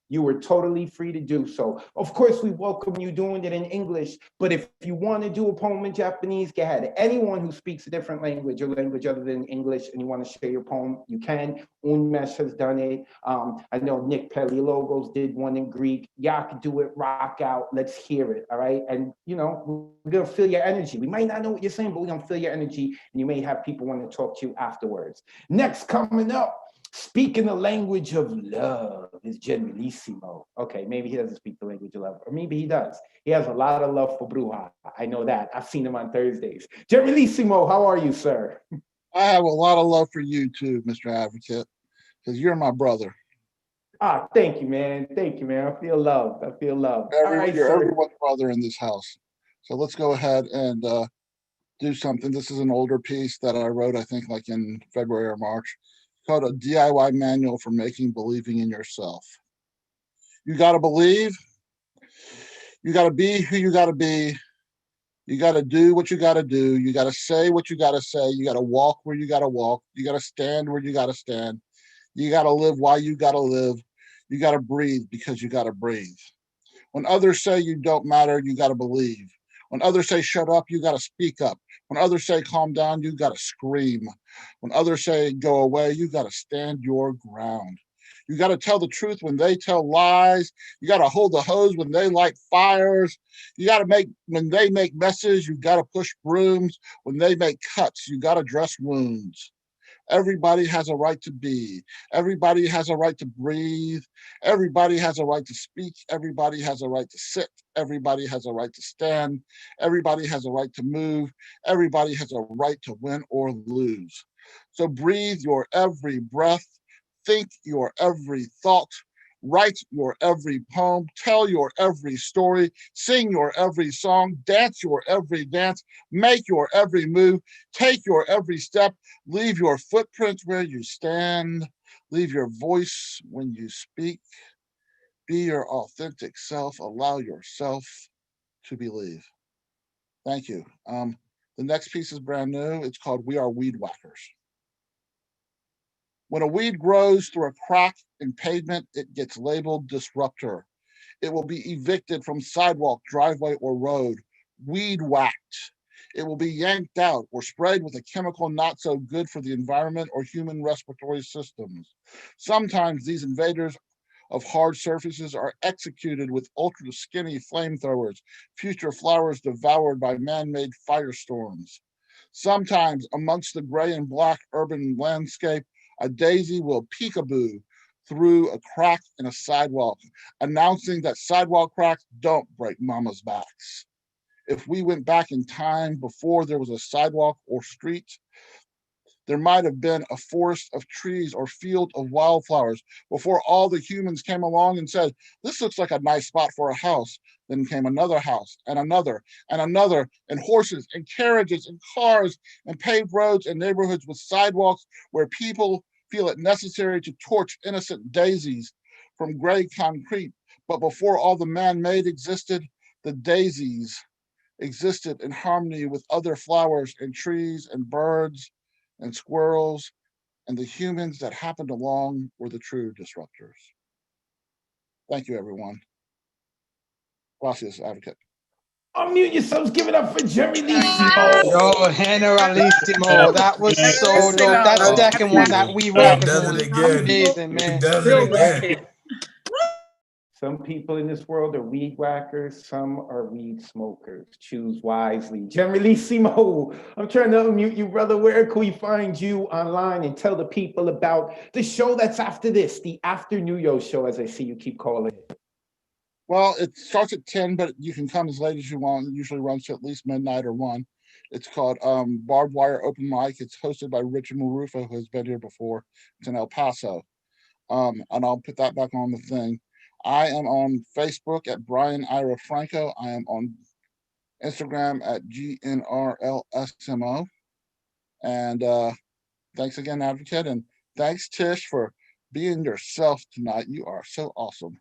You were totally free to do so. Of course, we welcome you doing it in English, but if you want to do a poem in Japanese, go ahead. Anyone who speaks a different language or language other than English and you want to share your poem, you can. Unmesh has done it. I know Nick Paleologos did one in Greek. Y'all can do it, rock out. Let's hear it, all right? And, you know, we're going to feel your energy. We might not know what you're saying, but we're going to feel your energy, and you may have people want to talk to you afterwards. Next, coming up, Speaking the language of love is Generalissimo. Okay, maybe he doesn't speak the language of love, or maybe he does. He has a lot of love for Bruja. I know that. I've seen him on Thursdays. Generalissimo, how are you, sir?
I have a lot of love for you too, Mr. Advocate, because you're my brother.
Ah, thank you, man. Thank you, man. I feel loved. I feel loved. All right,
You're
sir.
everyone's brother in this house. So let's go ahead and do something. This is an older piece that I wrote, I think, like in February or March. It's called a DIY manual for making believing in yourself. You got to believe. You got to be who you got to be. You got to do what you got to do. You got to say what you got to say. You got to walk where you got to walk. You got to stand where you got to stand. You got to live while you got to live. You got to breathe because you got to breathe. When others say you don't matter, you got to believe. When others say shut up, you got to speak up. When others say calm down, you got to scream. When others say go away, you got to stand your ground. You got to tell the truth when they tell lies. You got to hold the hose when they light fires. You got to make, when they make messes, you got to push brooms. When they make cuts, you got to dress wounds. Everybody has a right to be. Everybody has a right to breathe. Everybody has a right to speak. Everybody has a right to sit. Everybody has a right to stand. Everybody has a right to move. Everybody has a right to win or lose. So breathe your every breath. Think your every thought. Write your every poem, tell your every story, sing your every song, dance your every dance, make your every move, take your every step, leave your footprint where you stand, leave your voice when you speak, be your authentic self, allow yourself to believe. Thank you. The next piece is brand new. It's called We Are Weed Whackers. When a weed grows through a crack in pavement, it gets labeled disruptor. It will be evicted from sidewalk, driveway, or road, weed whacked. It will be yanked out or sprayed with a chemical not so good for the environment or human respiratory systems. Sometimes these invaders of hard surfaces are executed with ultra skinny flamethrowers, future flowers devoured by man-made firestorms. Sometimes amongst the gray and black urban landscape, a daisy will peekaboo through a crack in a sidewalk, announcing that sidewalk cracks don't break mama's backs. If we went back in time before there was a sidewalk or street, there might have been a forest of trees or field of wildflowers before all the humans came along and said, this looks like a nice spot for a house. Then came another house and another and another, and horses and carriages and cars and paved roads and neighborhoods with sidewalks where people feel it necessary to torch innocent daisies from gray concrete. But before all the man-made existed, the daisies existed in harmony with other flowers and trees and birds and squirrels, and the humans that happened along were the true disruptors. Thank you, everyone. Gracias, Advocate.
Unmute yourselves, give it up for Generalissimo.
Yo, Generalissimo, that was so dope. That second one, that We Whackers one, was amazing, man.
He does it again.
Some people in this world are weed whackers, some are weed smokers. Choose wisely. Generalissimo, I'm trying to unmute you, brother. Where can we find you online and tell the people about the show that's after this, the After New Year show, as I see you keep calling it?
Well, it starts at 10, but you can come as late as you want. It usually runs to at least midnight or 1. It's called Barbed Wire Open Mic. It's hosted by Richard Marufo, who has been here before. It's in El Paso. And I'll put that back on the thing. I am on Facebook at Brian Ira Franco. I am on Instagram at GNRLSMO. And thanks again, Advocate. And thanks, Tish, for being yourself tonight. You are so awesome.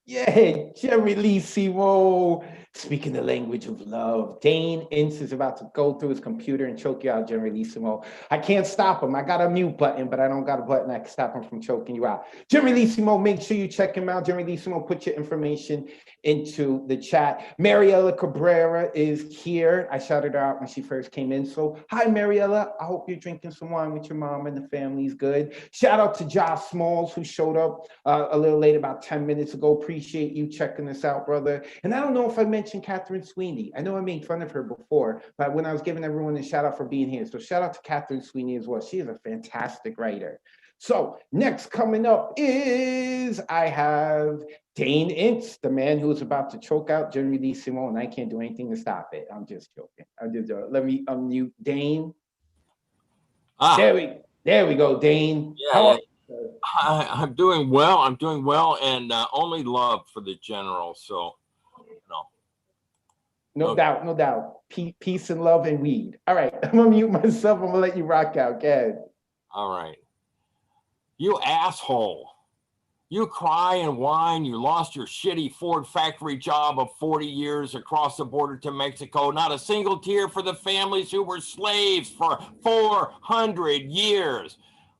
Yeah, Generalissimo. Speaking the language of love. Dane Ince is about to go through his computer and choke you out, Generalissimo. I can't stop him. I got a mute button, but I don't got a button that can stop him from choking you out. Generalissimo, make sure you check him out. Generalissimo, put your information into the chat. Mariela Cabrera is here. I shouted her out when she first came in. So, hi, Mariela. I hope you're drinking some wine with your mom and the family's good. Shout out to Josh Smalls, who showed up a little late, about 10 minutes ago. Appreciate you checking this out, brother. And I don't know if I mentioned Catherine Sweeney. I know I made fun of her before, but when I was giving everyone a shout out for being here. So shout out to Catherine Sweeney as well. She is a fantastic writer. So next coming up is I have Dane Ince, the man who is about to choke out Jeremy Lee Simone. I can't do anything to stop it. I'm just joking. Let me unmute Dane. There we go, Dane.
Yeah,
How are
I'm doing well. I'm doing well, and only love for the general. So,
No doubt, no doubt. Peace and love and weed. All right, I'm gonna mute myself. I'm gonna let you rock out. Go ahead.
All right. You asshole. You cry and whine. You lost your shitty Ford factory job of 40 years across the border to Mexico. Not a single tear for the families who were slaves for 400 years.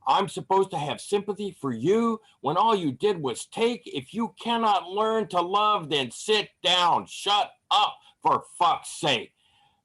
I'm supposed to have sympathy for you when all you did was take. If you cannot learn to love, then sit down. Shut up, for fuck's sake.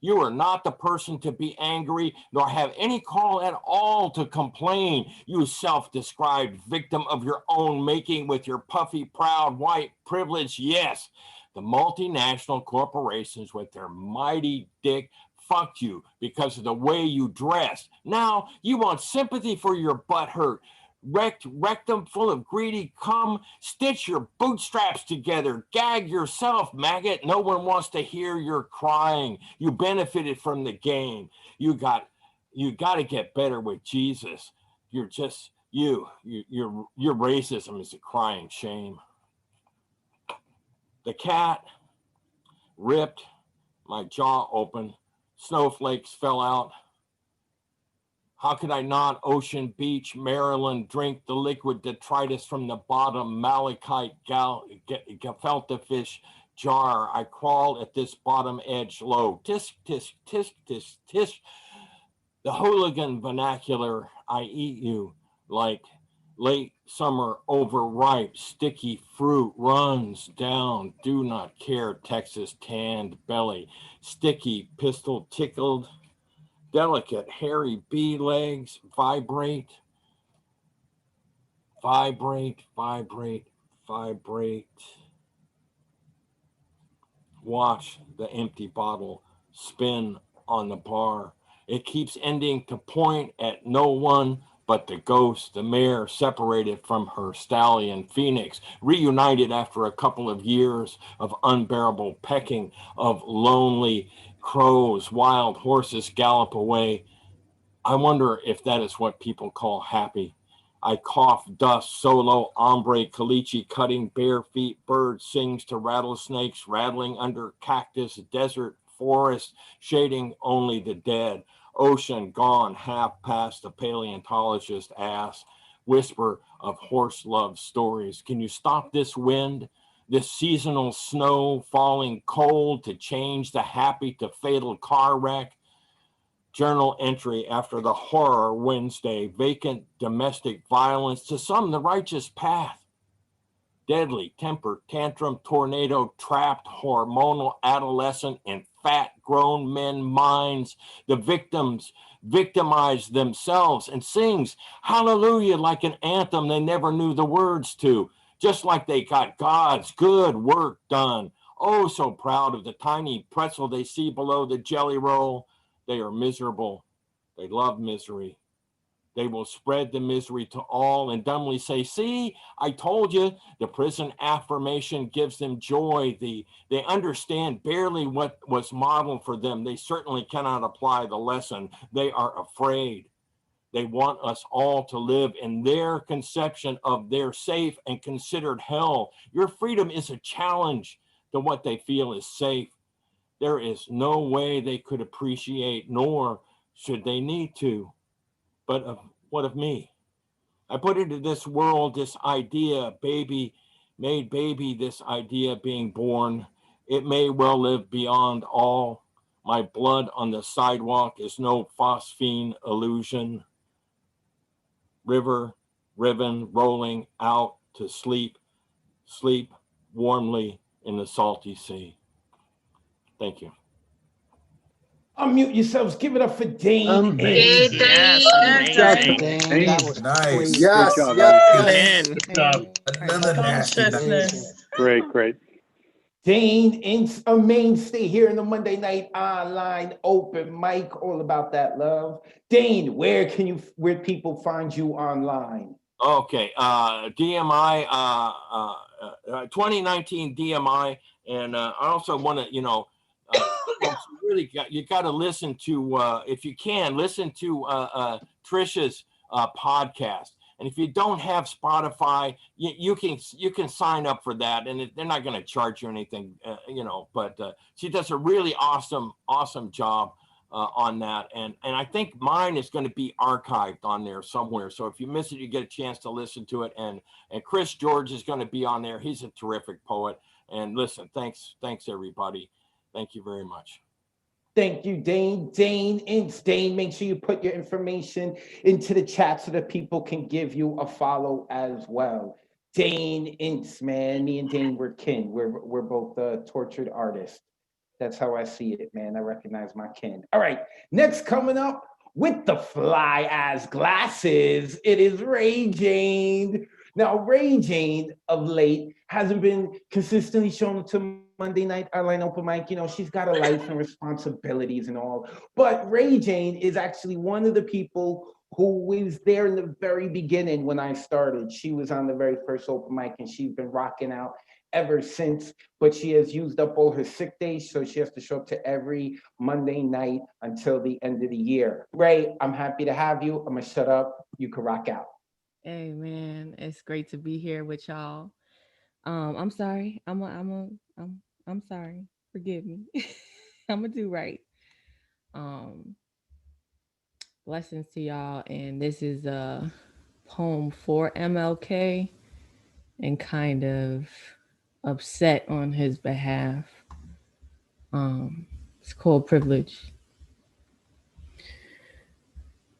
You are not the person to be angry, nor have any call at all to complain. You self-described victim of your own making with your puffy, proud, white privilege. Yes, the multinational corporations with their mighty dick fucked you because of the way you dressed. Now you want sympathy for your butthurt. Rectum full of greedy cum, stitch your bootstraps together, gag yourself, maggot. No one wants to hear your crying. You benefited from the game. You got to get better with Jesus. You're just your racism is a crying shame. The cat ripped my jaw open. Snowflakes fell out. How could I not, Ocean Beach, Maryland, drink the liquid detritus from the bottom malachite gefilte fish jar? I crawled at this bottom edge low. Tisk, tisk, tisk, tisk, tisk. The hooligan vernacular, I eat you like late summer overripe, sticky fruit runs down. Do not care, Texas tanned belly. Sticky pistol tickled. Delicate, hairy bee legs vibrate, vibrate, vibrate, vibrate. Watch the empty bottle spin on the bar. It keeps ending to point at no one but the ghost, the mare separated from her stallion, Phoenix, reunited after a couple of years of unbearable pecking, of lonely crows, wild horses gallop away. I wonder if that is what people call happy. I cough dust, solo, ombre, caliche, cutting bare feet, bird sings to rattlesnakes, rattling under cactus, desert, forest, shading only the dead. Ocean gone, half past the paleontologist ass. Whisper of horse love stories. Can you stop this wind? This seasonal snow falling cold to change the happy to fatal car wreck? Journal entry after the horror Wednesday, vacant domestic violence, to some the righteous path. Deadly temper tantrum, tornado, trapped hormonal adolescent and fat grown men minds. The victims victimize themselves and sings hallelujah like an anthem they never knew the words to, just like they got God's good work done. Oh, so proud of the tiny pretzel they see below the jelly roll. They are miserable. They love misery. They will spread the misery to all and dumbly say, see, I told you. The prison affirmation gives them joy. They understand barely what was modeled for them. They certainly cannot apply the lesson. They are afraid. They want us all to live in their conception of their safe and considered hell. Your freedom is a challenge to what they feel is safe. There is no way they could appreciate, nor should they need to. But what of me? I put into this world this idea, baby, made baby, this idea being born. It may well live beyond all. My blood on the sidewalk is no phosphine illusion. River, ribbon, rolling out to sleep, sleep warmly in the salty sea. Thank you.
Unmute yourselves. Give it up for Dane.
Amazing. Yes, amazing.
That was
Nice.
Yes,
Good job,
yes.
Amen.
Good job.
Another nasty night.
Consciousness.
Great.
Dane Ince, a mainstay here in the Monday Night Online Open Mic, all about that love. Dane, where people find you online?
Okay, DMI, 2019 DMI, and I also want to, folks, you got to listen to, if you can, listen to Trisha's podcast. And if you don't have Spotify, you can sign up for that, and they're not going to charge you anything, But she does a really awesome job on that, and I think mine is going to be archived on there somewhere. So if you miss it, you get a chance to listen to it. And Chris George is going to be on there. He's a terrific poet. And listen, thanks everybody. Thank you very much.
Thank you, Dane. Dane Ince. Dane, make sure you put your information into the chat so that people can give you a follow as well. Dane Ince, man. Me and Dane, we're kin. We're both tortured artists. That's how I see it, man. I recognize my kin. All right, next coming up with the fly ass glasses, it is Ray Jane. Now, Ray Jane of late hasn't been consistently shown to Monday night Airline Open Mic. She's got a life and responsibilities and all. But Ray Jane is actually one of the people who was there in the very beginning when I started. She was on the very first open mic, and she's been rocking out ever since. But she has used up all her sick days, so she has to show up to every Monday night until the end of the year. Ray, I'm happy to have you. I'm gonna shut up. You can rock out.
Hey man, it's great to be here with y'all. I'm sorry. I'm sorry. Forgive me. I'm gonna do right. Blessings to y'all, and this is a poem for MLK and kind of upset on his behalf. It's called Privilege.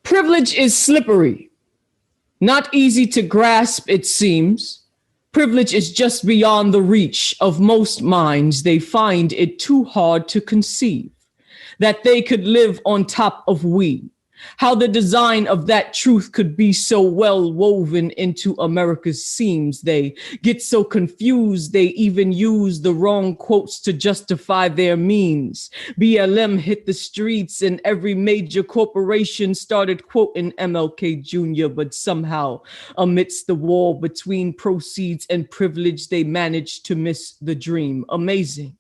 Privilege is slippery, not easy to grasp, it seems. Privilege is just beyond the reach of most minds. They find it too hard to conceive that they could live on top of we. How the design of that truth could be so well woven into America's seams. They get so confused, they even use the wrong quotes to justify their means. BLM hit the streets and every major corporation started quoting MLK Jr., but somehow amidst the wall between proceeds and privilege, they managed to miss the dream. Amazing.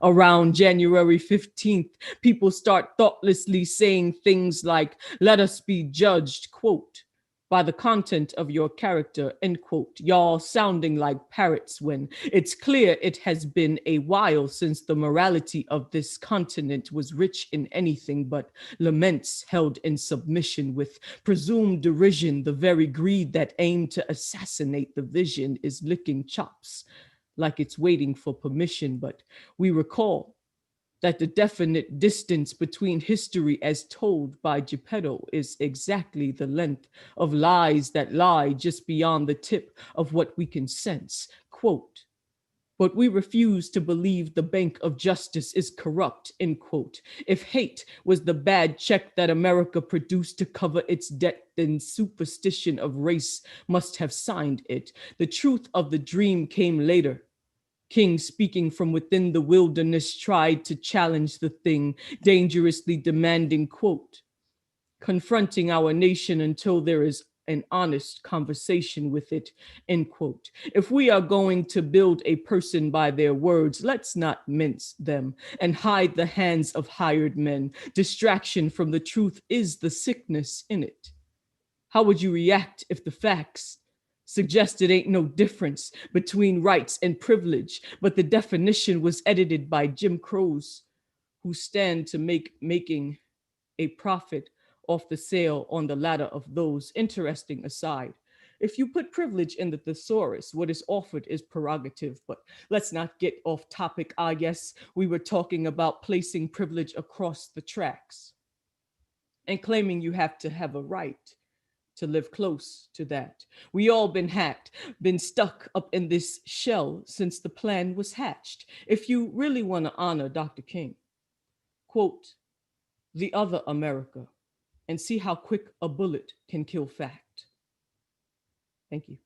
Around January 15th, people start thoughtlessly saying things like, let us be judged, quote, by the content of your character, end quote. Y'all sounding like parrots when it's clear it has been a while since the morality of this continent was rich in anything but laments held in submission with presumed derision. The very greed that aimed to assassinate the vision is licking chops like it's waiting for permission, but we recall that the definite distance between history as told by Geppetto is exactly the length of lies that lie just beyond the tip of what we can sense, quote, but we refuse to believe the bank of justice is corrupt, end quote. If hate was the bad check that America produced to cover its debt, then superstition of race must have signed it. The truth of the dream came later. King speaking from within the wilderness tried to challenge the thing, dangerously demanding, quote, confronting our nation until there is an honest conversation with it, end quote. If we are going to build a person by their words, let's not mince them and hide the hands of hired men. Distraction from the truth is the sickness in it. How would you react if the facts suggested ain't no difference between rights and privilege, but the definition was edited by Jim Crows who stand to making a profit off the sale on the latter of those? Interesting aside, if you put privilege in the thesaurus, what is offered is prerogative, but let's not get off topic. I guess we were talking about placing privilege across the tracks and claiming you have to have a right to live close to that. We all been hacked, been stuck up in this shell since the plan was hatched. If you really want to honor Dr. King, quote, the other America, and see how quick a bullet can kill fact. Thank you.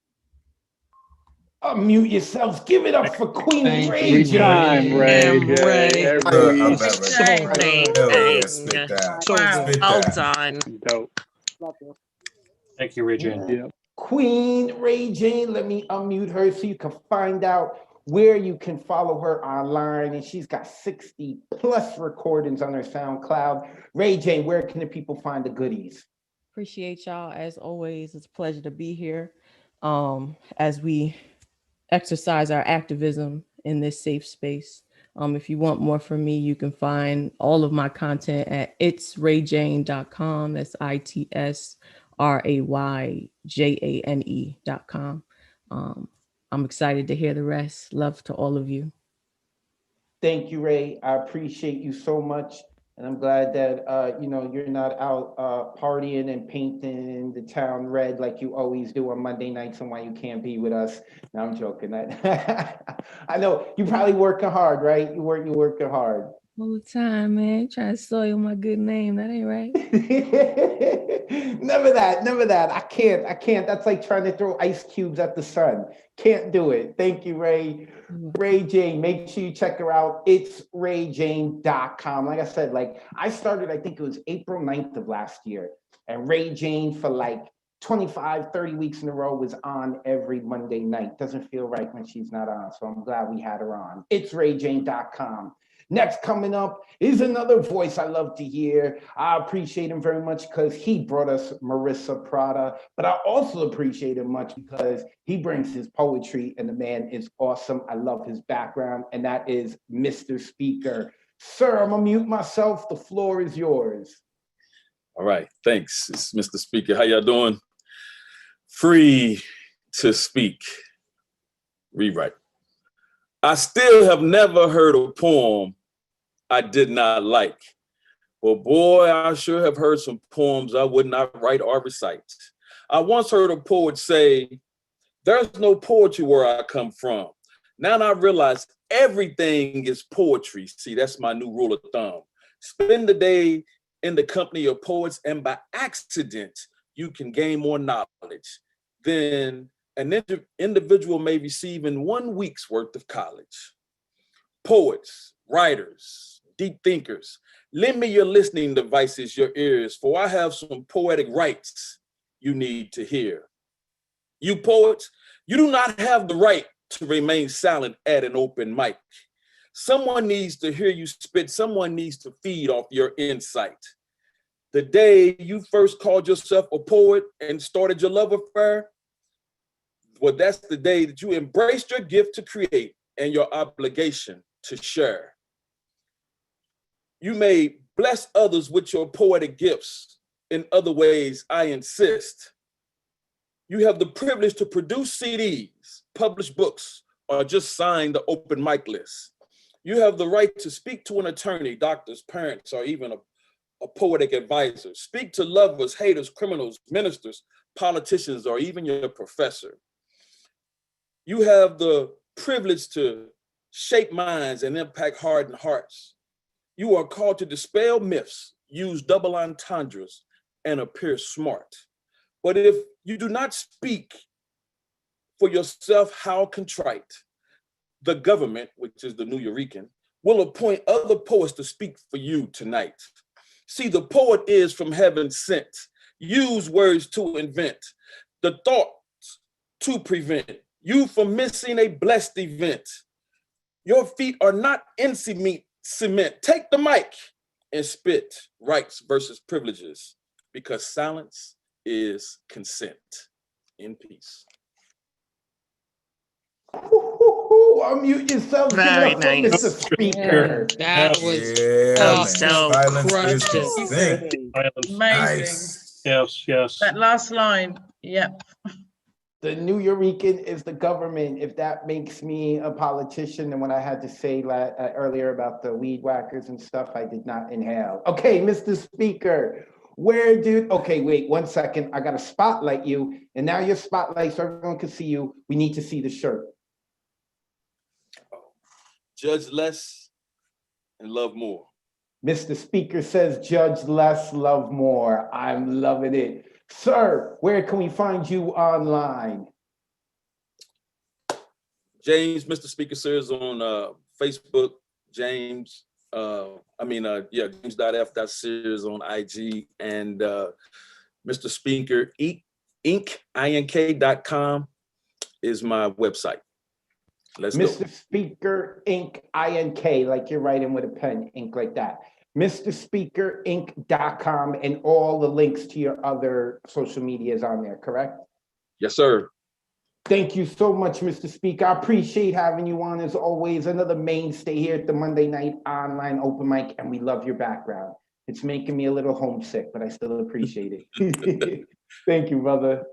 Unmute yourselves. Give it up for Queen Ray.
Every time, Ray. Every
Well done.
Dope.
Thank you, Ray Jane.
Yeah.
Queen Ray Jane. Let me unmute her so you can find out where you can follow her online. And she's got 60 plus recordings on her SoundCloud. Ray Jane, where can the people find the goodies?
Appreciate y'all as always. It's a pleasure to be here as we exercise our activism in this safe space. If you want more from me, you can find all of my content at itsrayjane.com. That's ITSRAYJANE.com. I'm excited to hear the rest. Love to all of you.
Thank you, Ray. I appreciate you so much. And I'm glad that, you're not out partying and painting the town red like you always do on Monday nights and why you can't be with us. No, I'm joking. I know you're probably working hard, right? You're working hard.
All the time, man. Trying to soil my good name. That ain't right.
Never that. I can't. That's like trying to throw ice cubes at the sun. Can't do it. Thank you, Ray. Ray Jane, make sure you check her out. It's rayjane.com. Like I said, I started, I think it was April 9th of last year. And Ray Jane for 25, 30 weeks in a row was on every Monday night. Doesn't feel right when she's not on. So I'm glad we had her on. It's rayjane.com. Next coming up is another voice I love to hear. I appreciate him very much because he brought us Marissa Prada, but I also appreciate him much because he brings his poetry and the man is awesome. I love his background, and that is Mr. Speaker. Sir, I'm gonna mute myself. The floor is yours.
All right, thanks. It's Mr. Speaker. How y'all doing? Free to speak. Rewrite. I still have never heard a poem I did not like. Well, boy, I sure have heard some poems I would not write or recite. I once heard a poet say, "There's no poetry where I come from." Now I realize everything is poetry. See, that's my new rule of thumb. Spend the day in the company of poets, and by accident, you can gain more knowledge than an individual may receive in 1 week's worth of college. Poets, writers, deep thinkers, lend me your listening devices, your ears, for I have some poetic rights you need to hear. You poets, you do not have the right to remain silent at an open mic. Someone needs to hear you spit. Someone needs to feed off your insight. The day you first called yourself a poet and started your love affair, well, that's the day that you embraced your gift to create and your obligation to share. You may bless others with your poetic gifts. In other ways, I insist. You have the privilege to produce CDs, publish books, or just sign the open mic list. You have the right to speak to an attorney, doctors, parents, or even a poetic advisor. Speak to lovers, haters, criminals, ministers, politicians, or even your professor. You have the privilege to shape minds and impact hardened hearts. You are called to dispel myths, use double entendres, and appear smart. But if you do not speak for yourself, how contrite? The government, which is the New Eurekan, will appoint other poets to speak for you tonight. See, the poet is from heaven sent. Use words to invent, the thoughts to prevent you from missing a blessed event. Your feet are not in cement. Take the mic and spit rights versus privileges, because silence is consent. In peace.
Unmute yourself.
Very
Give it up for
nice.
Mr. Speaker.
That was
so
crushed it.
Amazing.
Nice.
Yes.
That last line. Yep.
The New Eurekan is the government. If that makes me a politician, and when I had to say earlier about the weed whackers and stuff, I did not inhale. Okay, Mr. Speaker, okay, wait 1 second. I got to spotlight you. And now your spotlight so everyone can see you. We need to see the shirt.
Judge less and love more.
Mr. Speaker says, judge less, love more. I'm loving it. Sir, where can we find you online?
James, Mr. Speaker, sir, is on Facebook. James, James.f.sears on IG. And Mr. Speaker, ink.com is my website. Let's go.
Mr. Speaker Inc. INK, like you're writing with a pen, ink like that. MrSpeakerInc.com, and all the links to your other social medias on there, correct?
Yes, sir.
Thank you so much, Mr. Speaker. I appreciate having you on as always. Another mainstay here at the Monday Night Online Open Mic, and we love your background. It's making me a little homesick, but I still appreciate it. Thank you, brother.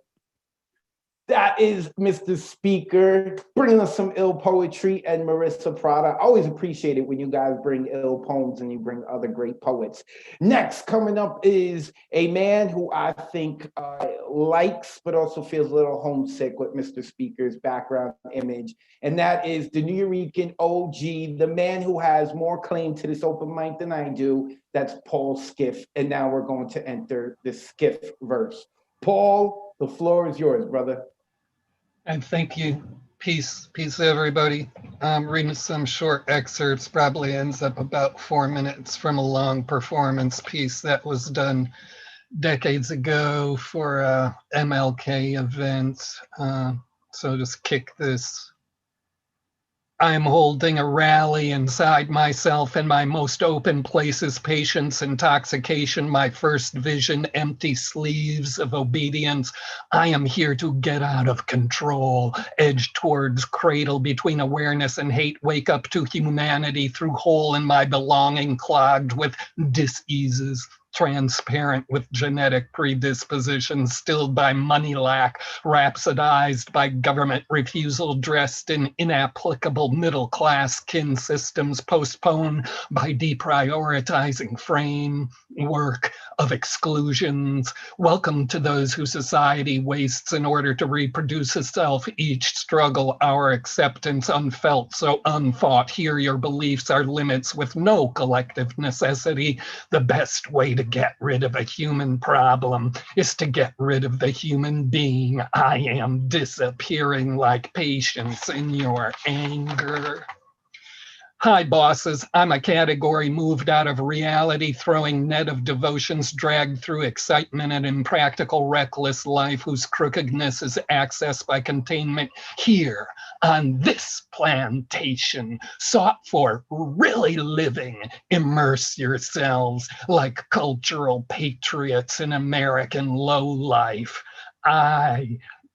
That is Mr. Speaker bringing us some ill poetry, and Marissa Prada. I always appreciate it when you guys bring ill poems and you bring other great poets. Next, coming up is a man who I think likes, but also feels a little homesick with Mr. Speaker's background image. And that is the New Yorican OG, the man who has more claim to this open mic than I do. That's Paul Skiff. And now we're going to enter the Skiff verse. Paul, the floor is yours, brother.
And thank you. Peace, everybody. I'm reading some short excerpts, probably ends up about 4 minutes from a long performance piece that was done decades ago for MLK events. So just kick this. I am holding a rally inside myself in my most open places, patience, intoxication, my first vision, empty sleeves of obedience. I am here to get out of control, edge towards cradle between awareness and hate, wake up to humanity through hole in my belonging clogged with diseases. Transparent with genetic predispositions, stilled by money lack, rhapsodized by government refusal, dressed in inapplicable middle-class kin systems, postponed by deprioritizing framework of exclusions. Welcome to those whose society wastes in order to reproduce itself, each struggle, our acceptance unfelt, so unfought. Here your beliefs are limits with no collective necessity. The best way to get rid of a human problem is to get rid of the human being. I am disappearing like patience in your anger. Hi, bosses. I'm a category moved out of reality, throwing net of devotions dragged through excitement and impractical, reckless life whose crookedness is accessed by containment here on this plantation, sought for really living. Immerse yourselves like cultural patriots in American lowlife.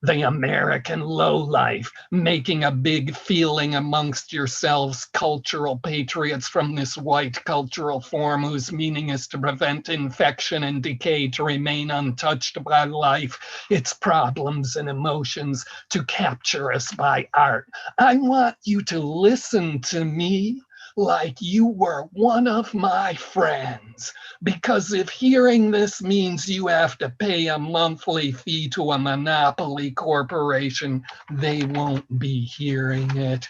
The American lowlife, making a big feeling amongst yourselves, cultural patriots from this white cultural form whose meaning is to prevent infection and decay, to remain untouched by life, its problems and emotions, to capture us by art. I want you to listen to me like you were one of my friends. Because if hearing this means you have to pay a monthly fee to a monopoly corporation, they won't be hearing it.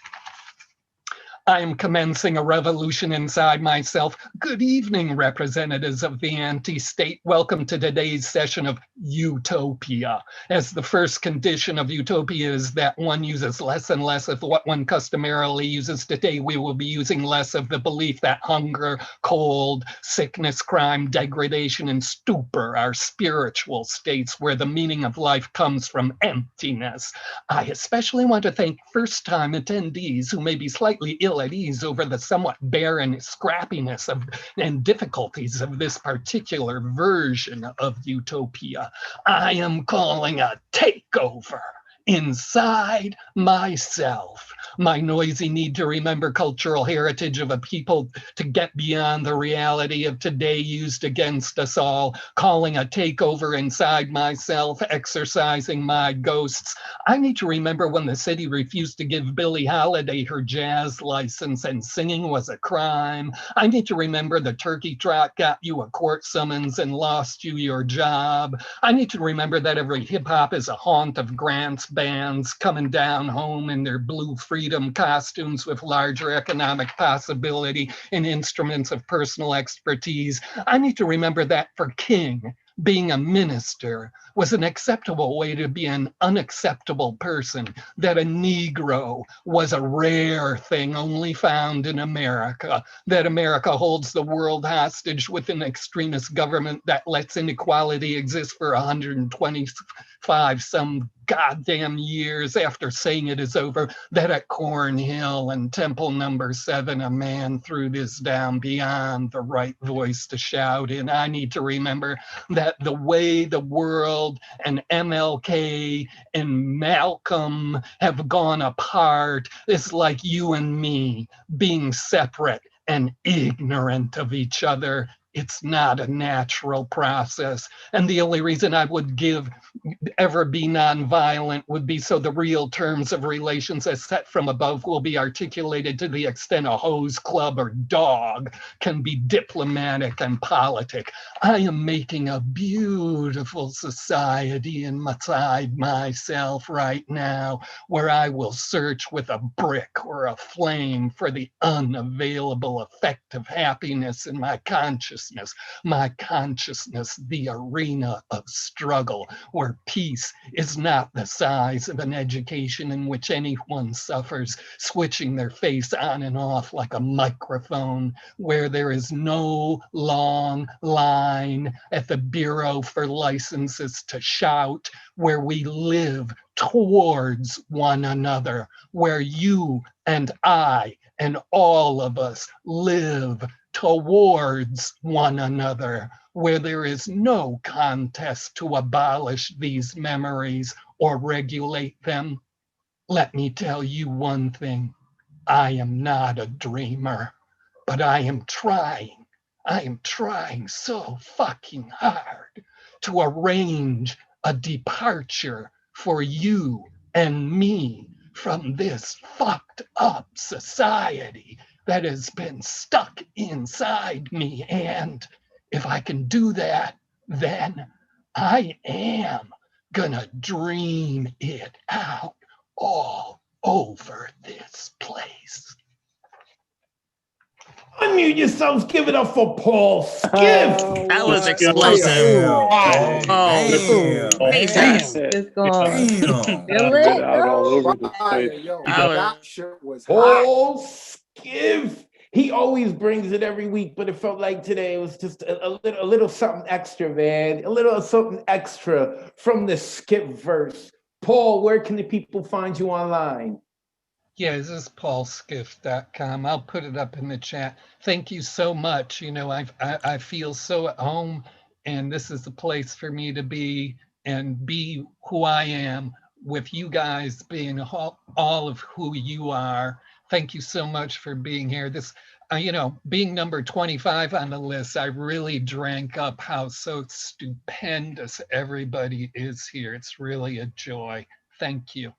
I am commencing a revolution inside myself. Good evening, representatives of the anti-state. Welcome to today's session of utopia. As the first condition of utopia is that one uses less and less of what one customarily uses today, we will be using less of the belief that hunger, cold, sickness, crime, degradation, and stupor are spiritual states where the meaning of life comes from emptiness. I especially want to thank first-time attendees who may be slightly ill at ease over the somewhat barren scrappiness and difficulties of this particular version of utopia. I am calling a takeover inside myself. My noisy need to remember cultural heritage of a people to get beyond the reality of today used against us all, calling a takeover inside myself, exercising my ghosts. I need to remember when the city refused to give Billie Holiday her jazz license and singing was a crime. I need to remember the turkey trot got you a court summons and lost you your job. I need to remember that every hip hop is a haunt of Grant's bands coming down home in their blue freedom costumes with larger economic possibility and instruments of personal expertise. I need to remember that for King, being a minister was an acceptable way to be an unacceptable person, that a Negro was a rare thing only found in America, that America holds the world hostage with an extremist government that lets inequality exist for 120 some goddamn years after saying it is over, that at Cornhill and Temple number 7, a man threw this down beyond the right voice to shout in. I need to remember that the way the world and MLK and Malcolm have gone apart is like you and me being separate and ignorant of each other. It's not a natural process. And the only reason I would ever be nonviolent would be so the real terms of relations as set from above will be articulated to the extent a hose club or dog can be diplomatic and politic. I am making a beautiful society inside myself right now, where I will search with a brick or a flame for the unavailable effect of happiness in my consciousness, the arena of struggle, where peace is not the size of an education in which anyone suffers, switching their face on and off like a microphone, where there is no long line at the Bureau for licenses to shout, where we live towards one another, where you and I and all of us live towards one another, where there is no contest to abolish these memories or regulate them. Let me tell you one thing. I am not a dreamer, but I am trying. I am trying so fucking hard to arrange a departure for you and me from this fucked up society that has been stuck inside me. And if I can do that, then I am gonna dream it out all over this place.
Unmute yourselves. Give it up for Paul Skiff.
That was explosive.
Damn.
It out all over the place.
That shit was
Paul Skiff. He always brings it every week, but it felt like today it was just a little something extra, man. A little something extra from the Skip verse. Paul, where can the people find you online?
Yeah, this is paulskiff.com. I'll put it up in the chat. Thank you so much. You know, I feel so at home, and this is the place for me to be and be who I am, with you guys being all of who you are. Thank you so much for being here. This, you know, being number 25 on the list, I really drank up how so stupendous everybody is here. It's really a joy. Thank you.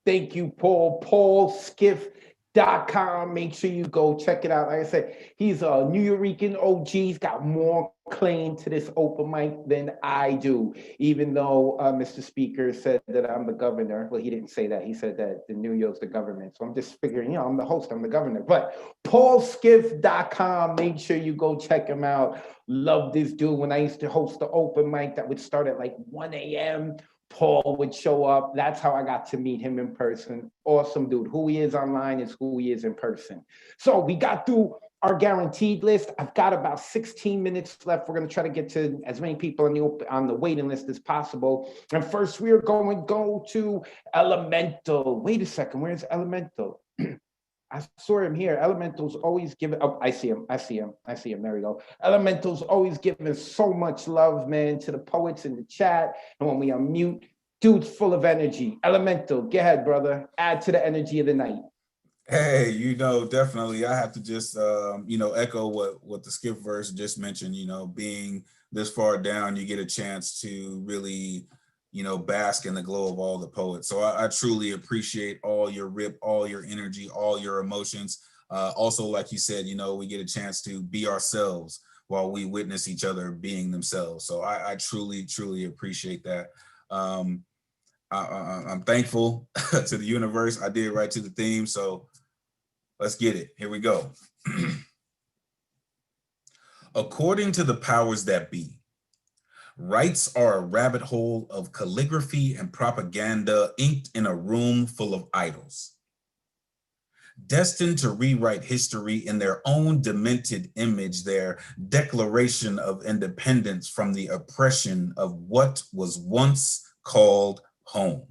Thank you, Paul. PaulSkiff.com. Make sure you go check it out. Like I said, he's a New Yorican OG. He's got more claim to this open mic than I do, even though Mr. Speaker said that I'm the governor. Well, he didn't say that. He said that the New York's the government. So I'm just figuring, you know, I'm the host, I'm the governor. But PaulSkiff.com. Make sure you go check him out. Love this dude. When I used to host the open mic that would start at like 1 a.m., Paul would show up. That's how I got to meet him in person. Awesome dude. Who he is online is who he is in person. So we got through our guaranteed list. I've got about 16 minutes left. We're going to try to get to as many people on the waiting list as possible. And first, we are going to go to Elemental. Wait a second. Where's Elemental? I saw him here. Elemental's always giving. Oh, I see him. There we go. Elemental's always giving so much love, man, to the poets in the chat. And when we unmute, dude's full of energy. Elemental, go ahead, brother. Add to the energy of the night.
Hey, you know, definitely. I have to just, you know, echo what the Skip verse just mentioned. You know, being this far down, you get a chance to really, you know, bask in the glow of all the poets. So I truly appreciate all your rip, all your energy, all your emotions. Also, like you said, you know, we get a chance to be ourselves while we witness each other being themselves. So I truly, truly appreciate that. I'm thankful to the universe. I did right to the theme. So let's get it. Here we go. According to the powers that be, rights are a rabbit hole of calligraphy and propaganda inked in a room full of idols, destined to rewrite history in their own demented image, their declaration of independence from the oppression of what was once called home.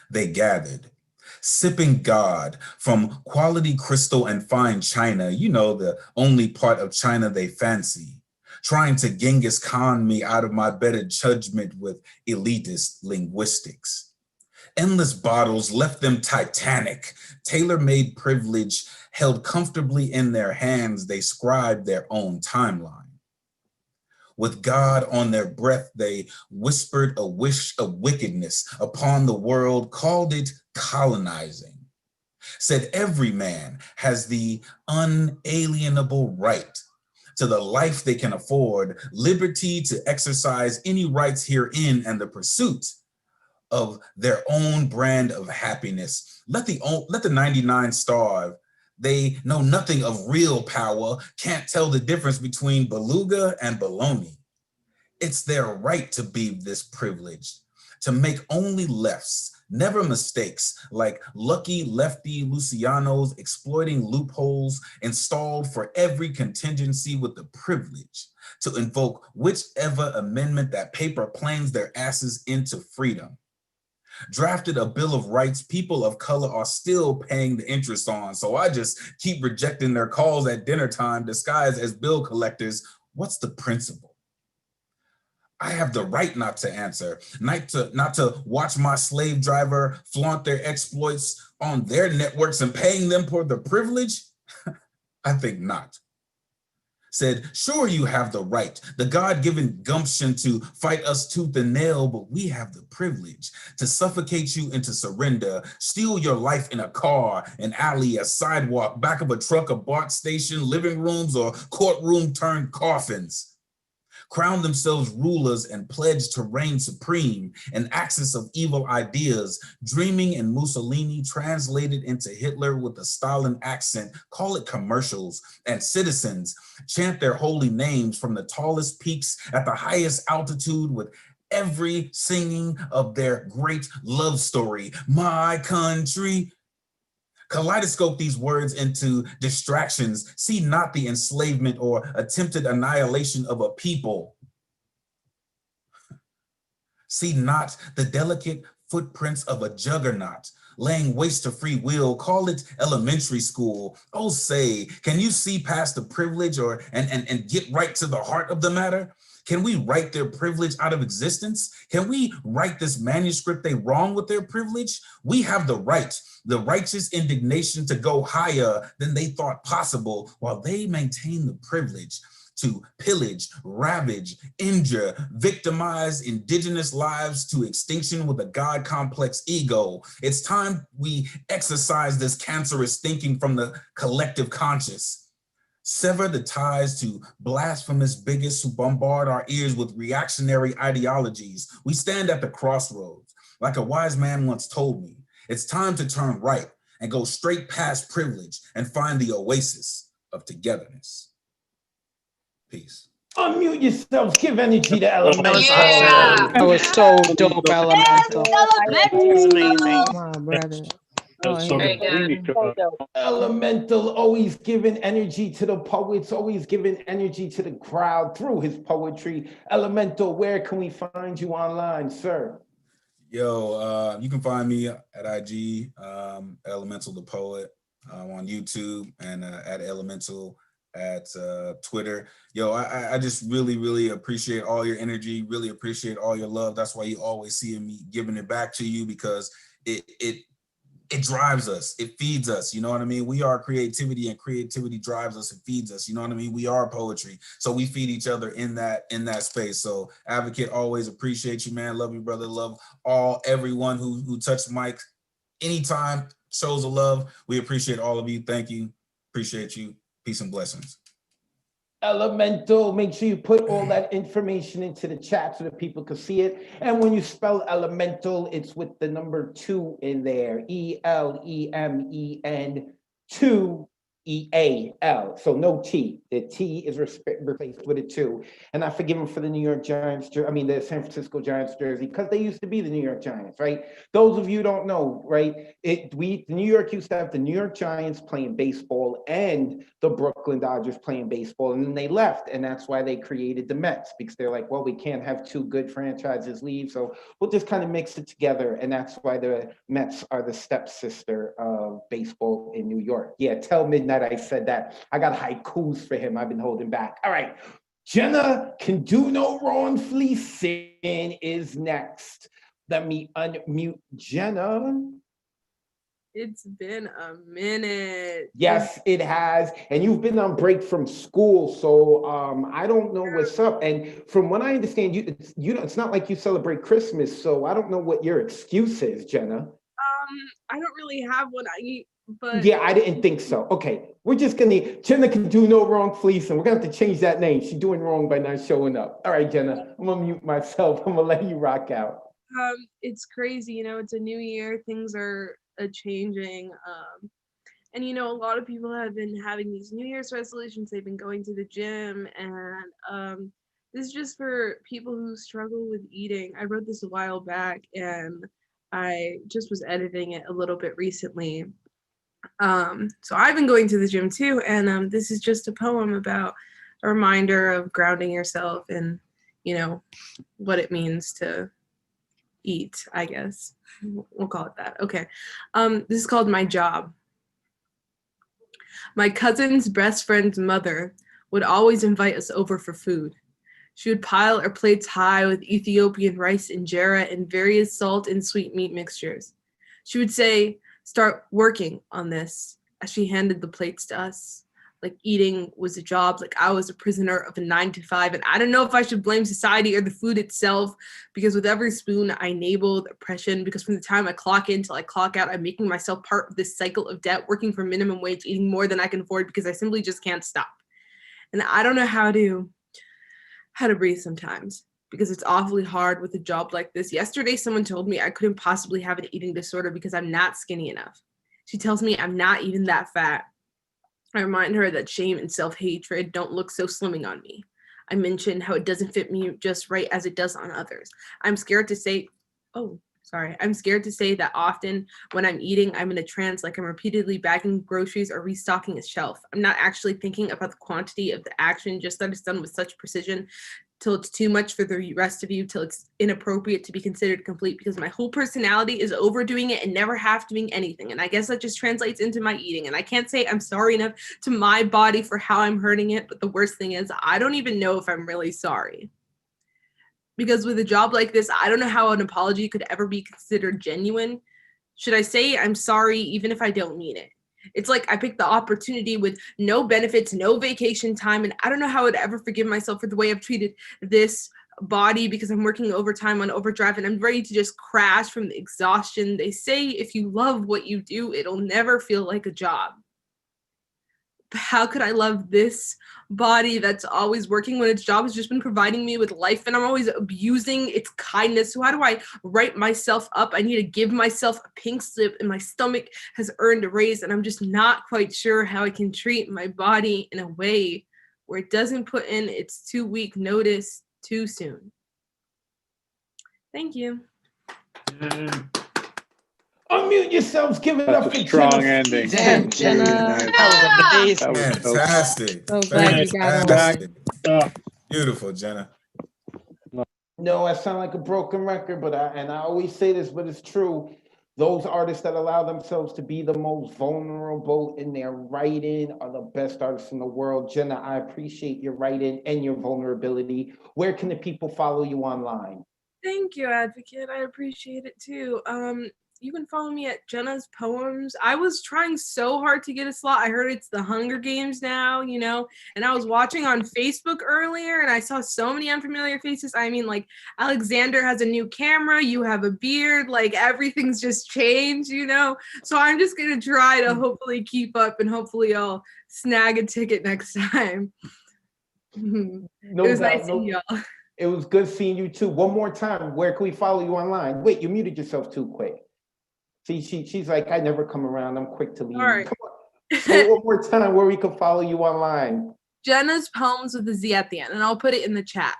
They gathered, sipping God from quality crystal and fine china, you know, the only part of China they fancy, trying to Genghis Khan me out of my better judgment with elitist linguistics. Endless bottles left them titanic, tailor-made privilege held comfortably in their hands, they scribed their own timeline. With God on their breath, they whispered a wish of wickedness upon the world, called it colonizing. Said every man has the unalienable right to the life they can afford, liberty to exercise any rights herein, and the pursuit of their own brand of happiness. Let the 99 starve. They know nothing of real power, can't tell the difference between beluga and baloney. It's their right to be this privileged, to make only lefts, never mistakes, like lucky lefty Lucianos exploiting loopholes installed for every contingency with the privilege to invoke whichever amendment that paper planes their asses into freedom. Drafted a Bill of Rights people of color are still paying the interest on, so I just keep rejecting their calls at dinner time disguised as bill collectors. What's the principle? I have the right not to answer, not to watch my slave driver flaunt their exploits on their networks and paying them for the privilege? I think not. Said, sure, you have the right, the God-given gumption to fight us tooth and nail, but we have the privilege to suffocate you into surrender, steal your life in a car, an alley, a sidewalk, back of a truck, a BART station, living rooms, or courtroom turned coffins. Crown themselves rulers and pledge to reign supreme, an axis of evil ideas, dreaming in Mussolini translated into Hitler with a Stalin accent, call it commercials, and citizens chant their holy names from the tallest peaks at the highest altitude with every singing of their great love story, my country. Kaleidoscope these words into distractions. See not the enslavement or attempted annihilation of a people. See not the delicate footprints of a juggernaut laying waste to free will. Call it elementary school. Oh, say, can you see past the privilege and get right to the heart of the matter? Can we write their privilege out of existence? Can we write this manuscript they wrong with their privilege? We have the right, the righteous indignation to go higher than they thought possible while they maintain the privilege to pillage, ravage, injure, victimize indigenous lives to extinction with a God complex ego. It's time we exercise this cancerous thinking from the collective conscious. Sever the ties to blasphemous bigots who bombard our ears with reactionary ideologies. We stand at the crossroads. Like a wise man once told me, it's time to turn right and go straight past privilege and find the oasis of togetherness. Peace.
Unmute yourselves, give energy to Elemental.
That was so dope, Elemental.
It's amazing.
Come on, brother.
That's so
Very
good.
good.
Elemental, always giving energy to the poets, always giving energy to the crowd through his poetry. Elemental, where can we find you online, sir?
Yo, you can find me at IG, Elemental the Poet, on YouTube, and at Elemental at Twitter. Yo, I just really appreciate all your energy, really appreciate all your love. That's why you always see me giving it back to you, because it drives us, it feeds us, you know what I mean? We are creativity, and creativity drives us and feeds us, you know what I mean? We are poetry, so we feed each other in that space. So Advocate, always appreciate you, man. Love you, brother. Love everyone who touched the mic anytime, shows of love. We appreciate all of you. Thank you, appreciate you. Peace and blessings.
Elemental, make sure you put all that information into the chat so that people can see it. And when you spell elemental, it's with the number 2 in there, ELEMEN 2 EAL. So no T. The T is replaced with a 2. And I forgive them for the New York Giants, the San Francisco Giants jersey, because they used to be the New York Giants, right? Those of you who don't know, right? New York used to have the New York Giants playing baseball baseball and the Brooklyn Dodgers playing baseball, and then they left, and that's why they created the Mets, because they're like, well, we can't have two good franchises leave, so we'll just kind of mix it together, and that's why the Mets are the stepsister of baseball in New York. Yeah, tell Midnight I said that. I got haikus for him. I've been holding back. All right, Jenna Can Do No Wrong Fleecing is next. Let me unmute Jenna.
It's been a minute.
Yes, it has. And you've been on break from school, so I don't know what's up. And from what I understand, it's not like you celebrate Christmas, so I don't know what your excuse is, Jenna.
I don't really have one. But
Yeah, I didn't think so. Okay, we're just gonna, Jenna Can Do No Wrong Fleecing. We're gonna have to change that name. She's doing wrong by not showing up. All right, Jenna, I'm gonna mute myself. I'm gonna let you rock out.
It's crazy, it's a new year, things are changing, and a lot of people have been having these New Year's resolutions. They've been going to the gym, and this is just for people who struggle with eating. I wrote this a while back, and I just was editing it a little bit recently. So I've been going to the gym too, and this is just a poem about a reminder of grounding yourself and what it means to eat, I guess. We'll call it that. Okay. This is called My Job. My cousin's best friend's mother would always invite us over for food. She would pile our plates high with Ethiopian rice injera and various salt and sweet meat mixtures. She would say, "Start working on this," as she handed the plates to us. Like eating was a job, like I was a prisoner of a 9-to-5. And I don't know if I should blame society or the food itself, because with every spoon I enabled oppression, because from the time I clock in till I clock out, I'm making myself part of this cycle of debt, working for minimum wage, eating more than I can afford because I simply just can't stop. And I don't know how to breathe sometimes, because it's awfully hard with a job like this. Yesterday, someone told me I couldn't possibly have an eating disorder because I'm not skinny enough. She tells me I'm not even that fat. I remind her that shame and self-hatred don't look so slimming on me. I mention how it doesn't fit me just right as it does on others. I'm scared to say that often when I'm eating, I'm in a trance, like I'm repeatedly bagging groceries or restocking a shelf. I'm not actually thinking about the quantity of the action, just that it's done with such precision till it's too much for the rest of you, till it's inappropriate to be considered complete, because my whole personality is overdoing it and never half doing anything. And I guess that just translates into my eating. And I can't say I'm sorry enough to my body for how I'm hurting it. But the worst thing is, I don't even know if I'm really sorry. Because with a job like this, I don't know how an apology could ever be considered genuine. Should I say I'm sorry even if I don't mean it? It's like I picked the opportunity with no benefits, no vacation time, and I don't know how I'd ever forgive myself for the way I've treated this body, because I'm working overtime on overdrive and I'm ready to just crash from the exhaustion. They say if you love what you do, it'll never feel like a job. How could I love this body that's always working when its job has just been providing me with life, and I'm always abusing its kindness? So how do I write myself up? I need to give myself a pink slip, and my stomach has earned a raise, and I'm just not quite sure how I can treat my body in a way where it doesn't put in its 2-week notice too soon. Thank you.
Unmute yourselves. Give it up for
strong
Jenna.
ending.
Yeah, Jenna. That was amazing.
Fantastic.
So glad you got
Fantastic.
on.
Beautiful, Jenna.
No, I sound like a broken record, but I always say this, but it's true. Those artists that allow themselves to be the most vulnerable in their writing are the best artists in the world. Jenna, I appreciate your writing and your vulnerability. Where can the people follow you online?
Thank you, Advocate. I appreciate it too. You can follow me at Jenna's Poems. I was trying so hard to get a slot. I heard it's the Hunger Games now, and I was watching on Facebook earlier and I saw so many unfamiliar faces. I mean, like, Alexander has a new camera, you have a beard, like everything's just changed, So I'm just gonna try to hopefully keep up, and hopefully I'll snag a ticket next time.
No
It was
doubt,
nice seeing y'all.
It was good seeing you too. One more time, where can we follow you online? Wait, you muted yourself too quick. See, she's like, I never come around. I'm quick to leave.
All right.
Come on. Say one more time where we can follow you online.
Jenna's Poems with a Z at the end, and I'll put it in the chat.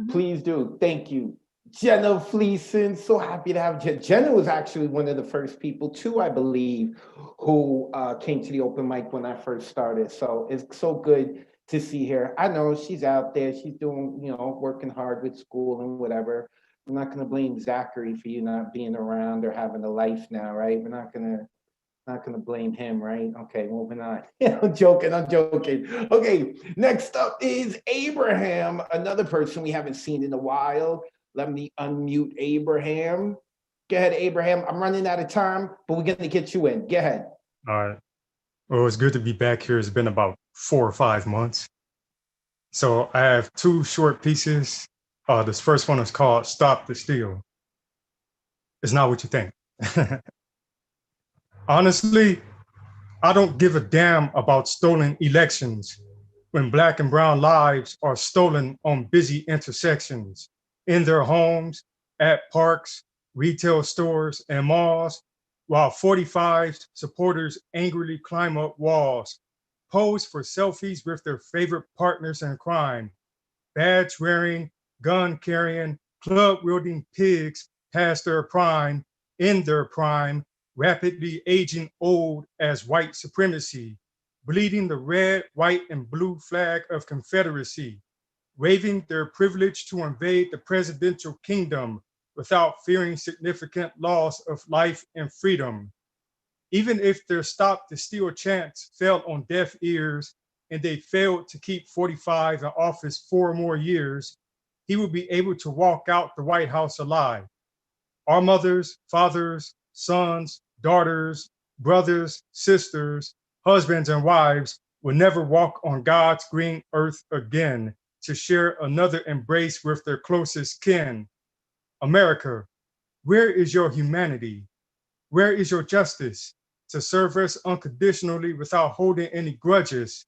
Please do. Thank you. Jenna Fleeson, so happy to have Jenna. Jenna was actually one of the first people too, I believe, who came to the open mic when I first started. So it's so good to see her. I know she's out there, she's doing, working hard with school and whatever. I'm not gonna blame Zachary for you not being around or having a life now, right? We're not gonna blame him, right? Okay, moving on. I'm joking, I'm joking. Okay, next up is Abraham, another person we haven't seen in a while. Let me unmute Abraham. Go ahead, Abraham. I'm running out of time, but we're gonna get you in. Go ahead.
All right. Well, it's good to be back here. It's been about 4 or 5 months. So I have 2 short pieces. This first one is called Stop the Steal. It's not what you think. Honestly, I don't give a damn about stolen elections when Black and brown lives are stolen on busy intersections, in their homes, at parks, retail stores, and malls, while 45 supporters angrily climb up walls, pose for selfies with their favorite partners in crime, badge wearing, gun carrying, club wielding pigs past their prime, in their prime, rapidly aging old as white supremacy, bleeding the red, white, and blue flag of Confederacy, waving their privilege to invade the presidential kingdom without fearing significant loss of life and freedom. Even if their Stop the Steal chants fell on deaf ears and they failed to keep 45 in office 4 more years, he would be able to walk out the White House alive. Our mothers, fathers, sons, daughters, brothers, sisters, husbands, and wives will never walk on God's green earth again to share another embrace with their closest kin. America, where is your humanity? Where is your justice to serve us unconditionally without holding any grudges?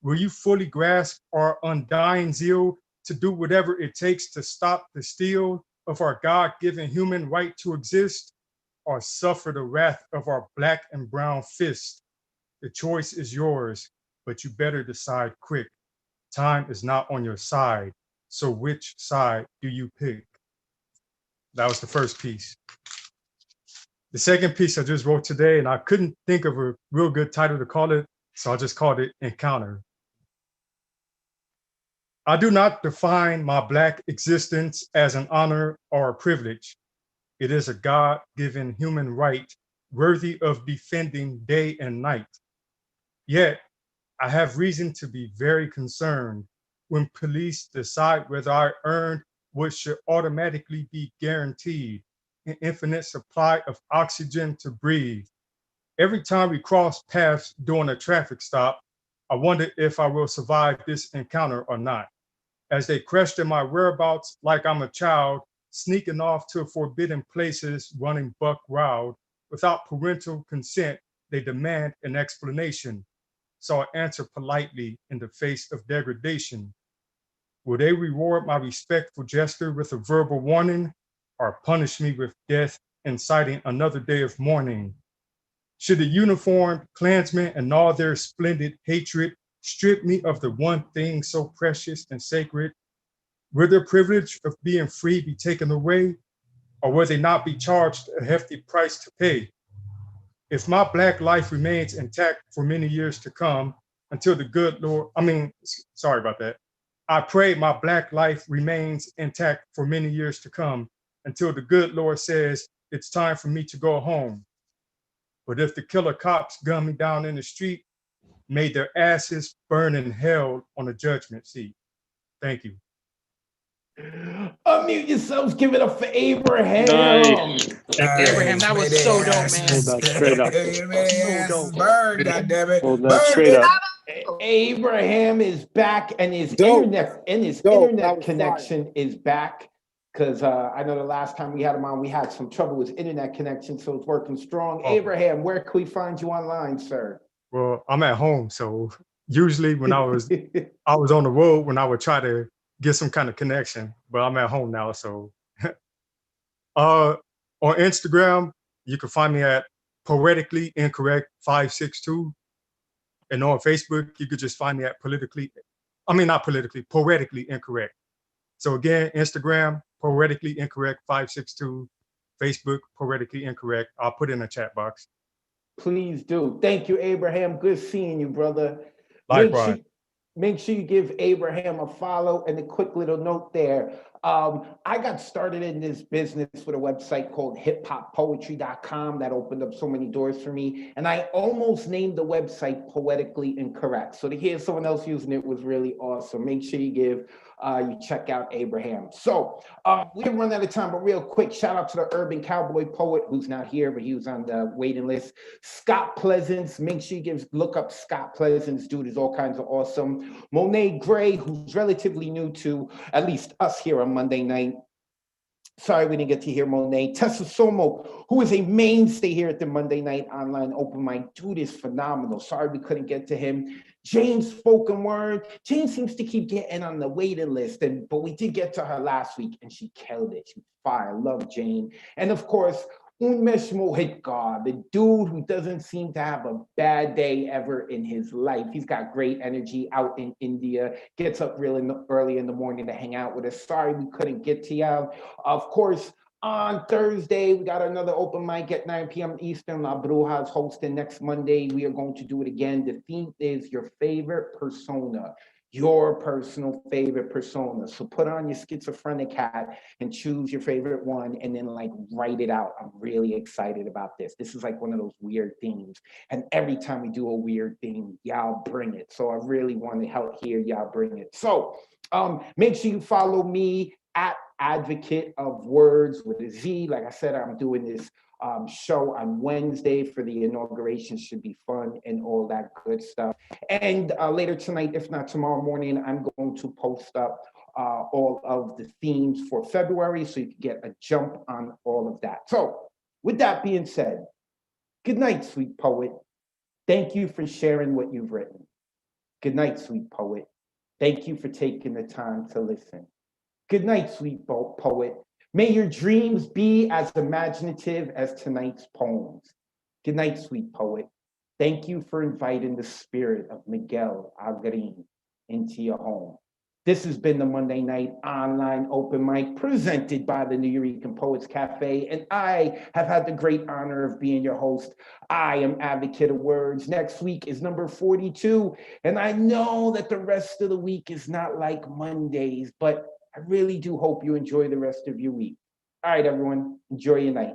Will you fully grasp our undying zeal to do whatever it takes to stop the steal of our God-given human right to exist, or suffer the wrath of our Black and brown fists? The choice is yours, but you better decide quick. Time is not on your side, so which side do you pick? That was the first piece. The second piece I just wrote today, and I couldn't think of a real good title to call it, so I just called it Encounter. I do not define my Black existence as an honor or a privilege. It is a God-given human right worthy of defending day and night. Yet, I have reason to be very concerned when police decide whether I earned what should automatically be guaranteed, an infinite supply of oxygen to breathe. Every time we cross paths during a traffic stop, I wonder if I will survive this encounter or not. As they question my whereabouts like I'm a child, sneaking off to forbidden places, running buck wild. Without parental consent, they demand an explanation. So I answer politely in the face of degradation. Will they reward my respectful gesture with a verbal warning, or punish me with death, inciting another day of mourning? Should the uniformed Klansmen and all their splendid hatred strip me of the one thing so precious and sacred? Will the privilege of being free be taken away, or will they not be charged a hefty price to pay? If my Black life remains intact for many years to come, until the good Lord, sorry about that. I pray my Black life remains intact for many years to come, until the good Lord says it's time for me to go home. But if the killer cops gun me down in the street, may their asses burn in hell on the judgment seat. Thank you.
Unmute yourselves, give it up for Abraham.
Nice.
Abraham, that was so dope, man.
Hold that straight up.
So dope.
Burn, goddammit.
Hold that straight up.
Abraham is back, and his
Dope.
internet connection is back. Because I know the last time we had him on, we had some trouble with internet connection, so it's working strong.
Oh.
Abraham, where can we find you online, sir?
Well, I'm at home, so usually when I was on the road when I would try to get some kind of connection, but I'm at home now, so. On Instagram, you can find me at Poetically Incorrect 562, and on Facebook, you could just find me at Poetically Incorrect. So again, Instagram, Poetically Incorrect 562, Facebook, Poetically Incorrect. I'll put in a chat box.
Please do. Thank you, Abraham. Good seeing you, brother.
Likewise.
Make sure you give Abraham a follow, and a quick little note there. I got started in this business with a website called hiphoppoetry.com that opened up so many doors for me. And I almost named the website Poetically Incorrect. So to hear someone else using it was really awesome. Make sure you check out Abraham. So we're running out of time, but real quick, shout out to the urban cowboy poet who's not here, but he was on the waiting list. Scott Pleasance, make sure you look up Scott Pleasance. Dude is all kinds of awesome. Monet Gray, who's relatively new to at least us here on Monday night. Sorry we didn't get to hear Monet. Tessa Somo, who is a mainstay here at the Monday night online open mic. Dude is phenomenal. Sorry we couldn't get to him. Jane Spoken Word. Jane seems to keep getting on the waiting list, but we did get to her last week and she killed it. She's fire. Love Jane. And of course, Unmesh Mohitgar, the dude who doesn't seem to have a bad day ever in his life. He's got great energy out in India, gets up really early in the morning to hang out with us. Sorry we couldn't get to y'all. Of course, on Thursday, we got another open mic at 9 p.m. Eastern. La Bruja's hosting next Monday. We are going to do it again. The theme is your favorite persona. Your personal favorite persona. So put on your schizophrenic hat and choose your favorite one and then write it out. I'm really excited about this. This is like one of those weird themes. And every time we do a weird theme, y'all bring it. So I really want to help here, y'all bring it. So make sure you follow me at Advocate of Words with a Z. Like I said, I'm doing this show on Wednesday for the inauguration. Should be fun and all that good stuff. And later tonight, if not tomorrow morning, I'm going to post up all of the themes for February so you can get a jump on all of that. So with that being said, good night, sweet poet. Thank you for sharing what you've written. Good night, sweet poet. Thank you for taking the time to listen. Good night, sweet poet. May your dreams be as imaginative as tonight's poems. Good night, sweet poet. Thank you for inviting the spirit of Miguel Algarin into your home. This has been the Monday Night Online Open Mic presented by the New Eurekan Poets Cafe, and I have had the great honor of being your host. I am Advocate of Words. Next week is number 42, and I know that the rest of the week is not like Mondays, but I really do hope you enjoy the rest of your week. All right, everyone, enjoy your night.